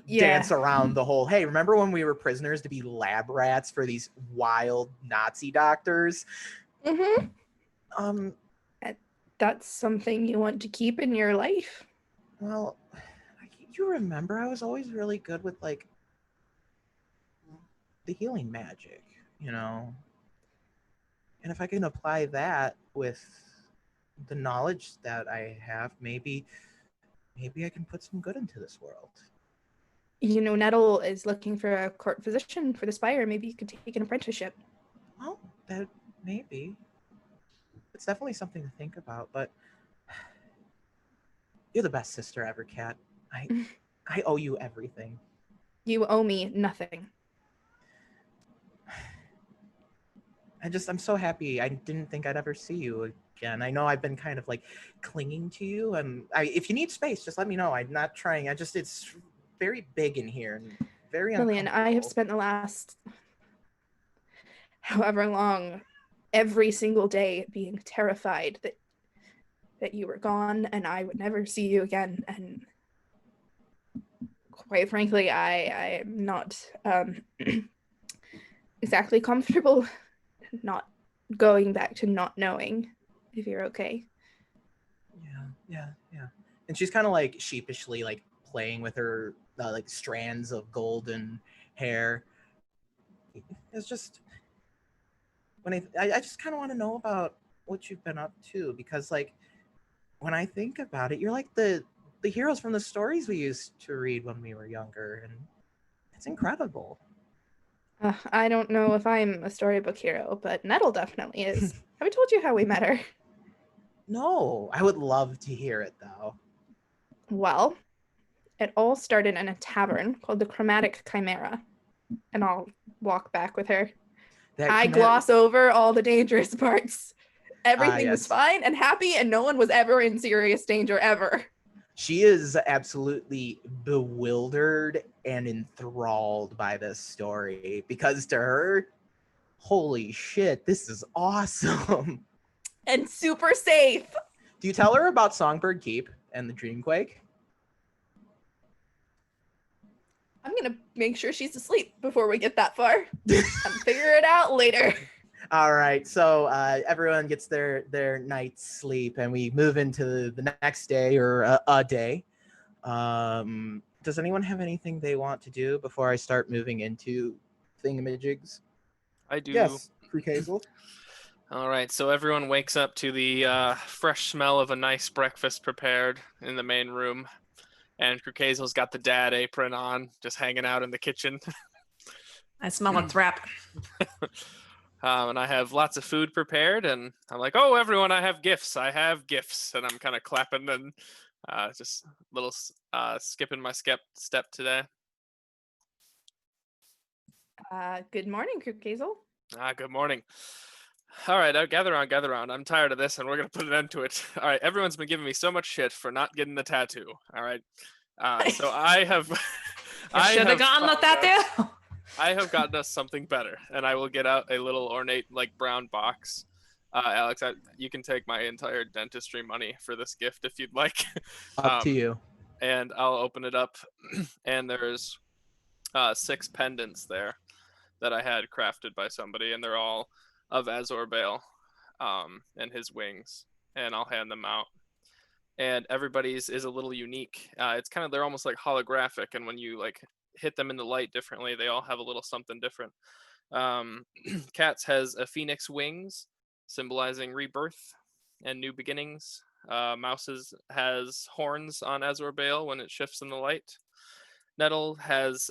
dance around the whole, hey, remember when we were prisoners to be lab rats for these wild Nazi doctors? Mm-hmm. That's something you want to keep in your life? Well, you remember I was always really good with like the healing magic, and if I can apply that with the knowledge that I have, maybe I can put some good into this world. Nettle is looking for a court physician for the Spire. Maybe you could take an apprenticeship. Well, that maybe. It's definitely something to think about, but you're the best sister ever, Kat. I owe you everything. You owe me nothing. I'm so happy. I didn't think I'd ever see you again. I know I've been kind of like clinging to you, and if you need space, just let me know. I'm not trying. It's very big in here and very Lillian, I have spent the last however long every single day being terrified that you were gone and I would never see you again. And quite frankly, I am not exactly comfortable not going back to not knowing if you're okay. Yeah. And she's kind of like sheepishly like playing with her like strands of golden hair. It's just when I just kind of want to know about what you've been up to, because like when I think about it, you're like the heroes from the stories we used to read when we were younger, and it's incredible. I don't know if I'm a storybook hero, but Nettle definitely is. Have I told you how we met her? No, I would love to hear it though. Well, it all started in a tavern called the Chromatic Chimera, and I'll walk back with her. I gloss over all the dangerous parts. Everything was fine and happy, and no one was ever in serious danger ever. She is absolutely bewildered and enthralled by this story, because to her, holy shit, this is awesome. And super safe. Do you tell her about Songbird Keep and the Dreamquake? I'm gonna make sure she's asleep before we get that far and figure it out later. All right, so everyone gets their night's sleep, and we move into the next day, or a day. Does anyone have anything they want to do before I start moving into thingamajigs? I do. Yes, Creek Hazel. All right, so everyone wakes up to the fresh smell of a nice breakfast prepared in the main room. And Hazel's got the dad apron on, just hanging out in the kitchen. I smell a thwap. And I have lots of food prepared, and I'm like, oh, everyone, I have gifts. And I'm kind of clapping and just a little skipping my step today. Good morning, Creek Hazel. Good morning. All right, gather around. I'm tired of this, and we're going to put an end to it. All right, everyone's been giving me so much shit for not getting the tattoo. All right. So I have... I should have gone with that, too. I have gotten us something better, and I will get out a little ornate, like, brown box. Alex, you can take my entire dentistry money for this gift if you'd like. Up to you. And I'll open it up, and there's 6 pendants there that I had crafted by somebody, and they're all of Azor Bale and his wings, and I'll hand them out. And everybody's is a little unique. It's kind of, they're almost like holographic, and when you like hit them in the light differently. They all have a little something different. Cat's has a phoenix wings, symbolizing rebirth and new beginnings. Mouse's has horns on Azor Bale when it shifts in the light. Nettle has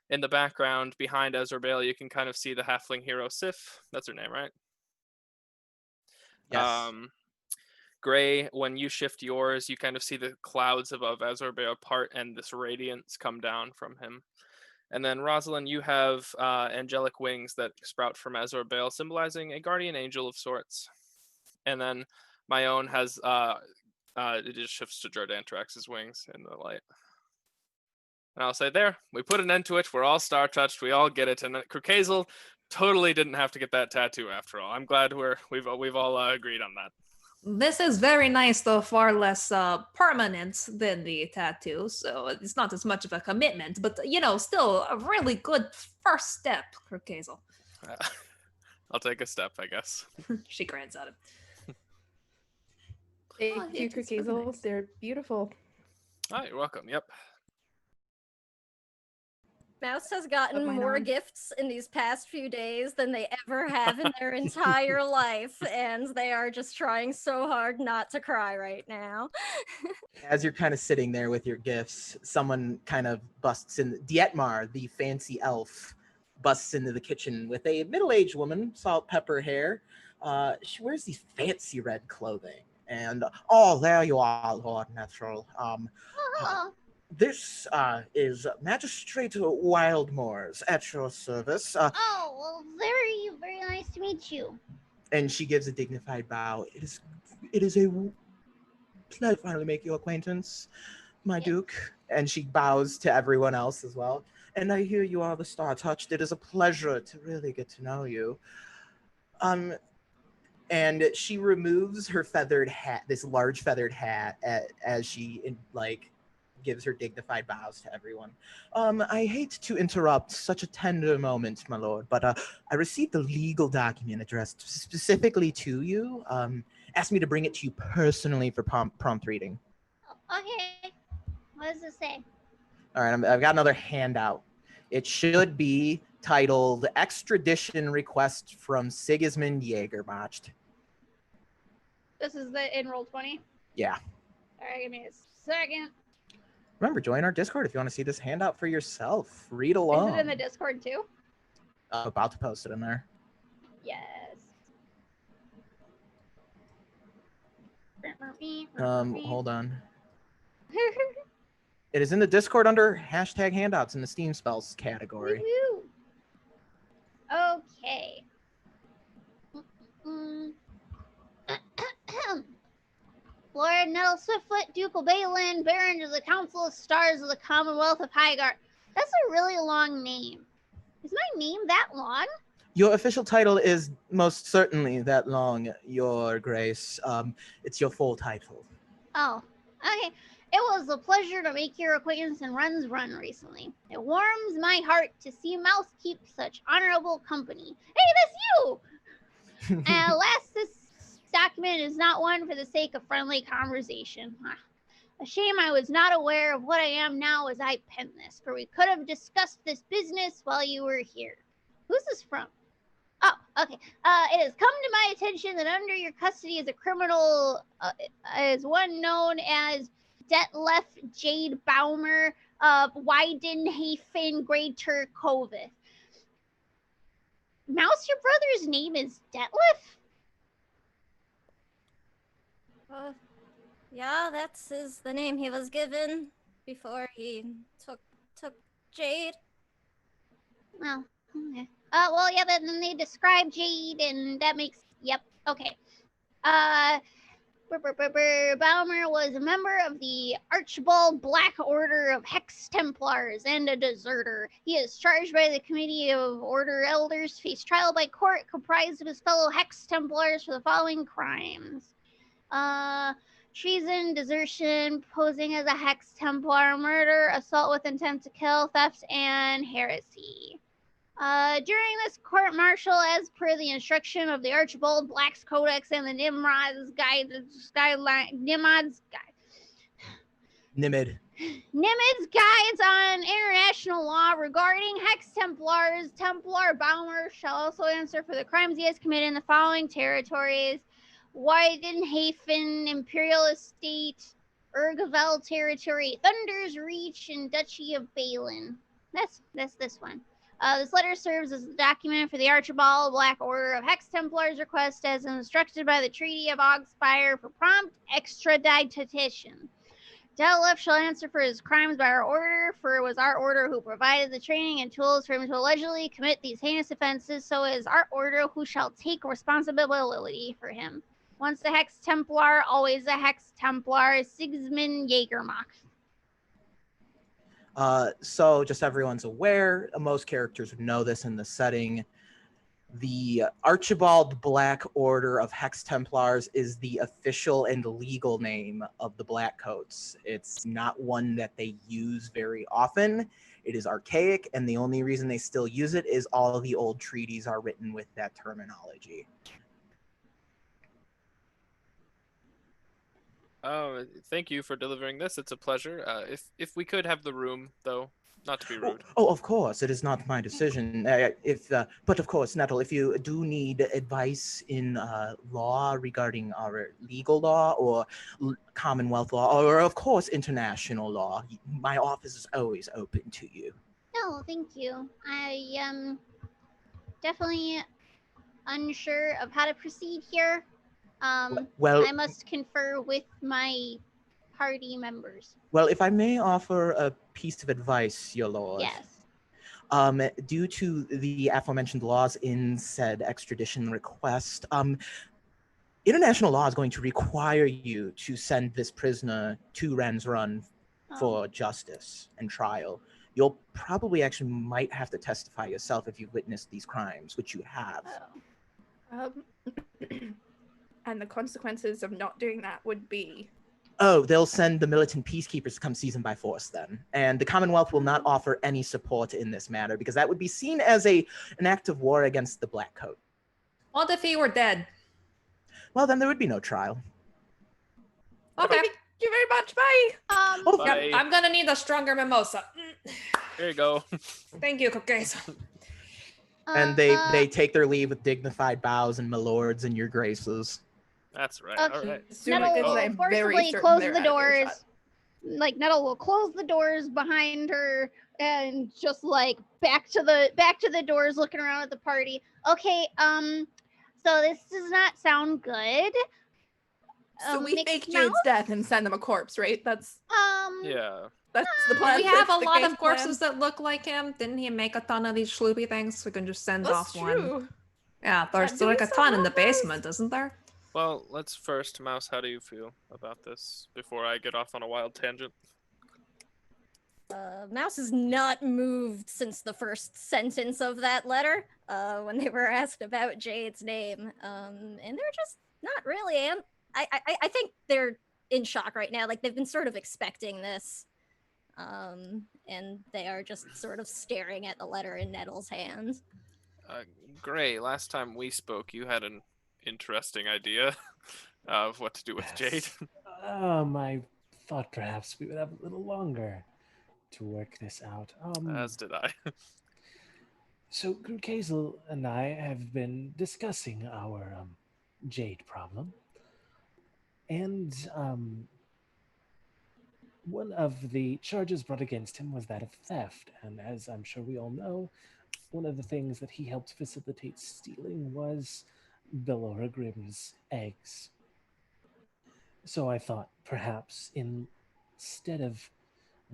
in the background behind Azor Bale, you can kind of see the halfling hero Sif. That's her name, right? Yes. Gray, when you shift yours, you kind of see the clouds above Azor Bale part and this radiance come down from him. And then Rosalind, you have angelic wings that sprout from Azor Bale, symbolizing a guardian angel of sorts. And then my own has it just shifts to Jordantrax's wings in the light. And I'll say, there, we put an end to it. We're all star-touched. We all get it. And Kurkazel totally didn't have to get that tattoo after all. I'm glad we've all agreed on that. This is very nice, though far less permanent than the tattoo, so it's not as much of a commitment, but, still a really good first step, Kurkazel. I'll take a step, I guess. She grins at him. Thank you, Kurkazel. They're beautiful. Oh, you're welcome. Yep. Mouse has gotten mine more on. gifts in these past few days than they ever have in their entire life, and they are just trying so hard not to cry right now. As you're kind of sitting there with your gifts, someone kind of busts in. Dietmar, the fancy elf, busts into the kitchen with a middle-aged woman, salt pepper hair. She wears these fancy red clothing. And, there you are, Lord Natural. This is Magistrate Wildmoors at your service. Well, very, very nice to meet you. And she gives a dignified bow. It is a pleasure to finally make your acquaintance, my Duke. And she bows to everyone else as well. And I hear you are the Star-Touched. It is a pleasure to really get to know you. And she removes her feathered hat, this large feathered hat, as she gives her dignified bows to everyone. I hate to interrupt such a tender moment, my lord, but I received a legal document addressed specifically to you. Asked me to bring it to you personally for prompt reading. Okay. What does it say? All right, I've got another handout. It should be titled Extradition Request from Sigismund Jägerbotched. This is in roll 20? Yeah. All right, give me a second. Remember, join our Discord if you want to see this handout for yourself. Read along. Is it in the Discord too? About to post it in there. Yes. Hold on. It is in the Discord under #handouts in the SteamSpells category. Woo-hoo. Okay. Lord Nettle Swiftfoot, Duke Balin, Baron of the Council of Stars of the Commonwealth of Highgard. That's a really long name. Is my name that long? Your official title is most certainly that long, Your Grace. It's your full title. Oh, okay. It was a pleasure to make your acquaintance in Run's Run recently. It warms my heart to see Mouse keep such honorable company. Hey, that's you! And alas, this document is not one for the sake of friendly conversation. A shame I was not aware of what I am now as I penned this, for we could have discussed this business while you were here. Who's this from? Oh, okay. It has come to my attention that under your custody is a criminal, is one known as Detlef Jade Baumer of Weidenhafen Greater Coveth. Mouse, your brother's name is Detlef? Yeah, that's the name he was given before he took Jade. Oh, okay. Well, yeah, then they describe Jade, and that makes, yep, okay. Baumer was a member of the Archibald Black Order of Hex Templars and a deserter. He is charged by the Committee of Order Elders to face trial by court comprised of his fellow Hex Templars for the following crimes. Treason, desertion, posing as a Hex Templar, murder, assault with intent to kill, theft, and heresy. During this court-martial, as per the instruction of the Archibald Black's Codex and the Nimrod's Guide, Nimitz guides on international law regarding Hex Templars. Templar Baumer shall also answer for the crimes he has committed in the following territories: Weidenhafen, Imperial Estate, Urgavel Territory, Thunder's Reach, and Duchy of Balin. That's this one. This letter serves as a document for the Archibald Black Order of Hex Templars request as instructed by the Treaty of Augspire for prompt extradition. Detlef shall answer for his crimes by our order, for it was our order who provided the training and tools for him to allegedly commit these heinous offenses, so it is our order who shall take responsibility for him. Once a Hex Templar, always a Hex Templar. Sigismund Jägermach. So just so everyone's aware, most characters would know this in the setting. The Archibald Black Order of Hex Templars is the official and legal name of the Black Coats. It's not one that they use very often. It is archaic, and the only reason they still use it is all the old treaties are written with that terminology. Oh, thank you for delivering this. It's a pleasure. If we could have the room, though, not to be rude. Oh, of course, it is not my decision. But of course, Nettle, if you do need advice in law regarding our legal law or Commonwealth law, or of course international law, my office is always open to you. No, thank you. I am definitely unsure of how to proceed here. Well, I must confer with my party members. Well, if I may offer a piece of advice, your lord. Yes. Due to the aforementioned laws in said extradition request, international law is going to require you to send this prisoner to Ren's Run for justice and trial. You'll probably actually might have to testify yourself if you've witnessed these crimes, which you have. And the consequences of not doing that would be... Oh, they'll send the militant peacekeepers to come seize him by force then. And the Commonwealth will not offer any support in this matter because that would be seen as an act of war against the Black Coat. What if he were dead? Well, then there would be no trial. Okay. Thank you very much. Bye. Bye. Yep, I'm gonna need a stronger mimosa. There you go. Thank you, cookies. And they take their leave with dignified bows and my lords and your graces. That's right. Okay. All right. Nettle will I'm very forcibly certain close they're the out of doors. earshot. Like Nettle will close the doors behind her and just like back to the doors, looking around at the party. Okay, so this does not sound good. So we Mixed fake Mouse? Jade's death and send them a corpse, right? That's Yeah. the plan. We have That's a the lot game of corpses plan. that look like him. Didn't he make a ton of these sloopy things? We can just send That's off one. true. Yeah, there's do we like a still ton in have the those? basement, isn't there? Well, let's first, Mouse, how do you feel about this before I get off on a wild tangent? Mouse is not moved since the first sentence of that letter, when they were asked about Jade's name. And they're just not really. I think they're in shock right now. Like they've been sort of expecting this, and they are just sort of staring at the letter in Nettle's hand. Gray, last time we spoke, you had an interesting idea of what to do with Jade. I thought perhaps we would have a little longer to work this out. As did I. So Grukazel and I have been discussing our Jade problem. And one of the charges brought against him was that of theft. And as I'm sure we all know, one of the things that he helped facilitate stealing was Belora Grimm's eggs. So I thought perhaps instead of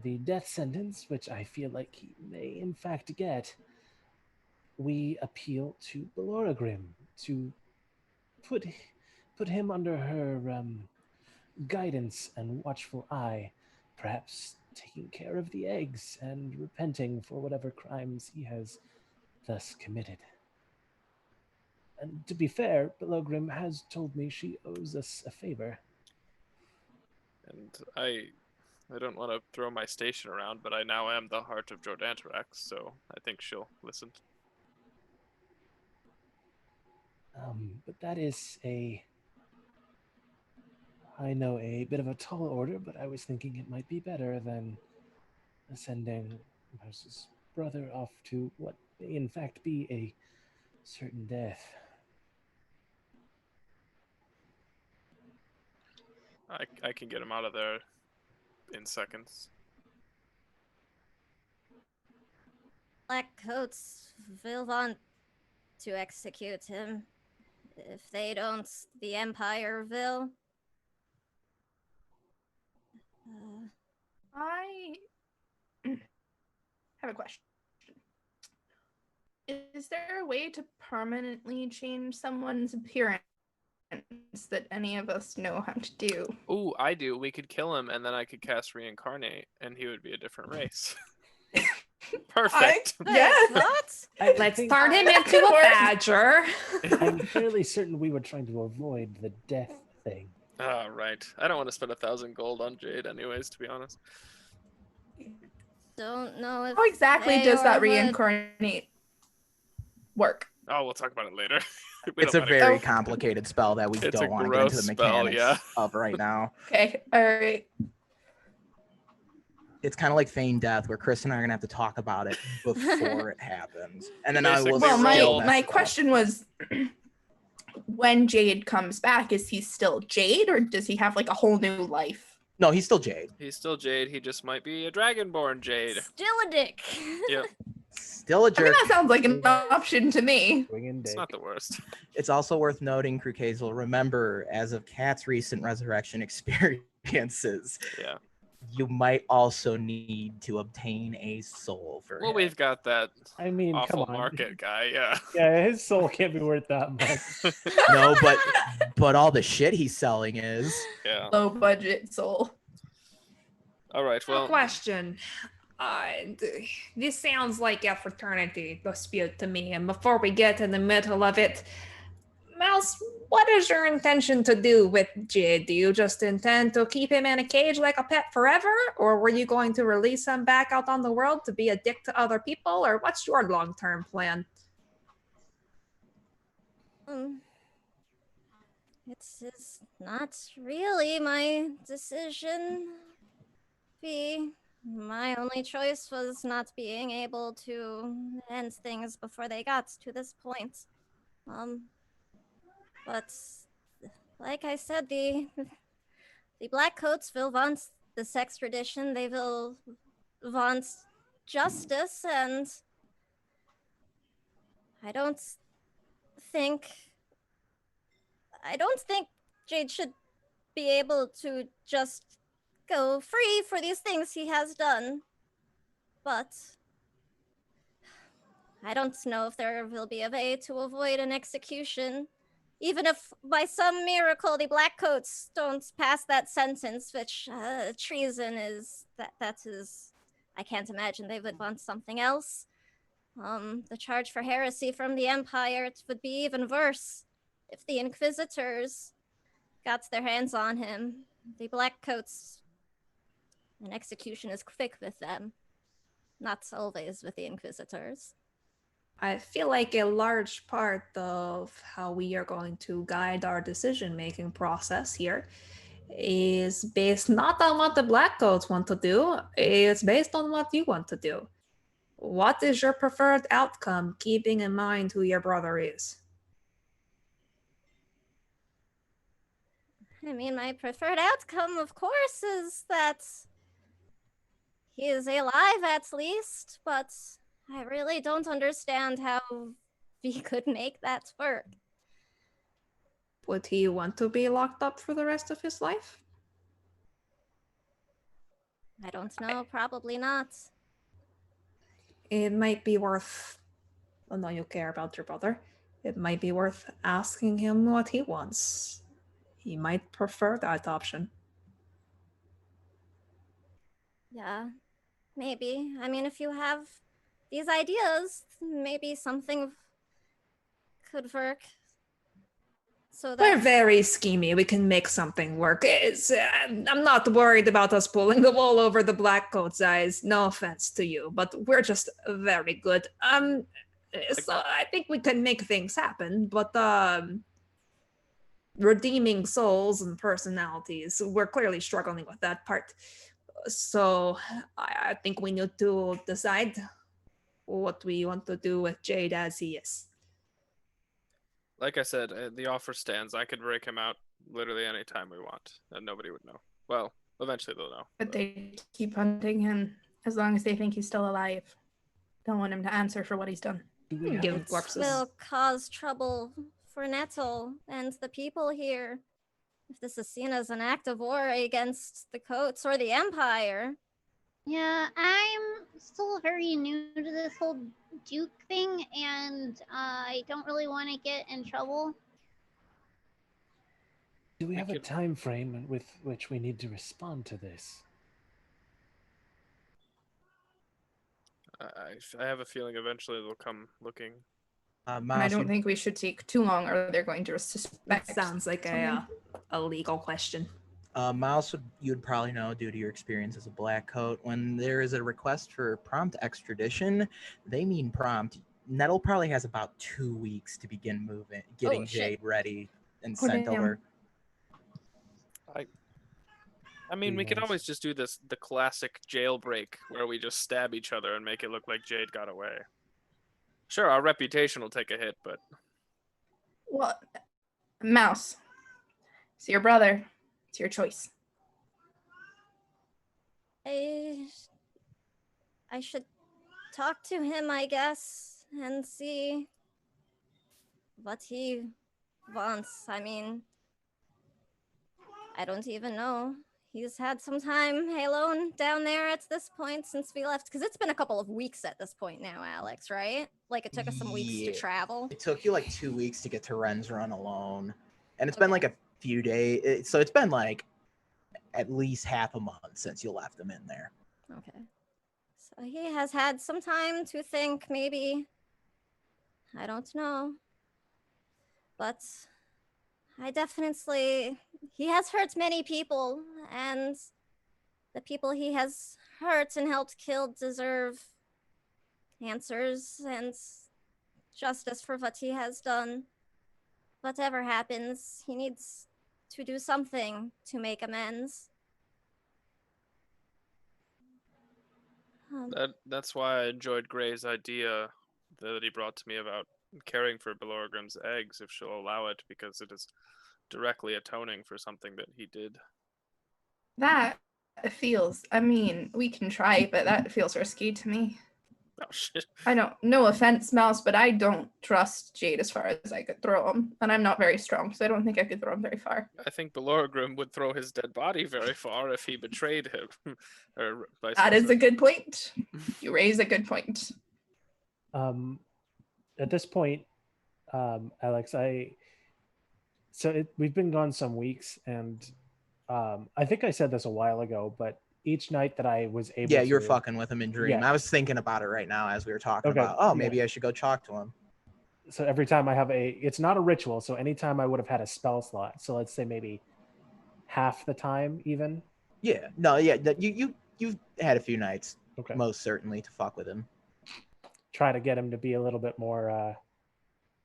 the death sentence, which I feel like he may in fact get, we appeal to Belora Grimm to put him under her guidance and watchful eye, perhaps taking care of the eggs and repenting for whatever crimes he has thus committed. And to be fair, Belora Grimm has told me she owes us a favor. And I don't want to throw my station around, but I now am the heart of Jordantarax, so I think she'll listen. But that is a I know a bit of a tall order, but I was thinking it might be better than sending Mouse's brother off to what may in fact be a certain death. I can get him out of there in seconds. Black Coats will want to execute him. If they don't, the Empire will. I have a question. Is there a way to permanently change someone's appearance that any of us know how to do? Ooh, I do. We could kill him, and then I could cast Reincarnate, and he would be a different race. Perfect. Yes. What? Let's turn him into a badger. I'm fairly certain we were trying to avoid the death thing. Ah, right. I don't want to spend 1,000 gold on Jade anyways, to be honest. Don't know if How exactly they does that or would- reincarnate work? Oh, we'll talk about it later. It's a very complicated spell that we It's a don't want to get into the gross spell, mechanics yeah. of right now. Okay, all right. It's kind of like Feign Death, where Chris and I are gonna have to talk about it before it happens, and then I will. Basically, Well, still mess my it up. question was, when Jade comes back, is he still Jade, or does he have like a whole new life? No, he's still Jade. He's still Jade. He just might be a Dragonborn Jade. Still a dick. Yep. Still a I mean, jerk. that sounds like an option to me. Swinging It's dick. not the worst. It's also worth noting, Krukazel, remember, as of Kat's recent resurrection experiences, Yeah. you might also need to obtain a soul for Well, him. we've got that I mean, come awful on. market guy, yeah. Yeah, his soul can't be worth that much. No, but all the shit he's selling is. Yeah. Low budget soul. All right, A well, question. This sounds like a fraternity dispute to me, and before we get in the middle of it, Mouse, what is your intention to do with Jid? Do you just intend to keep him in a cage like a pet forever? Or were you going to release him back out on the world to be a dick to other people? Or what's your long-term plan? It's not really my decision. My only choice was not being able to end things before they got to this point. But like I said, the Black Coats will want this extradition. They will want justice, and I don't think Jade should be able to just go free for these things he has done. But I don't know if there will be a way to avoid an execution. Even if by some miracle the Black Coats don't pass that sentence, which treason is, that is, I can't imagine they would want something else. The charge for heresy from the Empire, it would be even worse if the Inquisitors got their hands on him. The Black Coats, an execution is quick with them, not always with the Inquisitors. I feel like a large part of how we are going to guide our decision-making process here is based not on what the Black Coats want to do, it's based on what you want to do. What is your preferred outcome, keeping in mind who your brother is? I mean, my preferred outcome, of course, is that he is alive at least, but I really don't understand how we could make that work. Would he want to be locked up for the rest of his life? I don't know, probably not. It might be worth, I know you care about your brother, it might be worth asking him what he wants. He might prefer that option. Yeah, maybe. I mean, if you have these ideas, maybe something could work. So We're that very schemy. We can make something work. I'm not worried about us pulling the wool over the Black Coat's eyes. No offense to you, but we're just very good. So I think we can make things happen. But redeeming souls and personalities. We're clearly struggling with that part. So I think we need to decide what we want to do with Jade as he is. Like I said, the offer stands. I could break him out literally any time we want, and nobody would know. Well, eventually they'll know. But they keep hunting him as long as they think he's still alive. Don't want him to answer for what he's done. Give It corpses. will cause trouble for Nettle and the people here. If this is seen as an act of war against the Coats or the Empire. Yeah, I'm still very new to this whole Duke thing, and I don't really want to get in trouble. Do we have a time frame with which we need to respond to this? I have a feeling eventually they'll come looking. And I don't think we should take too long, or they're going to suspect. That sounds like a legal question. Miles, you'd probably know due to your experience as a black coat, when there is a request for prompt extradition, they mean prompt. Nettle probably has about 2 weeks to begin getting Jade ready and sent over. I mean, we could always just do the classic jailbreak where we just stab each other and make it look like Jade got away. Sure, our reputation will take a hit, but... Well, Mouse, it's your brother. It's your choice. I should talk to him, I guess, and see what he wants. I mean, I don't even know. He's had some time alone down there at this point since we left. Because it's been a couple of weeks at this point now, Alex, right? Like, it took us some weeks to travel. It took you like 2 weeks to get to Ren's Run alone. And it's been like a few days. So it's been like at least half a month since you left him in there. Okay. So he has had some time to think, maybe. I don't know. But I definitely... He has hurt many people, and the people he has hurt and helped kill deserve answers and justice for what he has done. Whatever happens, he needs to do something to make amends. That's why I enjoyed Gray's idea that he brought to me about caring for Belorgrim's eggs, if she'll allow it, because it is directly atoning for something that he did. That feels, I mean, we can try, but that feels risky to me. Oh, shit. I don't, no offense, Mouse, but I don't trust Jade as far as I could throw him. And I'm not very strong, so I don't think I could throw him very far. I think Belorgrim would throw his dead body very far if he betrayed him. Or vice That versa. is a good point. You raise a good point. At this point, Alex, we've been gone some weeks, and I think I said this a while ago, but each night that I was able you were fucking with him in Dream. Yeah. I was thinking about it right now as we were talking about, maybe I should go talk to him. So every time I have it's not a ritual, so anytime I would have had a spell slot, so let's say maybe half the time even. Yeah, no, yeah, you've had a few nights, most certainly, to fuck with him. Try to get him to be a little bit more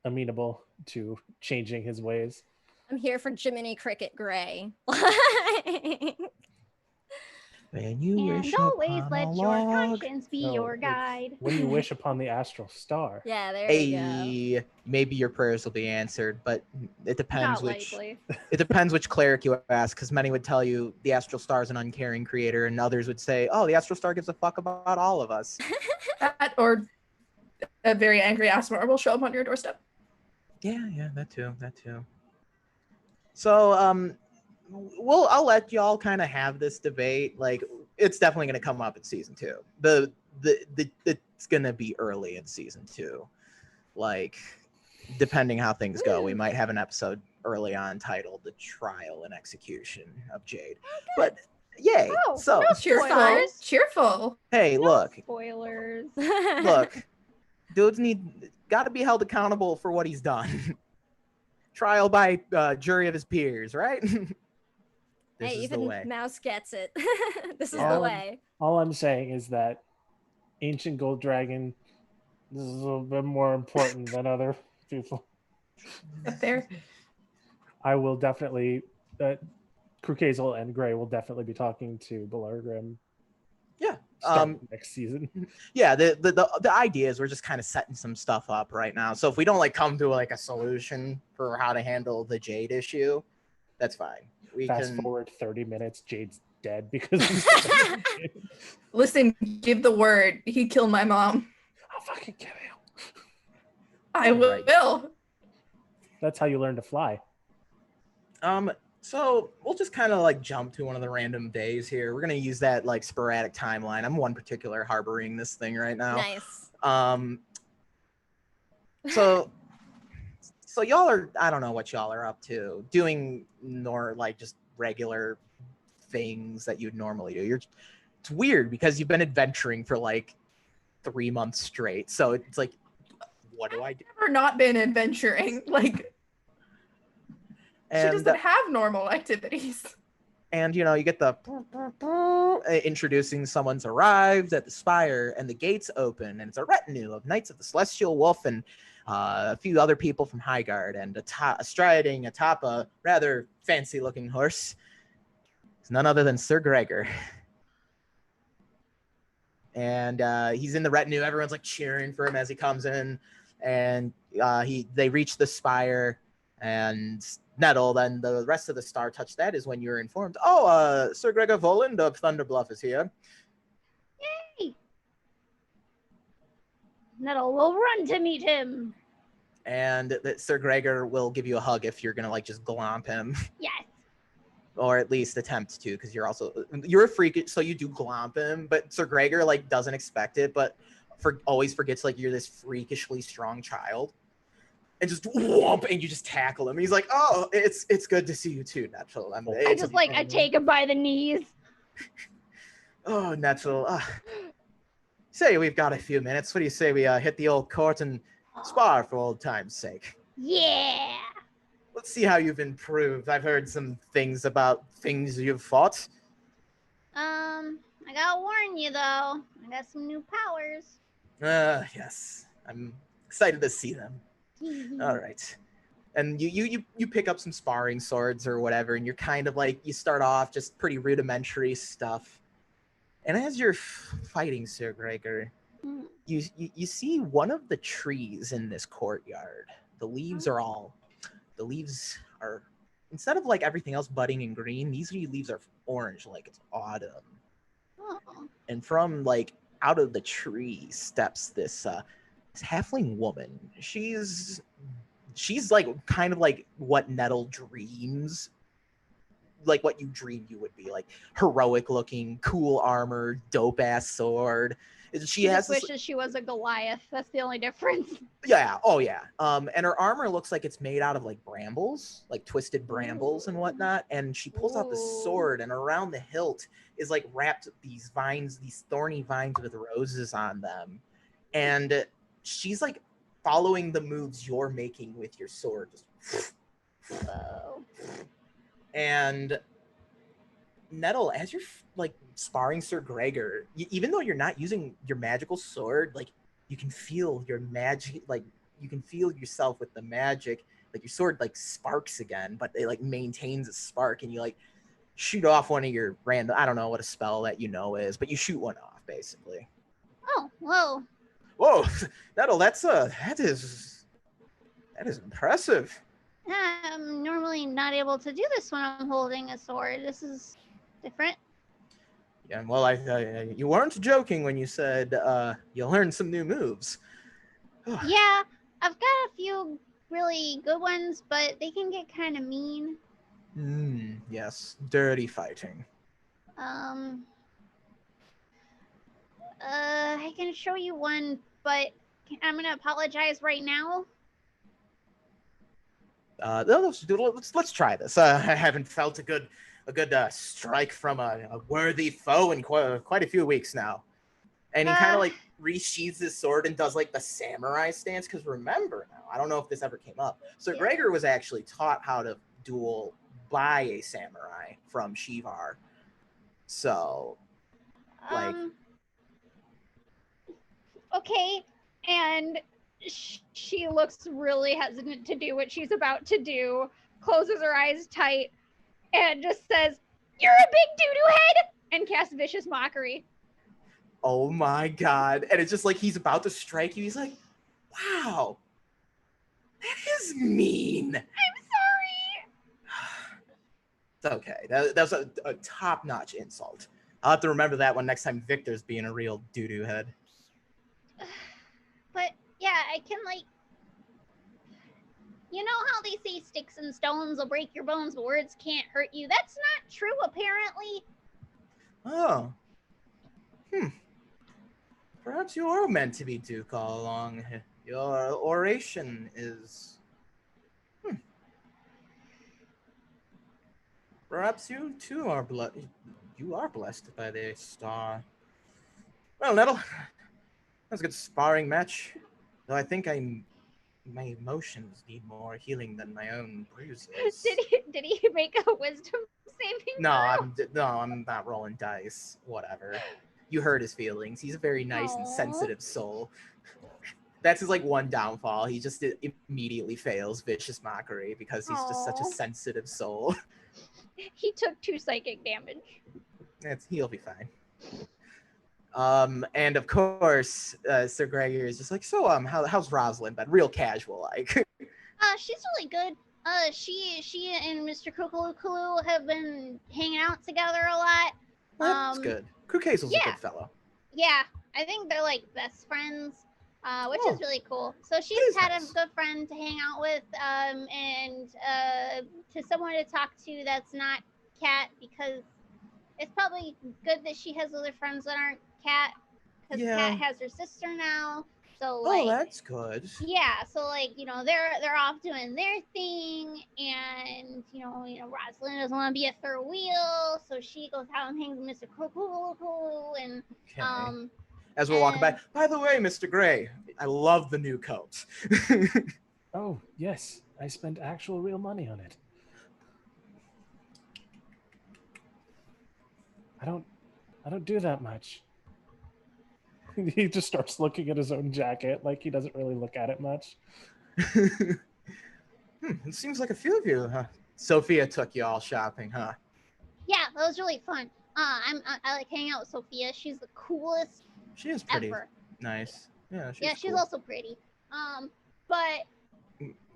amenable to changing his ways. I'm here for Jiminy Cricket Gray. When you wish And always upon let a your log. conscience be No, your it's guide. When you wish upon the astral star. Yeah, there you go. Maybe your prayers will be answered, but it depends Not which likely. it depends which cleric you ask, because many would tell you the astral star is an uncaring creator, and others would say, oh, the astral star gives a fuck about all of us. That, or a very angry Asmar will show up on your doorstep. Yeah, that too. So, I'll let y'all kind of have this debate. Like, it's definitely going to come up in season 2. It's going to be early in season 2. Like, depending how things go, we might have an episode early on titled "The Trial and Execution of Jade." But yay! Oh, So no spoilers. Cheerful. hey, look, Spoilers. look, dudes got to be held accountable for what he's done. Trial by jury of his peers, right? This Hey, is even the way. Mouse gets it. This is Yeah. the way. All I'm saying is that Ancient Gold Dragon is a little bit more important than other people. There. I will definitely, Krukazel and Gray will definitely be talking to Belorgrim Yeah. next season. Yeah, the idea is we're just kind of setting some stuff up right now. So if we don't like come to like a solution for how to handle the Jade issue, that's fine. We Fast can forward 30 minutes, Jade's dead because of Listen, give the word. He killed my mom. I'll fucking kill you. I will. Right. That's how you learn to fly. So we'll just kind of like jump to one of the random days here. We're gonna use that like sporadic timeline. I'm one particular harboring this thing right now. Nice. So y'all are, I don't know what y'all are up to, doing like just regular things that you'd normally do. It's weird because you've been adventuring for like 3 months straight. So it's like, what do I do? Never not been adventuring. Like, she doesn't have normal activities. And you know, you get the introducing someone's arrived at the spire, and the gates open, and it's a retinue of Knights of the Celestial Wolf and a few other people from Highguard, and striding atop a rather fancy-looking horse. It's none other than Sir Gregor. And he's in the retinue. Everyone's like cheering for him as he comes in, and they reach the spire, and Nettle, then the rest of the Star Touch, that is when you're informed. Oh, Sir Gregor Voland of Thunderbluff is here. Yay! Nettle will run to meet him. And that Sir Gregor will give you a hug if you're gonna like just glomp him. Yes. Or at least attempt to, because you're a freak, so you do glomp him, but Sir Gregor like doesn't expect it, but always forgets like you're this freakishly strong child. And just whomp, and you just tackle him. He's like, "Oh, it's good to see you too, Natural." I take him by the knees. Oh, Natural. Say we've got a few minutes. What do you say we hit the old court and spar for old time's sake? Yeah. Let's see how you've improved. I've heard some things about things you've fought. I gotta warn you though. I got some new powers. Yes. I'm excited to see them. All right. And you pick up some sparring swords or whatever, and you're kind of like, you start off just pretty rudimentary stuff. And as you're fighting Sir Gregor, you see one of the trees in this courtyard. The leaves are, instead of like everything else budding and green, these leaves are orange, like it's autumn. Oh. And from like out of the tree steps this halfling woman. She's like kind of like what Nettle dreams, like what you dream you would be, like heroic looking, cool armor, dope ass sword. She has wishes she was a Goliath. That's the only difference. Yeah. Oh yeah. And her armor looks like it's made out of like brambles, like twisted brambles and whatnot. And she pulls out the sword, and around the hilt is like wrapped these vines, these thorny vines with roses on them. And she's like following the moves you're making with your sword. Just and Nettle, as you're like sparring Sir Gregor, even though you're not using your magical sword, like you can feel your magic, like you can feel yourself with the magic, like your sword like sparks again, but it like maintains a spark, and you like shoot off one of your random, I don't know what a spell that you know is, but you shoot one off basically. Oh, whoa. Whoa, Nettle, that is impressive. I'm normally not able to do this when I'm holding a sword. This is different. Yeah, well, you weren't joking when you said you learned some new moves. Yeah, I've got a few really good ones, but they can get kind of mean. Yes, dirty fighting. I can show you one, but I'm gonna apologize right now. Let's try this. I haven't felt a good strike from a worthy foe in quite a few weeks now. And he kind of like resheathes his sword and does like the samurai stance. Because remember now, I don't know if this ever came up. So Gregor was actually taught how to duel by a samurai from Shivar. So, like, okay, and she looks really hesitant to do what she's about to do, closes her eyes tight, and just says, "You're a big doo-doo head!" and casts Vicious Mockery. Oh my god. And it's just like he's about to strike you. He's like, wow, that is mean. I'm sorry. It's okay. That was a top-notch insult. I'll have to remember that one next time Victor's being a real doo-doo head. But yeah, I can you know how they say sticks and stones will break your bones, but words can't hurt you? That's not true, apparently. Oh. Perhaps you are meant to be Duke all along. Your oration is... Perhaps you too are blessed by the star. Well, Nettle, that's a good sparring match. Though I think my emotions need more healing than my own bruises. Did he make a wisdom saving throw? I'm not rolling dice. Whatever. You hurt his feelings. He's a very nice and sensitive soul. That's his one downfall. He just immediately fails Vicious Mockery because he's just such a sensitive soul. He took 2 psychic damage. He'll be fine. And of course, Sir Gregory is just like, so how's Rosalind been? Real casual like. She's really good. She and Mr. Kukulukulu have been hanging out together a lot. That's good. Krukazel's a good fellow. Yeah, I think they're best friends, which is really cool. So she's had nice. a good friend to hang out with, and to someone to talk to that's not Kat, because it's probably good that she has other friends that aren't Kat, because Kat has her sister now. So that's good. Yeah, so they're off doing their thing, and Rosalind doesn't want to be a third wheel, so she goes out and hangs with Mr. Cuckoo, and as we're walking by the way, Mr. Gray, I love the new coat. Oh yes, I spent actual real money on it. I don't do that much. He just starts looking at his own jacket like he doesn't really look at it much. It seems like a few of you, huh? Sophia took you all shopping, huh? Yeah, that was really fun. I like hanging out with Sophia. She's the coolest. She is pretty ever. Nice. Yeah, she's cool. also pretty. But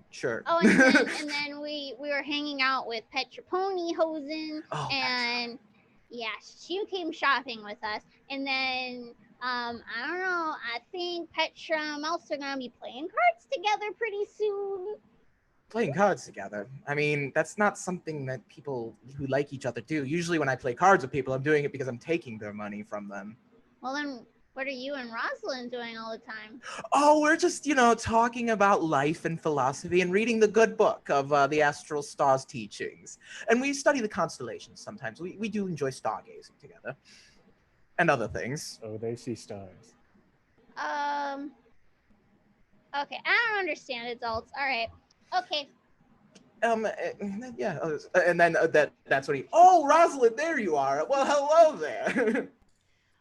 sure. Oh, and then we were hanging out with Petra Ponyhosen, and yeah, she came shopping with us, and then. I don't know. I think Petra and Mouse are gonna be playing cards together pretty soon. Playing cards together. I mean, that's not something that people who like each other do. Usually when I play cards with people, I'm doing it because I'm taking their money from them. Well, then what are you and Rosalind doing all the time? Oh, we're just, talking about life and philosophy and reading the good book of the Astral Stars teachings. And we study the constellations sometimes. We do enjoy stargazing together. And other things. Oh, they see stars. Okay, I don't understand adults. All right. Okay. Yeah. And then that's when oh, Rosalind, there you are. Well, hello there.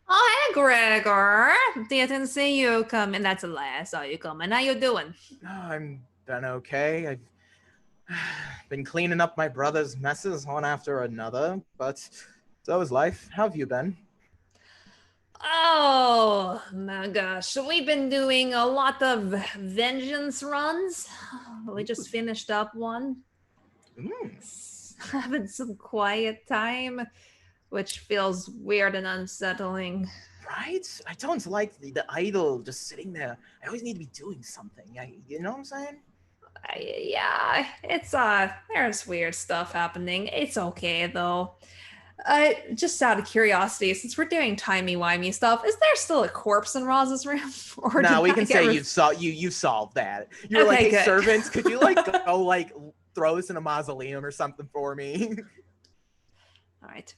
Oh, hey, Gregor. Didn't see you come in. That's a lie. I saw you coming. How you doing? Oh, I'm been okay. I've been cleaning up my brother's messes one after another, but so is life. How have you been? Oh my gosh, we've been doing a lot of vengeance runs. We just finished up one. Having some quiet time, which feels weird and unsettling. Right? I don't like the idol just sitting there. I always need to be doing something. You know what I'm saying? Yeah, it's there's weird stuff happening. It's okay though. Just out of curiosity, since we're doing timey-wimey stuff, is there still a corpse in Roz's room? Or no, we can say you solved that. You're okay, hey, good. Servants, could you go throw us in a mausoleum or something for me? All right.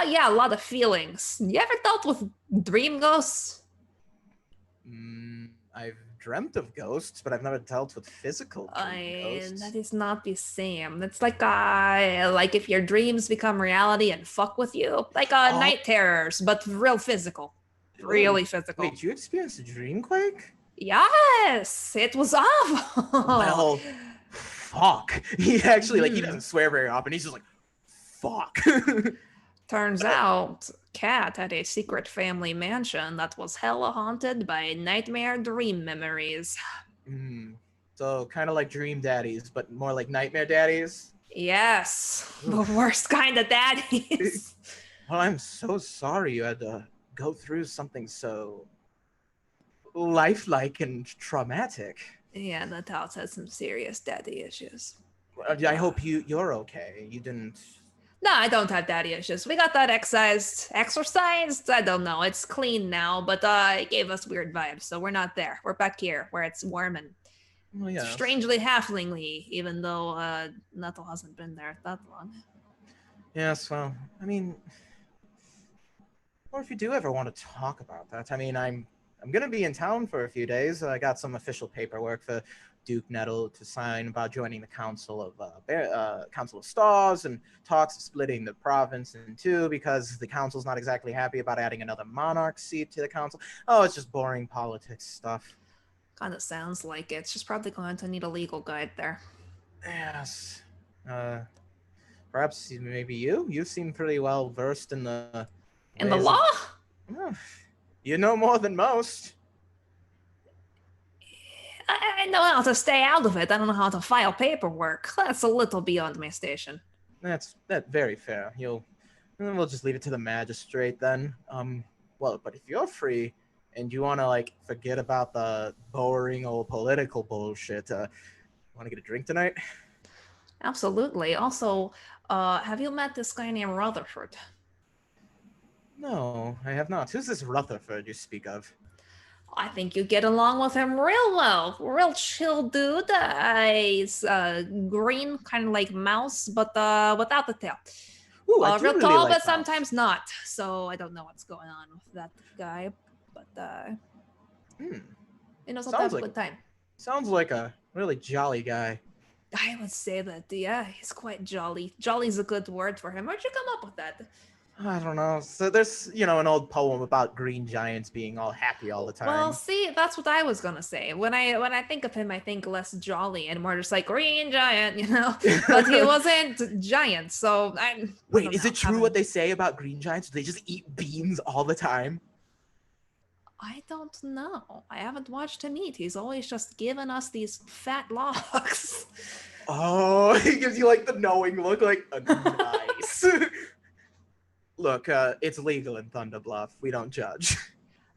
Yeah, a lot of feelings. You ever dealt with dream ghosts? I've dreamt of ghosts, but I've never dealt with physical ghosts. That is not the same. It's like if your dreams become reality and fuck with you. Like night terrors, but real physical. Really physical. Wait, you experienced a dreamquake? Yes, it was awful. Well, fuck. He actually, like, he doesn't swear very often. He's just like, fuck. Turns out, Cat had a secret family mansion that was hella haunted by nightmare dream memories. So kind of like dream daddies, but more like nightmare daddies. Yes, the worst kind of daddies. Well, I'm so sorry you had to go through something so lifelike and traumatic. Yeah, Natal's had some serious daddy issues. I hope you're okay. You didn't. No, I don't have daddy issues. We got that excised. Exorcised? I don't know. It's clean now, but it gave us weird vibes, so we're not there. We're back here, where it's warm and strangely halflingly, even though Nuttall hasn't been there that long. Yes, well, I mean, or if you do ever want to talk about that, I mean, I'm gonna be in town for a few days. I got some official paperwork for Duke Nettle to sign about joining the Council of Stars, and talks of splitting the province in two because the council's not exactly happy about adding another monarch seat to the council. Oh, it's just boring politics stuff. Kind of sounds like it. She's probably going to need a legal guide there. Yes. Perhaps maybe you seem pretty well versed in the law? You know more than most. I know how to stay out of it. I don't know how to file paperwork. That's a little beyond my station. That's very fair. We'll just leave it to the magistrate then. Well, but if you're free and you want to like forget about the boring old political bullshit, want to get a drink tonight? Absolutely. Also, have you met this guy named Rutherford? No, I have not. Who's this Rutherford you speak of? I think you get along with him real well. Real chill dude. He's green, kind of like Mouse, but without the tail. Ooh, real really tall, like but Mouse. sometimes not. So I don't know what's going on with that guy, but he knows how to have a good time. Sounds like a really jolly guy. I would say that, yeah, he's quite jolly. Jolly's a good word for him. Where'd you come up with that? I don't know. So there's, an old poem about green giants being all happy all the time. Well, see, that's what I was gonna say. When I think of him, I think less jolly and more just like green giant, But he wasn't giant, so Wait, is it true what they say about green giants? They just eat beans all the time? I don't know. I haven't watched him eat. He's always just given us these fat logs. Oh, he gives you like the knowing look, like nice. Look, it's legal in Thunder Bluff. We don't judge.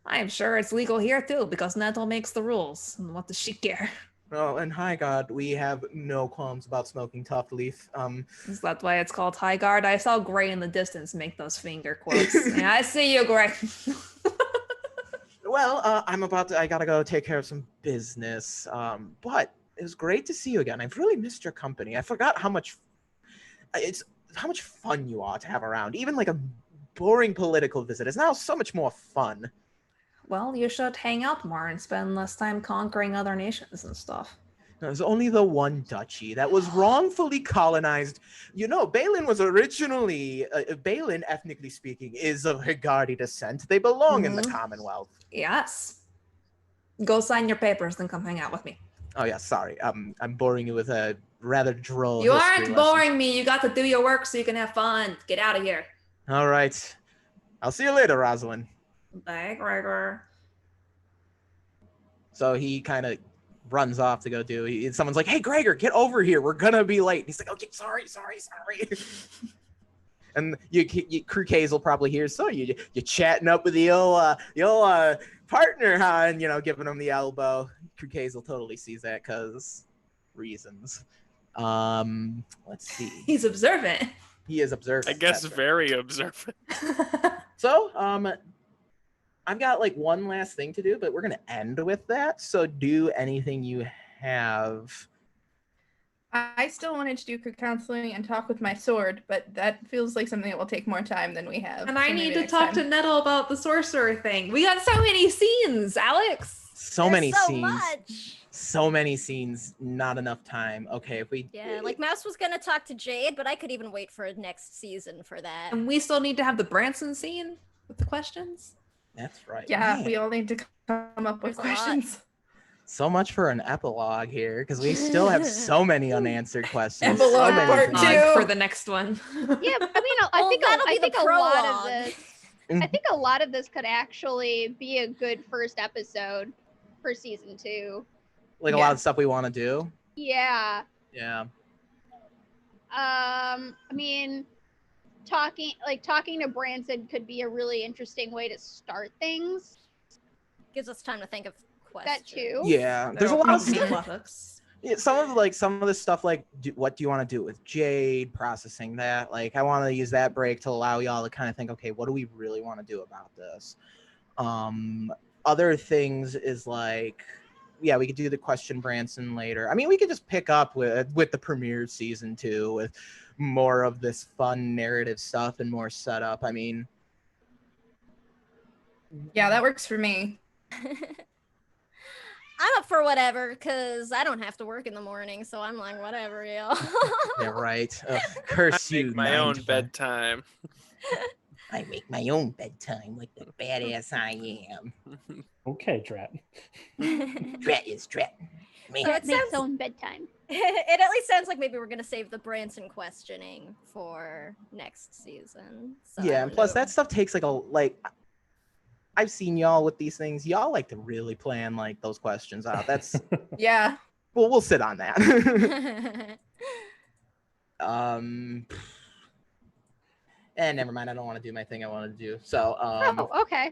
I'm sure it's legal here too, because Nettle makes the rules. And what does she care? Well, in High Guard, we have no qualms about smoking tough leaf. Is that why it's called High Guard? I saw Gray in the distance make those finger quotes. Yeah, I see you, Gray. Well, I gotta go take care of some business. But it was great to see you again. I've really missed your company. I forgot how much fun you are to have around. Even like a boring political visit is now so much more fun. Well, you should hang out more and spend less time conquering other nations and stuff. There's only the one duchy that was wrongfully colonized. Balin was originally, Balin, ethnically speaking, is of Higardi descent. They belong in the Commonwealth. Yes. Go sign your papers, then come hang out with me. Oh yeah, sorry. I'm boring you with a rather droll. You aren't boring me. You got to do your work so you can have fun. Get out of here. All right. I'll see you later, Rosalind. Bye, Gregor. So he kind of runs off to go do. Someone's like, "Hey, Gregor, get over here. We're gonna be late." And he's like, "Okay, sorry." And Crew K's will probably hear. So you chatting up with the old partner, huh? And giving him the elbow. Crew K's will totally sees that because reasons. Let's see. He's observant. He is observant. I guess very observant. So, I've got like one last thing to do, but we're gonna end with that. So, do anything you have. I still wanted to do quick counseling and talk with my sword, but that feels like something that will take more time than we have. And I need to talk to Nettle about the sorcerer thing. We got so many scenes, Alex. So many scenes. Much. So many scenes, not enough time. Okay, if we... Yeah, like Mouse was gonna talk to Jade, but I could even wait for next season for that. And we still need to have the Branson scene with the questions. That's right. Yeah, Man. we all need to come up with questions. So much for an epilogue here, because we still have so many unanswered questions. Epilogue so many part things. two. For the next one. Yeah, I mean, Well, that'll I be the think a lot of prologue. this. I think a lot of this could actually be a good first episode for season 2. Like a lot of stuff we want to do. Yeah. Yeah. I mean, talking to Branson could be a really interesting way to start things. Gives us time to think of questions. That too. Yeah. There's a lot of stuff. Yeah, some of the stuff like what do you want to do with Jade, processing that. Like I want to use that break to allow y'all to kind of think, okay, what do we really want to do about this? Other things is like, yeah, we could do the question Branson later. I mean, we could just pick up with the premiere season 2 with more of this fun narrative stuff and more setup. I mean, Yeah, that works for me. I'm up for whatever, because I don't have to work in the morning, so I'm like, whatever, yo. yeah, right. Curse I you. make my 9 own to 5. bedtime. I make my own bedtime like the badass I am. Okay, Drat. Drat is Drat. Man. So it Make sounds- its own bedtime. It at least sounds like maybe we're gonna save the Branson questioning for next season. So I Yeah, don't and plus know. that stuff takes I've seen y'all with these things. Y'all like to really plan like those questions out. That's Yeah. well, we'll sit on that. And never mind. I don't want to do my thing I want to do. So Oh, okay.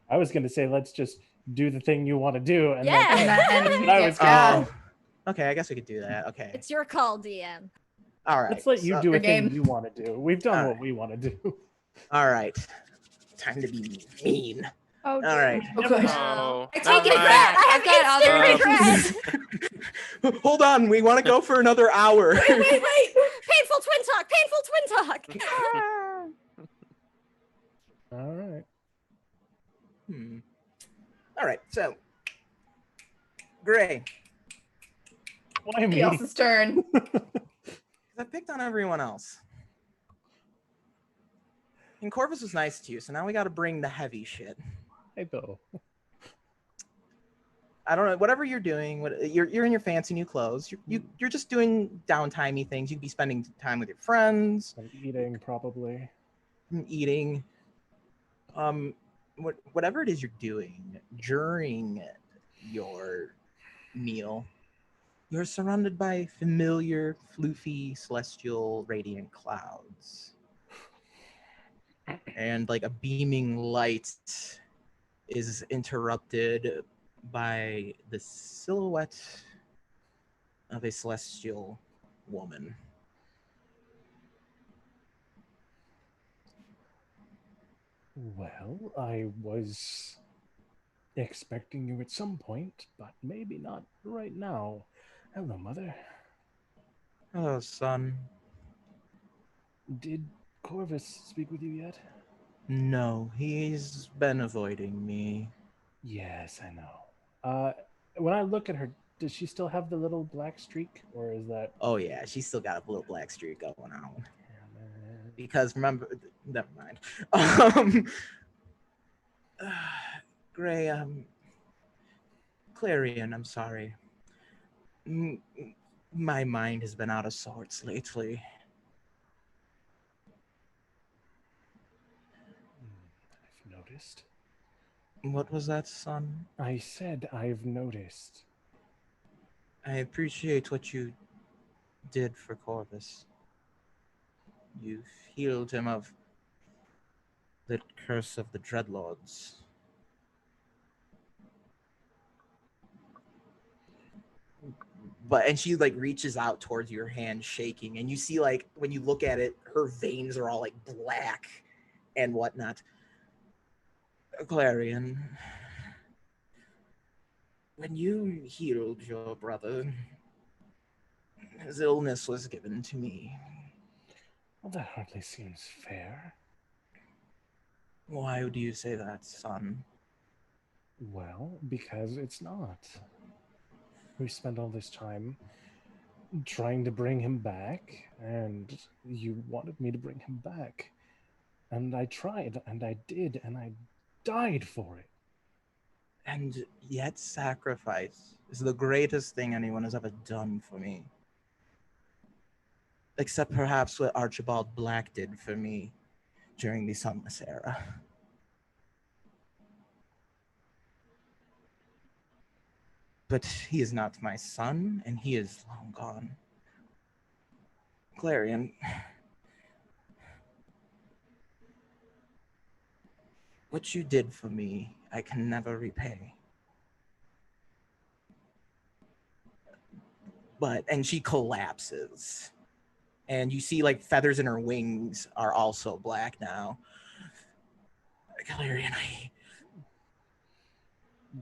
I was going to say, let's just do the thing you want to do. And Yeah. then I was Yeah. going okay, I guess we could do that. Okay. It's your call, DM. All right. let's let you so- do a Your game. thing you want to do. We've done All what right. we want to do. All right. Time to be mean. Oh, All right. Oh, good. Oh, I not take it mine. back. I have I've got instant other- regret. Hold on. We want to go for another hour. Wait. Painful twin talk. Painful twin talk. All right. All right. So, Gray, Why me? Somebody else's turn. I picked on everyone else. And Corvus was nice to you, so now we got to bring the heavy shit. I know. I don't know, whatever you're doing, you're in your fancy new clothes. You're just doing downtimey things. You could be spending time with your friends, I'm eating, probably. eating. Whatever it is you're doing during your meal, you're surrounded by familiar, floofy, celestial, radiant clouds. And like a beaming light is interrupted by the silhouette of a celestial woman. Well, I was expecting you at some point, but maybe not right now. Hello, Mother. Hello, son. Did Corvus speak with you yet? No, he's been avoiding me. Yes, I know. When I look at her, does she still have the little black streak, or is that? Oh yeah, she's still got a little black streak going on. Damn it. Because remember, never mind. Gray, Clarion, I'm sorry. My mind has been out of sorts lately. I've noticed. What was that, son? I said I've noticed. I appreciate what you did for Corvus. You've healed him of the curse of the Dreadlords. And she like reaches out towards your hand shaking, and you see like when you look at it, her veins are all like black and whatnot. Clarion, when you healed your brother, his illness was given to me. Well, that hardly seems fair. Why do you say that, son? Well, because it's not. We spent all this time trying to bring him back, and you wanted me to bring him back. And I tried, and I did, and I died for it. And yet sacrifice is the greatest thing anyone has ever done for me. Except perhaps what Archibald Black did for me during the Sunless Era. But he is not my son, and he is long gone. Clarion, what you did for me, I can never repay. And she collapses. And you see like feathers in her wings are also black now. Clarion,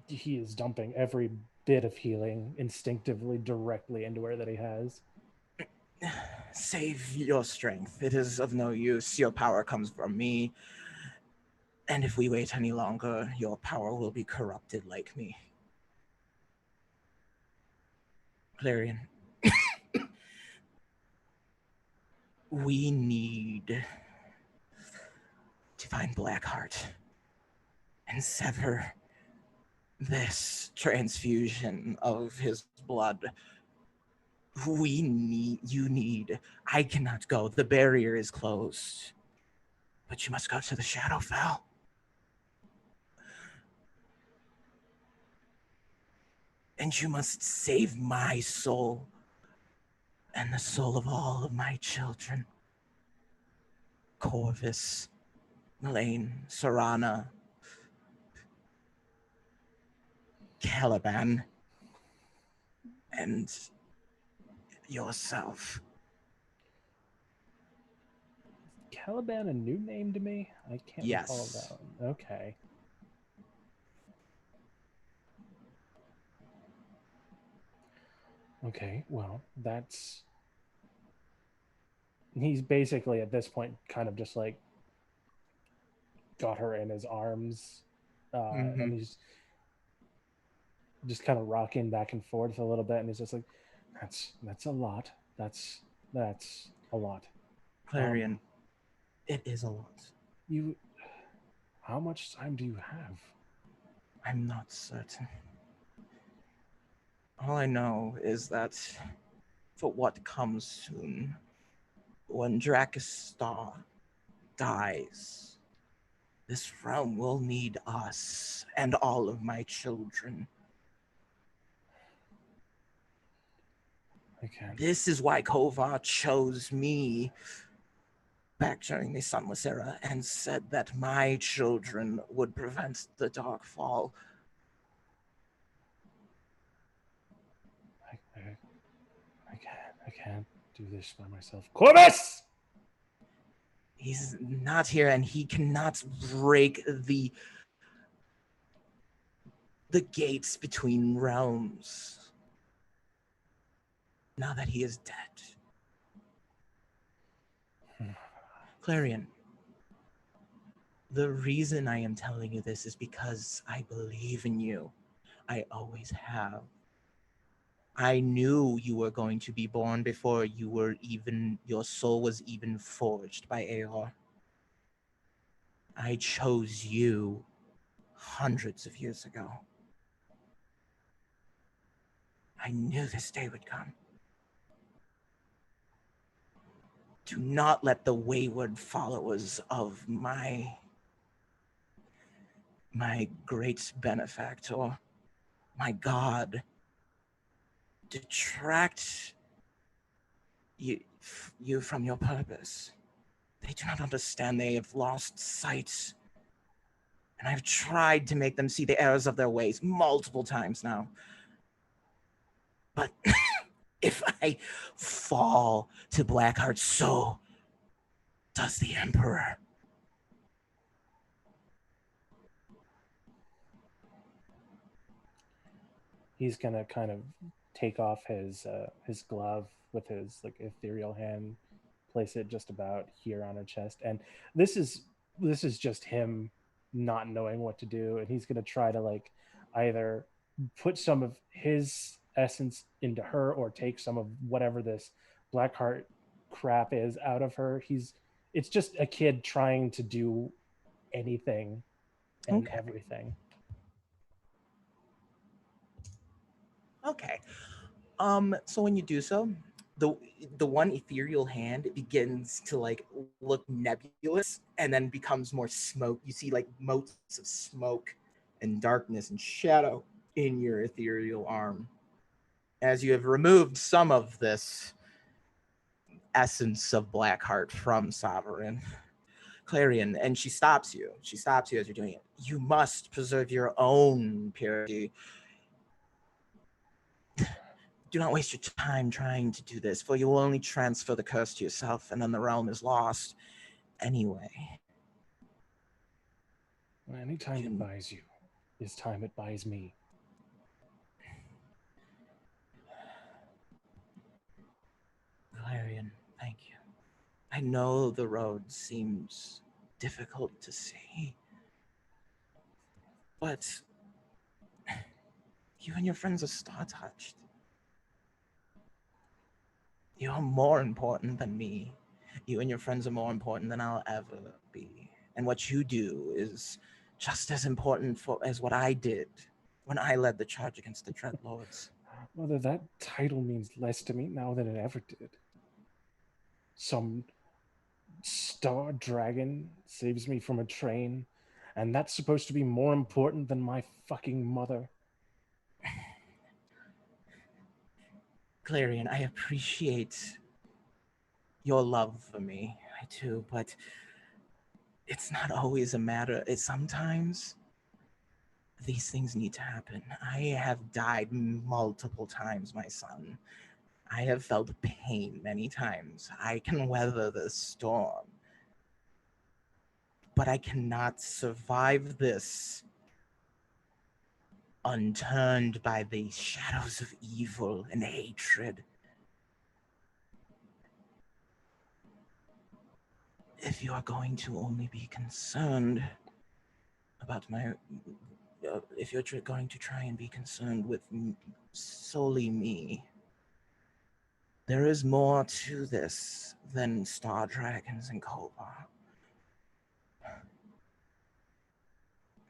He is dumping every bit of healing instinctively directly into her that he has. Save your strength. It is of no use. Your power comes from me. And if we wait any longer, your power will be corrupted like me. Clarion, we need to find Blackheart and sever this transfusion of his blood. I cannot go. The barrier is closed. But you must go to the Shadowfell. And you must save my soul and the soul of all of my children. Corvus, Melaine, Serana, Caliban, and yourself. Caliban a new name to me? I can't recall Yes. that one. Okay. Okay, well, that's... He's basically, at this point, kind of just, like, got her in his arms, and he's just kind of rocking back and forth a little bit, and he's just like, that's a lot. That's a lot. Clarion, it is a lot. How much time do you have? I'm not certain. All I know is that for what comes soon, when Drakistar dies, this realm will need us and all of my children. Okay. This is why Kovar chose me back during the Sunless Era and said that my children would prevent the Darkfall. I can't do this by myself. Corvus! He's not here, and he cannot break the gates between realms now that he is dead. Clarion, the reason I am telling you this is because I believe in you. I always have. I knew you were going to be born before your soul was even forged by Aor. I chose you hundreds of years ago. I knew this day would come. Do not let the wayward followers of my great benefactor, my God, detract you from your purpose. They do not understand. They have lost sight. And I've tried to make them see the errors of their ways multiple times now. But if I fall to Blackheart, so does the Emperor. He's gonna kind of take off his glove with his like ethereal hand, place it just about here on her chest, and this is just him not knowing what to do, and he's gonna try to like either put some of his essence into her or take some of whatever this Blackheart crap is out of her. It's just a kid trying to do anything and everything. Okay. So when you do so, the one ethereal hand begins to like look nebulous and then becomes more smoke. You see like motes of smoke and darkness and shadow in your ethereal arm as you have removed some of this essence of Blackheart from Sovereign Clarion, and she stops you. She stops you as you're doing it. You must preserve your own purity. Do not waste your time trying to do this, for you will only transfer the curse to yourself, and then the realm is lost anyway. Any time it buys you is time it buys me. Clarion, thank you. I know the road seems difficult to see, but you and your friends are star-touched. You are more important than me. You and your friends are more important than I'll ever be. And what you do is just as important as what I did when I led the charge against the Dreadlords. Mother, that title means less to me now than it ever did. Some star dragon saves me from a train, and that's supposed to be more important than my fucking mother. Clarion, I appreciate your love for me. I do, but it's not always a matter. Sometimes these things need to happen. I have died multiple times, my son. I have felt pain many times. I can weather the storm. But I cannot survive this unturned by the shadows of evil and hatred. If you are going to only be concerned about if you're going to try and be concerned with solely me, there is more to this than star dragons and Koba.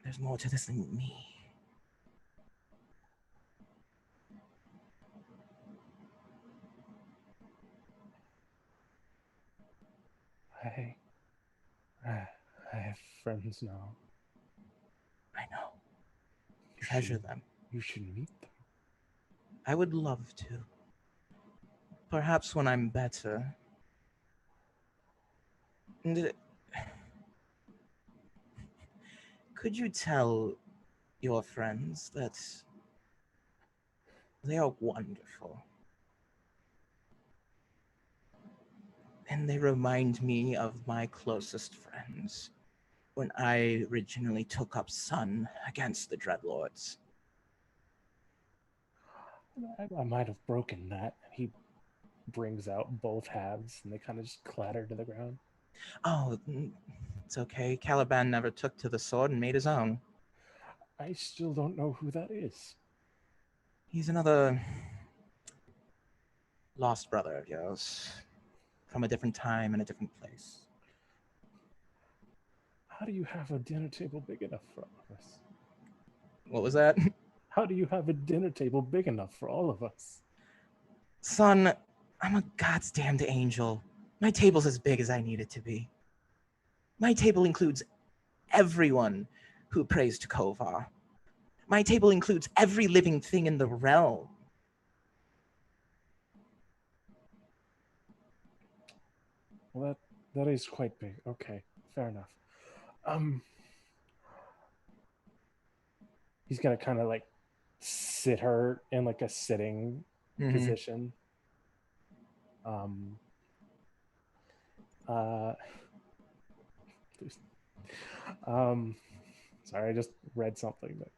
There's more to this than me. I have friends now. I know. Treasure them. You should meet them. I would love to. Perhaps when I'm better. Could you tell your friends that they are wonderful? And they remind me of my closest friends when I originally took up Sun against the Dreadlords. I might have broken that. He brings out both halves and they kind of just clatter to the ground. Oh, it's okay. Caliban never took to the sword and made his own. I still don't know who that is. He's another lost brother of yours from a different time and a different place. How do you have a dinner table big enough for all of us? What was that? How do you have a dinner table big enough for all of us? Son, I'm a goddamned angel. My table's as big as I need it to be. My table includes everyone who prays to Kovar. My table includes every living thing in the realm. Well, that is quite big. Okay, fair enough. He's gonna kind of like sit her in like a sitting position. Sorry, I just read something that.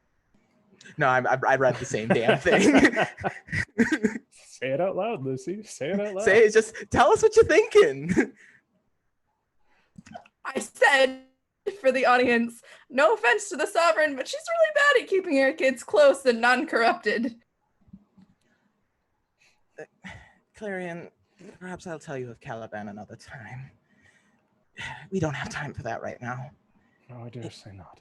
No, I read the same damn thing. Say it out loud, Lucy. Say it out loud. Say it. Just tell us what you're thinking. I said, for the audience, no offense to the Sovereign, but she's really bad at keeping her kids close and non-corrupted. Clarion, perhaps I'll tell you of Caliban another time. We don't have time for that right now. No, I dare say not.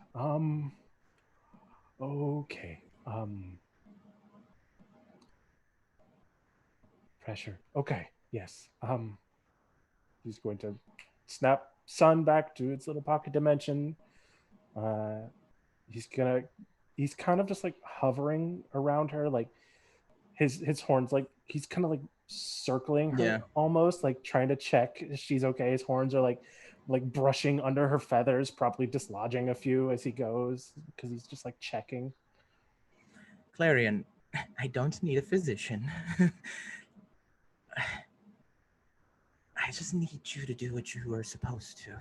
Okay. pressure. Okay, yes. He's going to snap Sun back to its little pocket dimension. He's kind of just like hovering around her, like his horns, like he's kind of like circling her, Yeah. almost like trying to check if she's okay. His horns are like brushing under her feathers, probably dislodging a few as he goes, because he's just like checking. Clarion, I don't need a physician. I just need you to do what you are supposed to.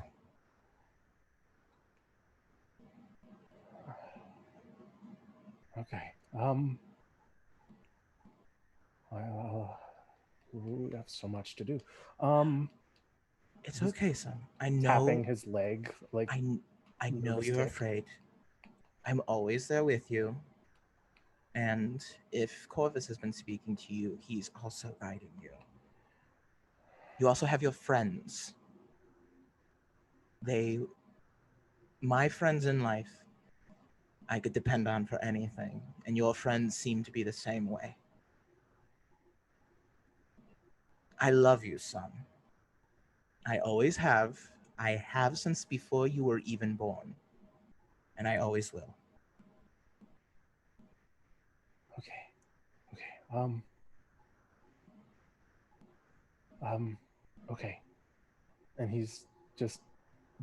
Okay. We have so much to do. It's okay, son. I know. Tapping his leg, like I know nervous you're tick. afraid. I'm always there with you. And if Corvus has been speaking to you, he's also guiding you. You also have your friends. My friends in life, I could depend on for anything, and your friends seem to be the same way. I love you, son. I always have. I have since before you were even born. And I always will. Okay. Okay. And he's just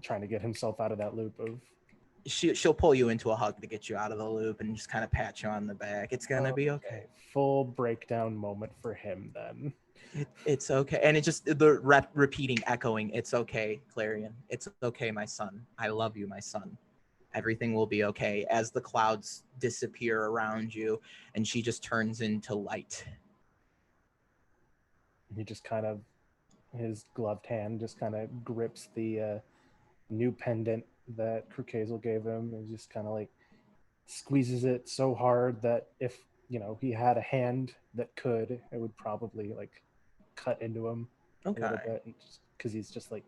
trying to get himself out of that loop of... She'll pull you into a hug to get you out of the loop and just kind of pat you on the back. It's gonna be okay. Full breakdown moment for him then. It's okay. And it's just the repeating, echoing, it's okay, Clarion. It's okay, my son. I love you, my son. Everything will be okay, as the clouds disappear around you and she just turns into light. He just kind of, his gloved hand just kind of grips the new pendant that Krukazel gave him and just kind of like squeezes it so hard that if, he had a hand that could, it would probably like cut into him a little bit, because he's just like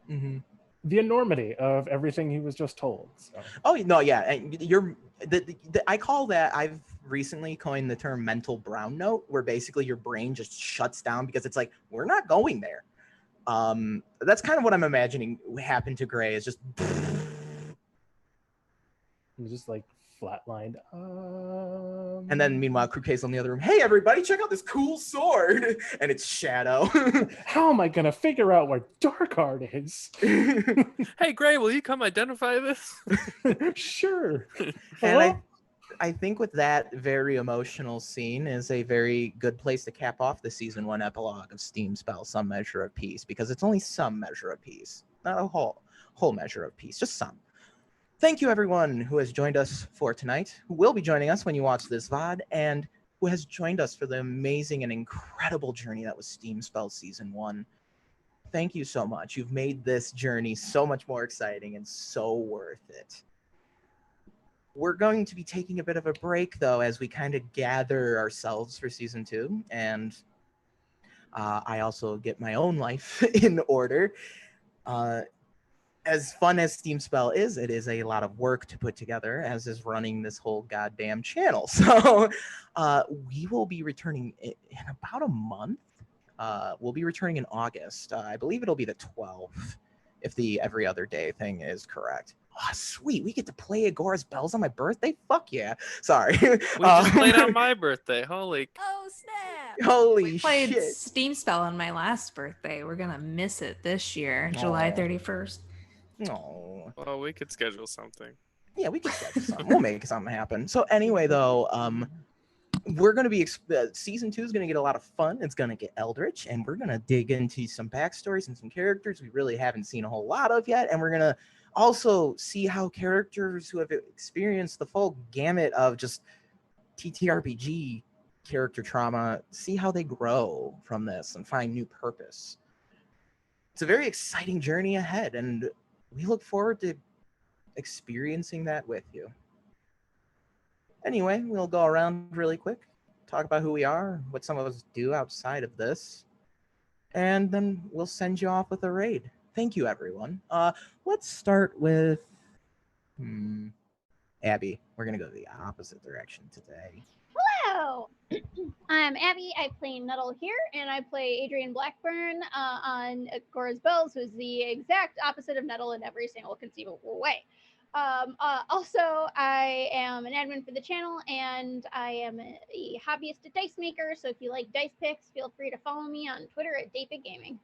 the enormity of everything he was just told. So. Oh no, yeah, and I call that. I've recently coined the term mental brown note, where basically your brain just shuts down because it's like, we're not going there. That's kind of what I'm imagining happened to Gray. Is just he's just like flatlined. And then meanwhile, Krukazel in the other room. Hey everybody, check out this cool sword, and it's Shadow. How am I gonna figure out where Darkheart is? Hey Gray, will you come identify this? Sure. And I think with that very emotional scene is a very good place to cap off the season 1 epilogue of SteamSpell, Some Measure of Peace, because it's only some measure of peace, not a whole measure of peace, just some. Thank you everyone who has joined us for tonight, who will be joining us when you watch this VOD, and who has joined us for the amazing and incredible journey that was SteamSpell Season 1. Thank you so much. You've made this journey so much more exciting and so worth it. We're going to be taking a bit of a break, though, as we kind of gather ourselves for Season 2, and I also get my own life in order. As fun as SteamSpell is, it is a lot of work to put together, as is running this whole goddamn channel. So we will be returning in about a month. We'll be returning in August. I believe it'll be the 12th, if the every other day thing is correct. Oh, sweet. We get to play Agora's Bells on my birthday? Fuck yeah. Sorry. We just played on my birthday. Holy. Oh, snap. Holy We played shit. SteamSpell on my last birthday. We're gonna miss it this year, July 31st. No. Well, we could schedule something. Yeah, we can schedule something. We'll make something happen. So anyway, though, we're going to be season 2 is going to get a lot of fun. It's going to get eldritch, and we're going to dig into some backstories and some characters we really haven't seen a whole lot of yet. And we're going to also see how characters who have experienced the full gamut of just TTRPG character trauma, see how they grow from this and find new purpose. It's a very exciting journey ahead, and we look forward to experiencing that with you. Anyway, we'll go around really quick, talk about who we are, what some of us do outside of this, and then we'll send you off with a raid. Thank you, everyone. Let's start with Abby. We're going to go the opposite direction today. Hello, I'm Abby. I play Nuddle here, and I play Adrian Blackburn on Gora's Bells, who's the exact opposite of Nuddle in every single conceivable way. Also, I am an admin for the channel, and I am a hobbyist dice maker. So if you like dice picks, feel free to follow me on Twitter at DavidGaming.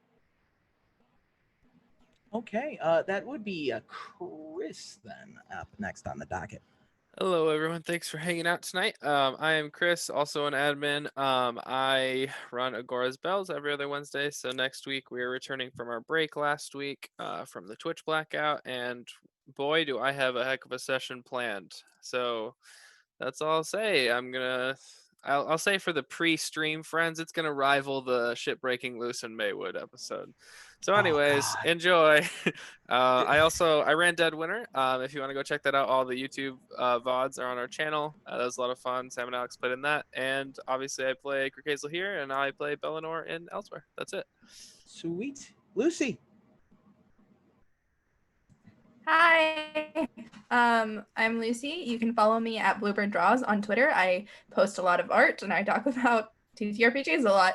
Okay, that would be Chris then up next on the docket. Hello, everyone. Thanks for hanging out tonight. I am Chris, also an admin. I run Agora's Bells every other Wednesday. So next week we are returning from our break last week from the Twitch blackout, and boy, do I have a heck of a session planned. So that's all I'll say. I'll say for the pre-stream friends, it's gonna rival the ship breaking loose in Maywood episode. So, anyways, God. enjoy. I ran Dead Winter. If you want to go check that out, all the YouTube VODs are on our channel. That was a lot of fun. Sam and Alex played in that, and obviously I play Krakezel here, and I play Bellinor in Elsewhere. That's it. Sweet. Lucy. Hi, I'm Lucy. You can follow me at Bluebird Draws on Twitter. I post a lot of art and I talk about TTRPGs a lot.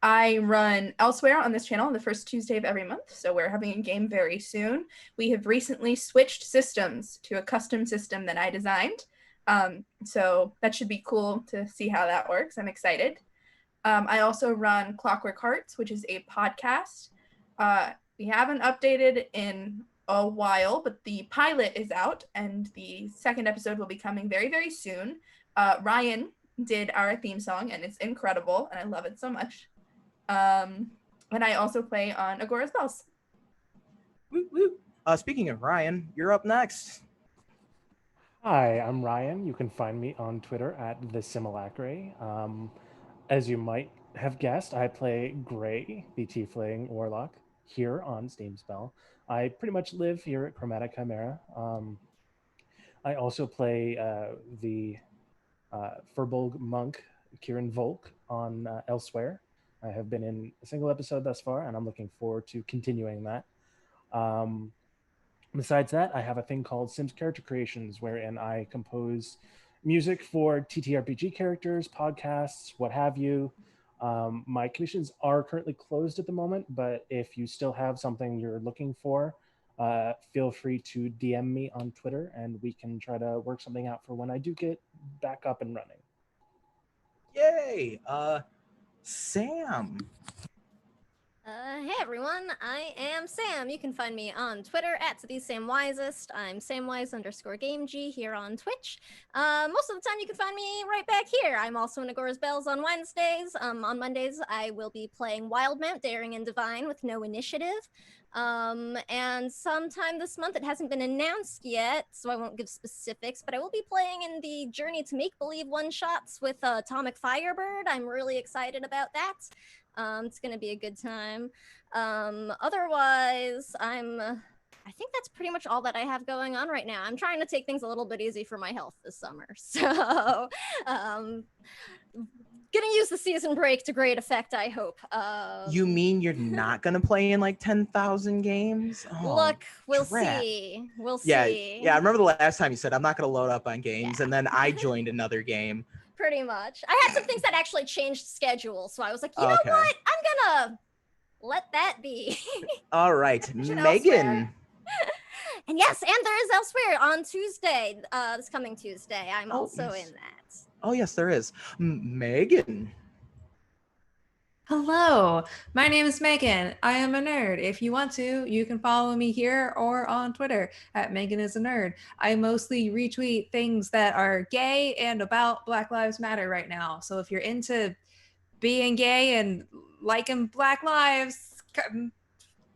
I run Elsewhere on this channel on the first Tuesday of every month, so we're having a game very soon. We have recently switched systems to a custom system that I designed, so that should be cool to see how that works. I'm excited. I also run Clockwork Hearts, which is a podcast. We haven't updated in a while, but the pilot is out and the second episode will be coming very, very soon. Ryan did our theme song and it's incredible and I love it so much. And I also play on Agora's Bells. Woo, woo. Speaking of Ryan, you're up next. Hi, I'm Ryan. You can find me on Twitter at The Simulacre. As you might have guessed, I play Gray, the Tiefling Warlock, here on SteamSpell. I pretty much live here at Chromatic Chimera. I also play the Furbolg monk, Kieran Volk, on Elsewhere. I have been in a single episode thus far, and I'm looking forward to continuing that. Besides that, I have a thing called Sims Character Creations, wherein I compose music for TTRPG characters, podcasts, what have you. My commissions are currently closed at the moment, but if you still have something you're looking for, feel free to DM me on Twitter and we can try to work something out for when I do get back up and running. Yay! Sam. Hey everyone, I am Sam. You can find me on Twitter at TheSamWisest. I'm Samwise_GameG here on Twitch. Most of the time you can find me right back here. I'm also in Agora's Bells on Wednesdays. On Mondays I will be playing Wildmount, Daring and Divine with no initiative. And sometime this month, it hasn't been announced yet, so I won't give specifics, but I will be playing in the Journey to Make-Believe one-shots with Atomic Firebird. I'm really excited about that. It's gonna be a good time. Otherwise, I think that's pretty much all that I have going on right now. I'm trying to take things a little bit easy for my health this summer, so gonna use the season break to great effect, I hope. You mean you're not gonna play in like 10,000 games? Oh, look, we'll drat. see. We'll Yeah, see. yeah. I remember the last time you said I'm not gonna load up on games, and then I joined another game. Pretty much. I had some things that actually changed schedule, so I was like, you know Okay. what? I'm gonna let that be. All right, Elsewhere. Megan. And yes, and there is Elsewhere on Tuesday, this coming Tuesday. I'm Oh, also yes. in that. Oh yes, there is. Megan. Hello, my name is Megan. I am a nerd. If you want to, you can follow me here or on Twitter at Megan is a nerd. I mostly retweet things that are gay and about Black Lives Matter right now. So if you're into being gay and liking Black lives,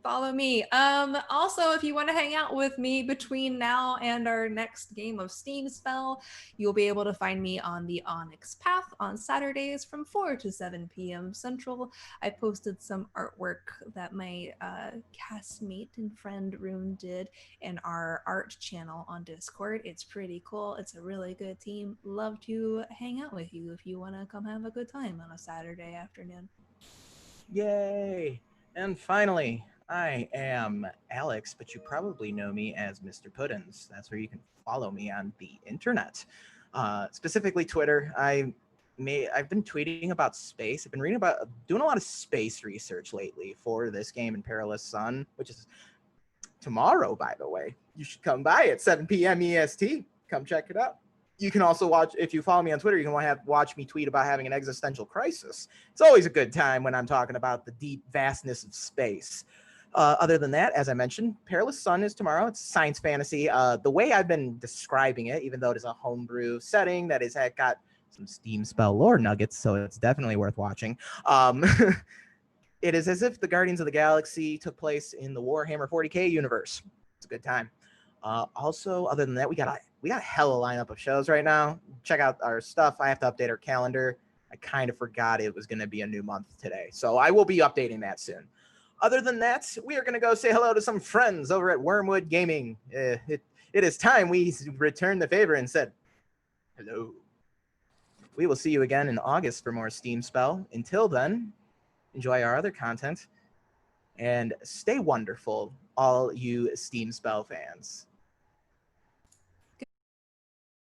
follow me. Also, if you want to hang out with me between now and our next game of SteamSpell, you'll be able to find me on the Onyx Path on Saturdays from 4 to 7 p.m. Central. I posted some artwork that my castmate and friend Rune did in our art channel on Discord. It's pretty cool. It's a really good team. Love to hang out with you if you want to come have a good time on a Saturday afternoon. Yay! And finally, I am Alex, but you probably know me as Mr. Puddins. That's where you can follow me on the internet. specifically Twitter. I've been tweeting about space. I've been doing a lot of space research lately for this game in Perilous Sun, which is tomorrow, by the way. You should come by at 7 p.m. EST. Come check it out. You can also watch, if you follow me on Twitter, you can watch me tweet about having an existential crisis. It's always a good time when I'm talking about the deep vastness of space. Other than that, as I mentioned, Perilous Sun is tomorrow. It's science fantasy. The way I've been describing it, even though it is a homebrew setting that has got some SteamSpell lore nuggets, so it's definitely worth watching. It is as if the Guardians of the Galaxy took place in the Warhammer 40k universe. It's a good time. Also, other than that, we got a hella lineup of shows right now. Check out our stuff. I have to update our calendar. I kind of forgot it was going to be a new month today, so I will be updating that soon. Other than that, we are going to go say hello to some friends over at Wormwood Gaming. It is time we returned the favor and said hello. We will see you again in August for more SteamSpell. Until then, enjoy our other content and stay wonderful, all you SteamSpell fans.